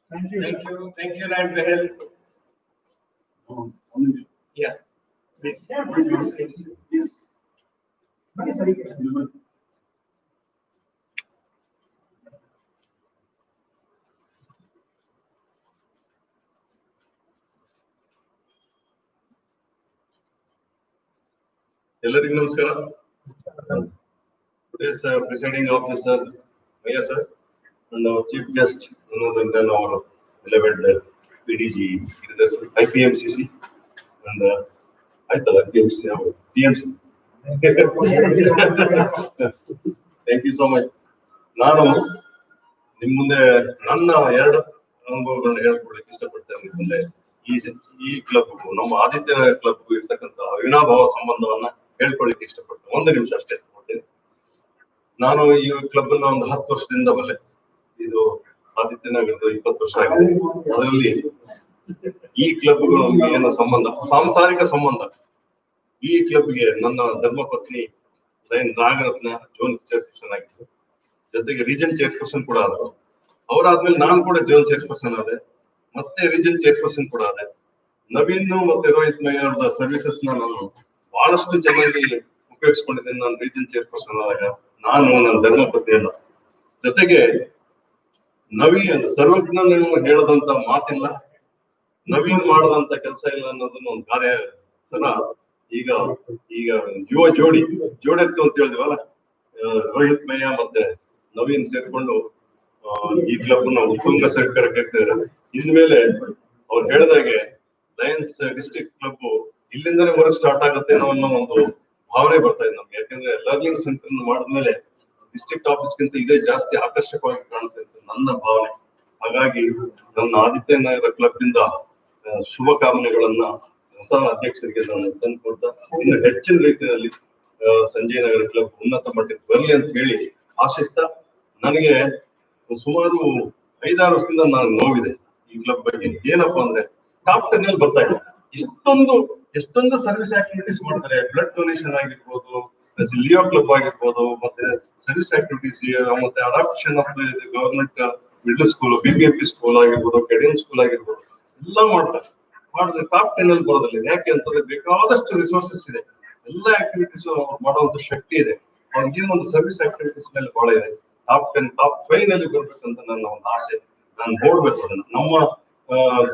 Thank you, Rand Behel. Yeah. Please. Please. ಎಲ್ಲರಿಗೂ ನಮಸ್ಕಾರ. Today's presiding officer, Maya sir, and our chief guest, none other than our beloved PDG, IPMCC, and I thought PMC. Thank you so much. ನಾನು ನಿಮ್ಮ ಮುಂದೆ ನನ್ನ ಎರಡು ಅನುಭವಗಳನ್ನ ಹೇಳ್ಕೊಡ್ಲಿಕ್ಕೆ ಇಷ್ಟಪಡ್ತೇನೆ. ನಿಮ್ಮ ಮುಂದೆ ಈ ಕ್ಲಬ್ ನಮ್ಮ ಆದಿತ್ಯ ಕ್ಲಬ್ ಇರ್ತಕ್ಕಂಥ ಅವಿನಾಭಾವ ಸಂಬಂಧವನ್ನ ಹೇಳ್ಕೊಳ್ಳಿಕ್ಕೆ ಇಷ್ಟಪಡ್ತೇನೆ. ಒಂದು ನಿಮಿಷ ಅಷ್ಟೇ ಕೊಡ್ತೀನಿ. ನಾನು ಈ ಕ್ಲಬ್ ಅನ್ನ ಒಂದು 10 ವರ್ಷದಿಂದ ಬಲ್ಲೆ. ಇದು ಆದಿತ್ಯನಗರದ 20 ವರ್ಷ ಆಗಿದೆ. ಅದರಲ್ಲಿ ಈ ಕ್ಲಬ್ಗಳು ಏನು ಸಂಬಂಧ, ಸಾಂಸಾರಿಕ ಸಂಬಂಧ. ಈ ಕ್ಲಬ್ಗೆ ನನ್ನ ಧರ್ಮಪತ್ನಿ ನಾಗರತ್ನ ಜೋನ್ ಚೇರ್ಪರ್ಸನ್ ಆಗಿತ್ತು, ಜೊತೆಗೆ ರೀಜನ್ ಚೇರ್ಪರ್ಸನ್ ಕೂಡ ಆದರು. ಅವರಾದ್ಮೇಲೆ ನಾನು ಕೂಡ ಜೋನ್ ಚೇರ್ಪರ್ಸನ್ ಆದೆ, ಮತ್ತೆ ರೀಜನ್ ಚೇರ್ಪರ್ಸನ್ ಕೂಡ ಆದೆ. ನವೀನ್ ಮತ್ತೆ ರೋಹಿತ್ ಮೈ ಅವರ ಸರ್ವಿಸಸ್ ನಾನು ಬಹಳಷ್ಟು ಚೆನ್ನಾಗಿ ಉಪಯೋಗಿಸ್ಕೊಂಡಿದ್ದೇನೆ. ನಾನು ರೀಜನ್ ಚೇರ್ಪರ್ಸನ್ ಆದಾಗ ನಾನು ನನ್ನ ಧರ್ಮಪತ್ನಿಯನ್ನ, ಜೊತೆಗೆ ನವೀನ್ ಸರ್ವಜ್ಞ ಹೇಳದಂತ ಮಾತಿಲ್ಲ, ನವೀನ್ ಮಾಡದಂತ ಕೆಲಸ ಇಲ್ಲ ಅನ್ನೋದನ್ನ ಒಂದು ಕಾರ್ಯ ತರ ಈಗ ಯುವ ಜೋಡೆತ್ತು ಅಂತ ಹೇಳಿದ್ವಲ್ಲ, ರೋಹಿತ್ ಮಯ್ಯ ಮತ್ತೆ ನವೀನ್ ಸೇರ್ಕೊಂಡು ಈ ಕ್ಲಬ್ ನ ಉತ್ತುಂಗ ಸರ್ಕಾರಕ್ಕೆ ಇರ್ತಿದ್ದಾರೆ. ಇನ್ಮೇಲೆ ಅವ್ರು ಹೇಳಿದಾಗೆ ಲಯನ್ಸ್ ಡಿಸ್ಟ್ರಿಕ್ಟ್ ಕ್ಲಬ್ ಇಲ್ಲಿಂದನೇ ವರ್ಕ್ ಸ್ಟಾರ್ಟ್ ಆಗುತ್ತೆ ಅನ್ನೋ ಒಂದು ಭಾವನೆ ಬರ್ತಾ ಇದೆ ನಮ್ಗೆ. ಯಾಕಂದ್ರೆ ಲರ್ನಿಂಗ್ ಸೆಂಟರ್ ಮಾಡಿದ್ಮೇಲೆ ಡಿಸ್ಟ್ರಿಕ್ಟ್ ಆಫೀಸ್ಗಿಂತ ಇದೇ ಜಾಸ್ತಿ ಆಕರ್ಷಕವಾಗಿ ಕಾಣುತ್ತೆ ಅಂತ ನನ್ನ ಭಾವನೆ. ಹಾಗಾಗಿ ನನ್ನ ಆದಿತ್ಯ ನಗರ ಕ್ಲಬ್ ಇಂದ ಶುಭ ಕಾಮನೆಗಳನ್ನ ಹೊಸ ಅಧ್ಯಕ್ಷರಿಗೆ ನಾನು ತಂದುಕೊಡ್ತಾ, ಇನ್ನು ಹೆಚ್ಚಿನ ರೀತಿಯಲ್ಲಿ ಸಂಜಯನಗರ ಕ್ಲಬ್ ಉನ್ನತ ಮಟ್ಟಕ್ಕೆ ಬರಲಿ ಅಂತ ಹೇಳಿ ಆಶಿಸ್ತಾ, ನನಗೆ ಸುಮಾರು 5-6 ವರ್ಷದಿಂದ ನಾನು ನೋವಿದೆ ಈ ಕ್ಲಬ್ ಬಗ್ಗೆ. ಏನಪ್ಪಾ ಅಂದ್ರೆ ಟಾಪ್ 10 ಅಲ್ಲಿ ಬರ್ತಾ ಇದೆ. ಎಷ್ಟೊಂದು ಸರ್ವಿಸ್ ಆಕ್ಟಿವಿಟೀಸ್ ಮಾಡ್ತಾರೆ. ಬ್ಲಡ್ ಡೊನೇಷನ್ ಆಗಿರ್ಬೋದು, ಲಿಯೋ ಕ್ಲಬ್ ಆಗಿರ್ಬೋದು, ಮತ್ತೆ ಸರ್ವಿಸ್ ಆಕ್ಟಿವಿಟೀಸ್, ಮತ್ತೆ adoption of government middle school, BBMP school ಆಗಿರ್ಬೋದು, ಕೆಡಿಯನ್ ಸ್ಕೂಲ್ ಆಗಿರ್ಬೋದು, ಎಲ್ಲ ಮಾಡ್ತಾರೆ. ಮಾಡಿದ್ರೆ ಟಾಪ್ 10 ಅಲ್ಲಿ ಬರೋದಿಲ್ಲ. ಯಾಕೆ ಅಂತಂದ್ರೆ ಬೇಕಾದಷ್ಟು ರಿಸೋರ್ಸಸ್ ಇದೆ, ಎಲ್ಲ ಆಕ್ಟಿವಿಟೀಸ್ ಮಾಡುವಂತ ಶಕ್ತಿ ಇದೆ. ಅವ್ರಿಗೆ ಒಂದು ಸರ್ವಿಸ್ ಆಕ್ಟಿವಿಟೀಸ್ ಮೇಲೆ ಬಹಳ ಇದೆ. ಟಾಪ್ 10, ಟಾಪ್ 5 ನಲ್ಲಿ ಬರ್ಬೇಕಂತ ನನ್ನ ಒಂದು ಆಸೆ. ನಾನು ನೋಡ್ಬೇಕು ಅದನ್ನ. ನಮ್ಮ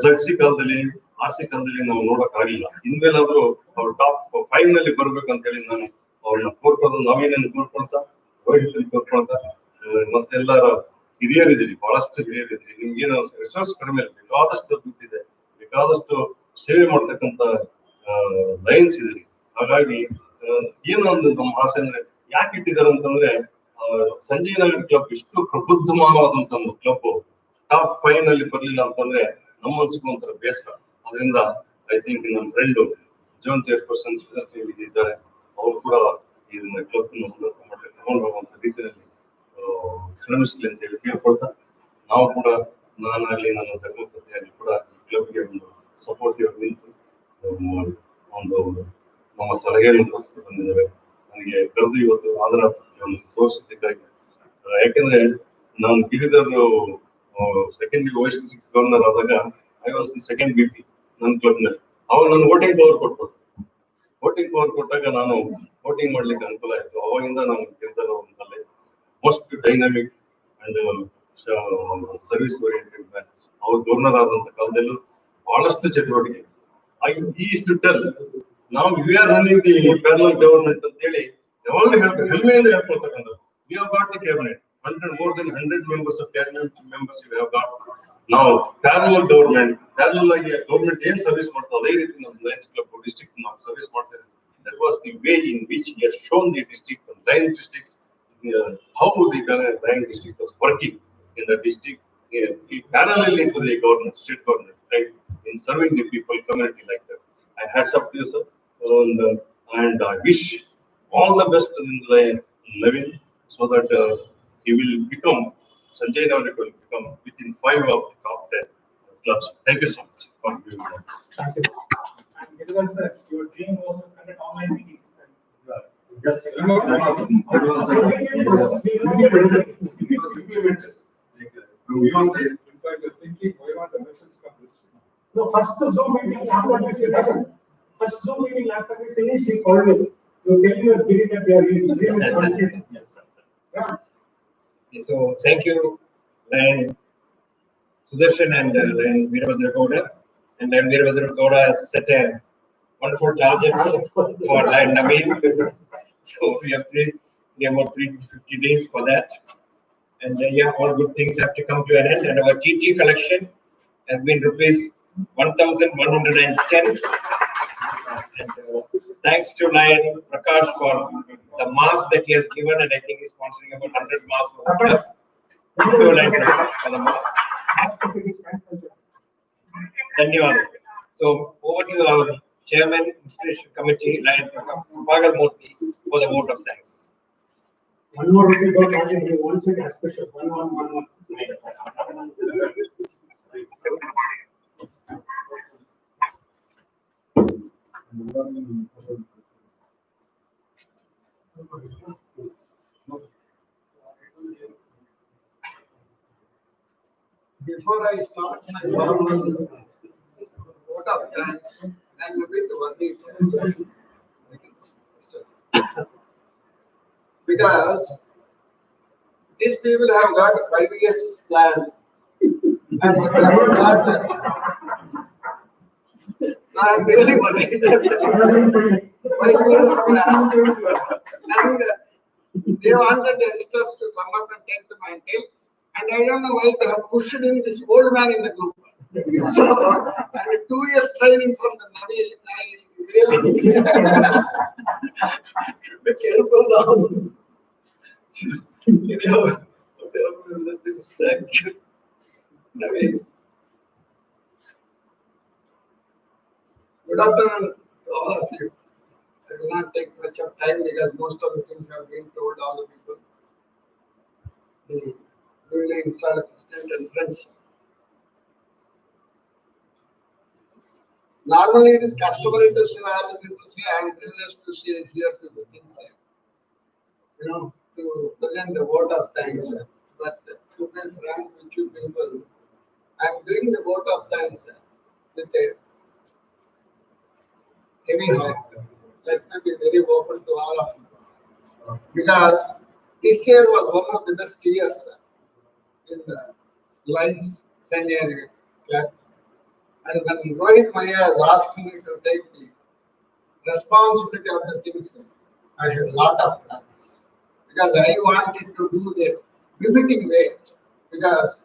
ZC ಕಾಲದಲ್ಲಿ RC ಕಾಲದಲ್ಲಿ ನಾವು ನೋಡಕ್ ಆಗಿಲ್ಲ. ಇನ್ಮೇಲಾದ್ರೂ ಅವ್ರು ಟಾಪ್ 5 ನಲ್ಲಿ ಬರ್ಬೇಕಂತ ಹೇಳಿ ನಾನು ಅವ್ರನ್ನ ಕೋರ್ಕೊಳ್ಳೋದು, ನಾವೇನೇನು ಕೋರ್ಕೊಳ್ತಾ, ರೋಹಿತ್ ಕೋರ್ಕೊಳ್ತಾ, ಮತ್ತೆಲ್ಲರ ಹಿರಿಯರಿದ್ದೀರಿ, ಬಹಳಷ್ಟು ಹಿರಿಯರಿದ್ದೀರಿ. ನಿಮ್ಗೇನು ರಿಸೋರ್ಸ್ ಕಡಿಮೆ ಇಲ್ಲ, ಬೇಕಾದಷ್ಟು ದುಡ್ಡಿದೆ, ಬೇಕಾದಷ್ಟು ಸೇವೆ ಮಾಡ್ತಕ್ಕಂತ ಲೈನ್ಸ್ ಇದ್ರಿ. ಹಾಗಾಗಿ ಏನು ಒಂದು ನಮ್ಮ ಆಸೆ ಅಂದ್ರೆ ಯಾಕೆ ಇಟ್ಟಿದ್ದಾರೆ ಅಂತಂದ್ರೆ, ಸಂಜಯನಗರ್ ಕ್ಲಬ್ ಇಷ್ಟು ಪ್ರಬುದ್ಧವಾದಂತ ಒಂದು ಕ್ಲಬ್ ಟಾಪ್ 5 ನಲ್ಲಿ ಬರ್ಲಿಲ್ಲ ಅಂತಂದ್ರೆ ನಮ್ಮ ಮನಸ್ಸಿಗೆ ಒಂಥರ ಬೇಸರ. ಅದರಿಂದ ಐ ಥಿಂಕ್ ನಮ್ಮ ಫ್ರೆಂಡ್ ಜೋನ್ ಚೇರ್ಪರ್ಸನ್ ಇದ್ದಾರೆ, ಅವ್ರು ಕೂಡ ಇದನ್ನ ಕ್ಲಬ್ ಉನ್ನತ ಮಟ್ಟಕ್ಕೆ ತಗೊಂಡು ಹೋಗುವಂತ ರೀತಿಯಲ್ಲಿ ಶ್ರಮಿಸಲಿ ಅಂತ ಹೇಳಿ ಕೇಳ್ಕೊಳ್ತಾ, ನಾವು ಕೂಡ ನಾನಾಗ್ಲಿ ನನ್ನ ಧರ್ಮಪತ್ನಿಯಾಗಿ ಕೂಡ ಈ ಕ್ಲಬ್ಗೆ ಒಂದು ಸಪೋರ್ಟಿವ್ ನಿಂತು ಒಂದು ನಮ್ಮ ಸಲಹೆಯನ್ನು ಕೊಟ್ಟು ಬಂದಿದ್ದಾರೆ. ನನಗೆ ಕರೆದು ಇವತ್ತು ಆದರಾತಿಥ್ಯವನ್ನು ತೋರಿಸಿದ್ದಕ್ಕಾಗಿ, ಯಾಕೆಂದ್ರೆ ನಾನು ಗಿರಿಧರ್ ಸೆಕೆಂಡ್ ವೈಸ್ ಗವರ್ನರ್ ಆದಾಗ I was the second BP ನನ್ನ ಕ್ಲಬ್ ನಲ್ಲಿ. ಅವಾಗ ನಾನು ವೋಟಿಂಗ್ ಪವರ್ ಕೊಟ್ಬೋದು. ವೋಟಿಂಗ್ ಪವರ್ ಕೊಟ್ಟಾಗ ನಾನು ವೋಟಿಂಗ್ ಮಾಡ್ಲಿಕ್ಕೆ ಅನುಕೂಲ ಆಯ್ತು. ಅವಾಗಿಂದ ನಾನು ಗಿರಿಧರ್ ಅವರಲ್ಲಿ most dynamic and service oriented man. ಅವ್ರು ಗವರ್ನರ್ ಆದಂತ ಕಾಲದಲ್ಲೂ ಬಹಳಷ್ಟು ಚಟುವಟಿಕೆ. ಈ ಇಷ್ಟು ಟೆಲ್ ನಾವು we are running the parallel government ಅಂತ ಹೇಳಿ ಯಾವಾಗಲೂ ಹೇಳ್ಬೇಕು, ಹೆಮ್ಮೆಯಿಂದ ಹೇಳ್ಕೊಳ್ತಕ್ಕಂಥದ್ದು. We have got the cabinet, more than 100 members of cabinet members we have got. Now parallel ಆಗಿ ಗವರ್ಮೆಂಟ್ ಏನ್ ಸರ್ವಿಸ್ ಮಾಡ್ತಾ ಅದೇ ರೀತಿ ನಮ್ಮ ಲಯನ್ಸ್ ಕ್ಲಬ್ ಡಿಸ್ಟ್ರಿಕ್ಟ್ ನಾವು ಸರ್ವಿಸ್ ಮಾಡ್ತಾ ಇದ್ದೀವಿ. That was the way in which he has shown the district, the Lion district, how the Lion district was working in the district, parallelly to the government, state government, right, in serving the people, community like that. I hats up to you, sir, and I wish all the best in Navin, so that he will become, Sanjaynagar will become within 5 of the top 10 clubs. Thank you so much for giving me that. Thank you. And Giridhar sir, your dream was to conduct online meetings. Yes, It was implemented. From your side, in fact, you're thinking, why not the elections come this way? No, first Zoom meeting after we finish. First Zoom meeting after we finish, he called me. You tell me your dream that you are his dream is complete. Yes, sir. Yeah. So thank you, Lion Sudarshan and Lion Veerabhadra Gowda. And Lion Veerabhadra Gowda has set a wonderful target for Lion Naveen. So we have about 3 to 50 days for that. And yeah, all good things have to come to an end. And our TT collection has been rupees 1,110. And thanks to Lion Prakash for the mask that he has given, and I think he's sponsoring about 100 masks. Thank you, Lion Prakash, for the mask. Dhanyawad. So over to our chairman, installation committee, Lion Prakash Murthy, for the vote of thanks. One more rupee got added, he wants it as special. One. Before I start my formal vote of thanks, I'm a bit worried. Because these people have got a 5 years plan and they have got I'm really worried. 5 years plan and they wanted the youngsters to come up and take the mantle. And I don't know why they have pushed in this old man in the group. So, and 2 years training from the Navi, I really should be careful now. Thank you. Navi. Good afternoon to all of you. I will not take much of time because most of the things have been told all the people. The newly installed president and friends. Normally, it is customary to say all the people say I am privileged to hear to the things, to present the vote of thanks. But to be frank with you people, I am doing the vote of thanks with a heavy heart. Let me be very open to all of you, because this year was one of the best years in the Lions Sanjaynagar Club. And when Rohit Maya has asked me to take the responsibility of the things, I had a lot of plans because I wanted to do the befitting way because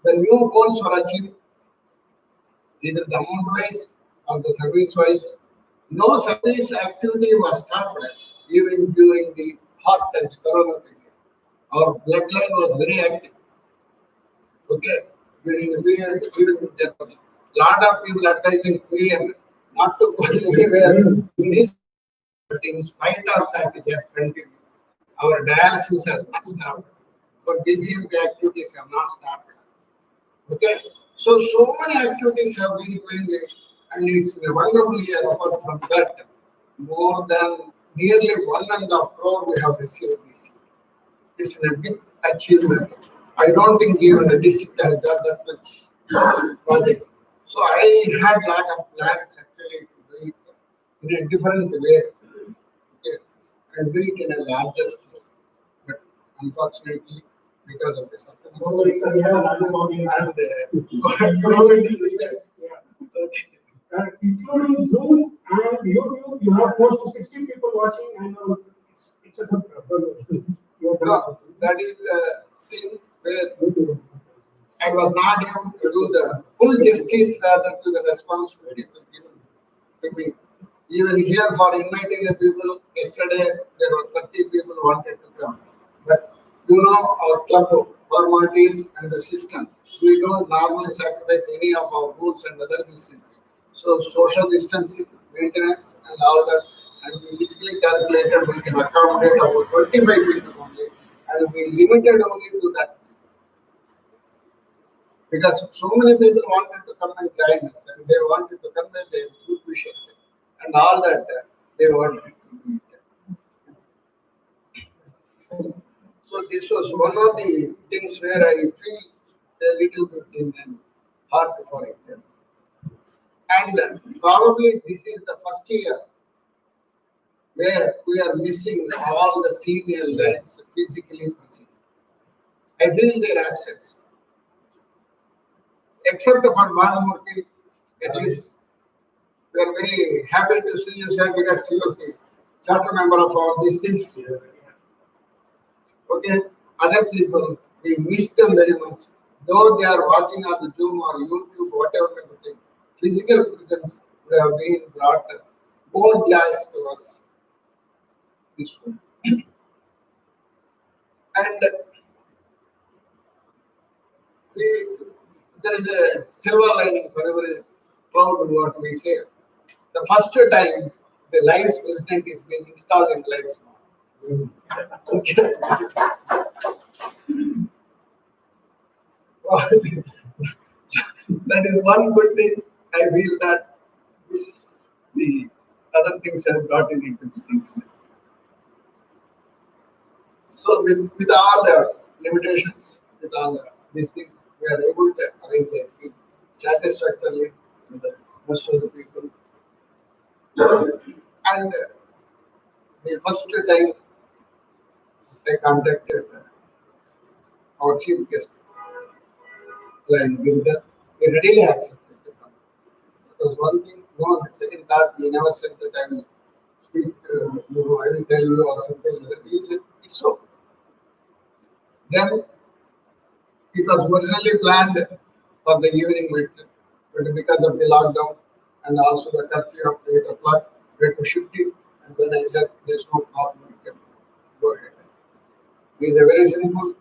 the new goals were achieved either the amount wise or the service wise. No service activity was stopped even during the hot times, Corona period. Our bloodline was very active. Okay, during the period, even there were a lot of people advising free and not to go anywhere in this. But in spite of that, it has continued. Our dialysis has not stopped. Our BBMP activities have not stopped. Okay, so many activities have been going on, and it's a wonderful year. Apart from that, more than nearly 1.5 crore we have received this year. It's a big achievement. I don't think even the district has done that much project. So I had a lot of plans actually to do it in a different way, okay, and do it in a larger scale. But unfortunately, because of the circumstances and the business, okay. Including Zoom and YouTube, you have close to 60 people watching, and it's a good No, that is the thing where I was not able to do the full justice rather to the responsibility given to me. Even here for inviting the people, yesterday there were 30 people wanted to come. But you know our club formalities and the system, we don't normally sacrifice any of our rules and other things. So social distancing, maintenance and all that, and we basically calculated we can accommodate about 25 people only, and we limited only to that because so many people wanted to come and join us and they wanted to convey their good wishes and all that they wanted to do it. So this was one of the things where I feel a little bit in heart for it. And probably this is the first year where we are missing all the senior lines physically present. I feel their absence. Except for Manamurthy, at least we are very happy to see you, sir, because you are the charter member of all these things. Okay, other people, we miss them very much. Though they are watching on the Zoom or YouTube, whatever kind of thing, physical presence would have been brought more joys to us this way. And there is a silver lining for every cloud, what we say. The first time the Lions president is being installed in Lions. Okay. That is one good thing. I feel that the other things have brought it into the things. So with all the limitations, with all these things, we are able to arrange it satisfactorily with the most of the people. And the first time I contacted our chief guest, Lion Girdhar, he readily accepted the contact. Because one thing, no, second thought, he never said that I will speak, I will tell you or something like that. He said, it's okay. Then it was originally planned for the evening meeting, but because of the lockdown and also the curfew of 8 o'clock, we had to shift it. And then I said, there's no problem, we can go ahead. He is a very simple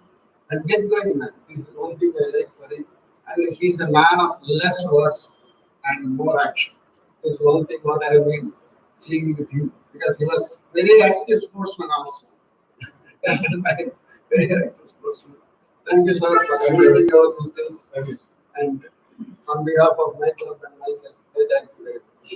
and get going man. This is one thing I like for him. And he's a man of less words and more action. This is one thing what I have been seeing with him because he was very active sportsman also. Very active sportsman. Thank you, sir, for inviting all these things. And on behalf of my club and myself, I thank you very much.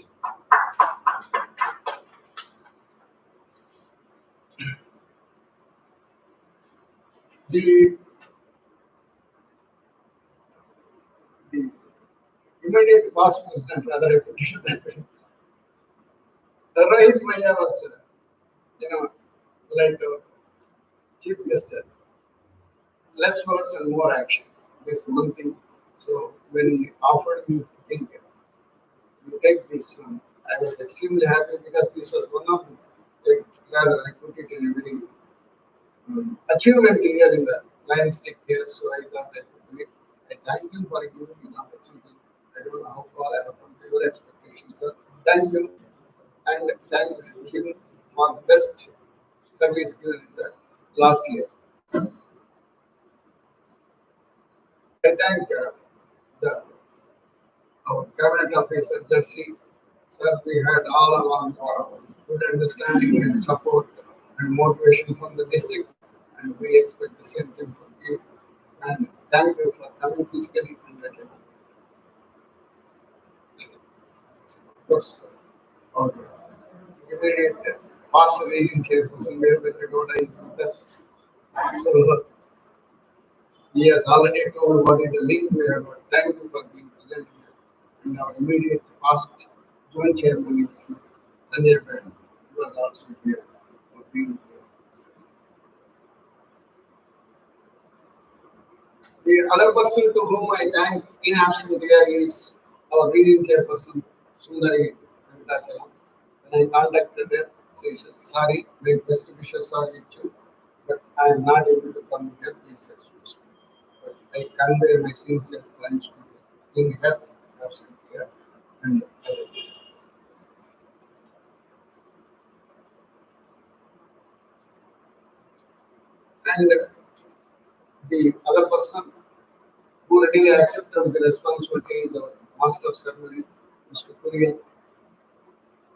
The immediate past president, rather I put it that way, Rohit Maya was, like chief guest, less words and more action. This one thing. So when he offered me to think, you take this one. I was extremely happy because this was one of the, rather I put it in a very achievement here in the Lions Stick here, so I thought I could do it. I thank you for giving me an opportunity. I don't know how far I have come to your expectations, sir. Thank you, and thanks Kim for best service given in the last year. I thank the our cabinet officer Jersey. Sir, we had all along good understanding and support and motivation from the district, and we expect the same thing from you. And thank you for coming physically and returning. Of course, our immediate past region chairperson, Mayor Vedragoda, is with us. So he has already told what is the link we have. Thank you for being present here. And our immediate past joint chairman is here, Sanjaynagar, who was also here for being here. The other person to whom I thank in absentia is our region chairperson, Sundari Venkatachalam. When I contacted her, she said, sorry, my best wishes are with you, but I am not able to come here, please excuse me. But I convey my sincere thanks to you in her absentia and other. And the other person who readily accepted the responsibility is our master of ceremony, Mr. Kurian.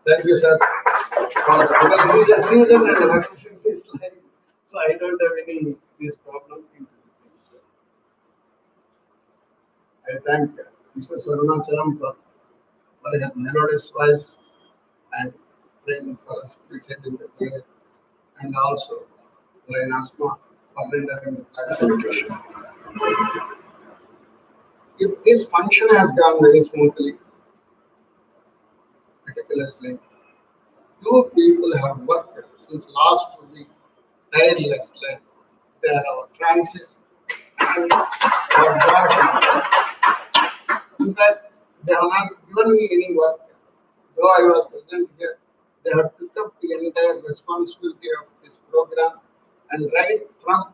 Thank you, sir. Because it is a season and vacation this line, so I don't have any this problem into things. I thank Mrs. Arunachalam for her melodious voice and praying for us present in the prayer, and also Lion Asma for rendering the flag salutation. If this function has gone very smoothly, meticulously, two people have worked since last week tirelessly. They are our Francis and our George. In fact, they have not given me any work. Though I was present here, they have took up the entire responsibility of this program, and right from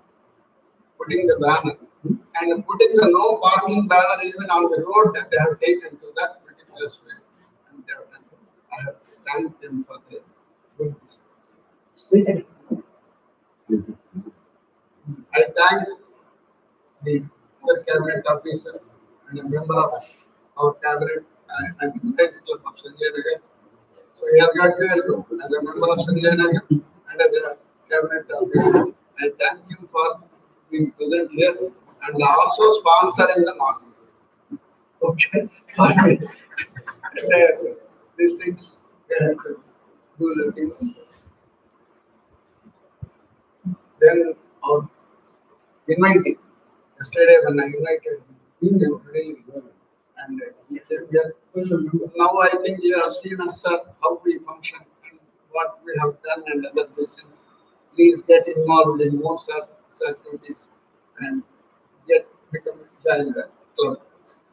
putting the banner and putting the no parking banner even on the road that they have taken to that particular way. And they have done. I have to thank them for their good business. I thank the other cabinet officer and a member of our cabinet. I'm in the Lions Club of Sanjaynagar. So he has got to help as a member of Sanjaynagar and as a cabinet officer. I thank him for being present here and also sponsoring the mass. Okay, and, these things we have to do the things. Then our inviting. Yesterday when I invited him, he came really well. And he came here. Now I think you have seen us, sir, how we function and what we have done and other things. Please get involved in more activities and become join the club.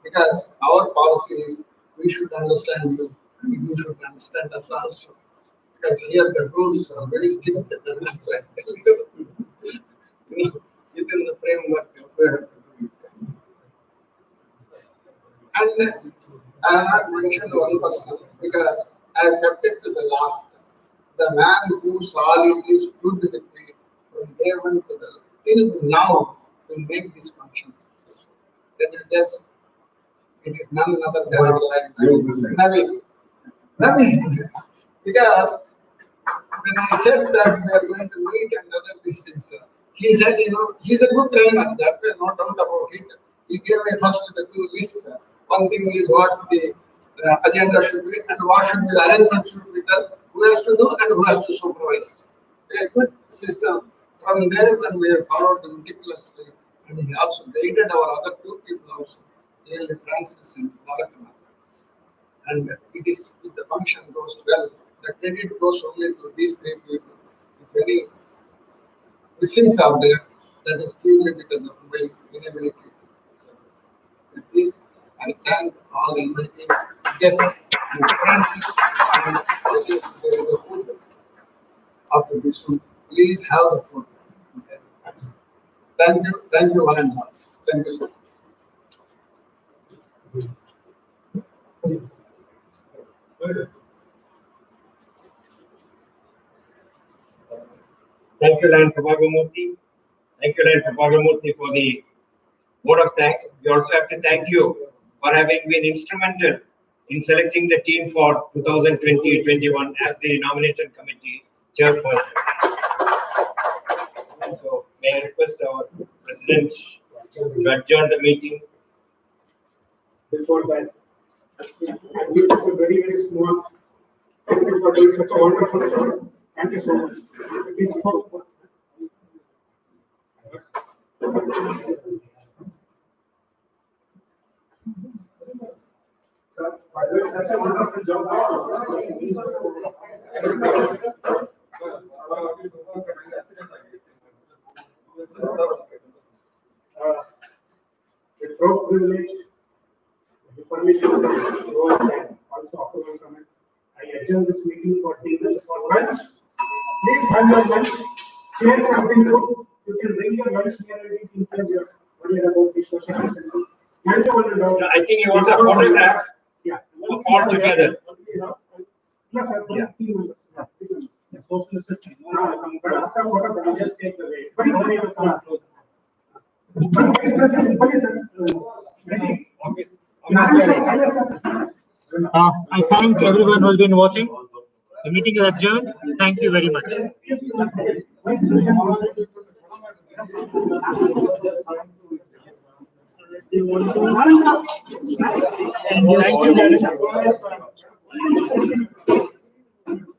Because our policy is we should understand you and you should understand us also. Because here the rules are very strict. That's why I tell you, within the framework we have to do it. And I have not mentioned one person because I have kept it to the last. The man who solidly stood with me from day one to the till now to make this function successful. Then you just, it is none other than our life. Naveen. Because when I said that we are going to meet and other these things, he said, he's a good trainer, that way, no doubt about it. He gave me first the two lists. One thing is what the agenda should be and what should be the arrangement should be done, who has to do and who has to supervise. A good system. From there, when we have followed meticulously, and he also guided our other two people also, namely Francis and Bharatana. And it is, if the function goes well, the credit goes only to these three people. If any missings are there, that is purely because of my inability. So with this, I thank all invited guests Friends, there is a food after this food. Please have the food. Okay. Thank you, one and all. Thank you, sir. Thank you, Lan Prabhagamurthy. Thank you, Lan Prabhagamurthy, for the vote of thanks. We also have to thank you for having been instrumental in selecting the team for 2020-21 as the nomination committee chairperson. So, may I request our president to adjourn the meeting? Before that, I think this is very, very small. Thank you for doing such a wonderful job. Thank you so much. Please hold. Sir, by doing such a wonderful job. With broad privilege, with the permission of the board and also approval from it, I adjourn this meeting for dinner for lunch. Please have your lunch. Share something good. You can bring your lunch here and eat in case you're worried about the social distancing. Thank you, one and all. I think he wants a photograph. Yeah. All together. Yes, sir. Yeah. Team members. Yeah. Social distancing. But after photo, I'll just take the way. But you only have to come close. Ready? Okay. I thank everyone who's been watching. The meeting is adjourned. Thank you very much. Thank you.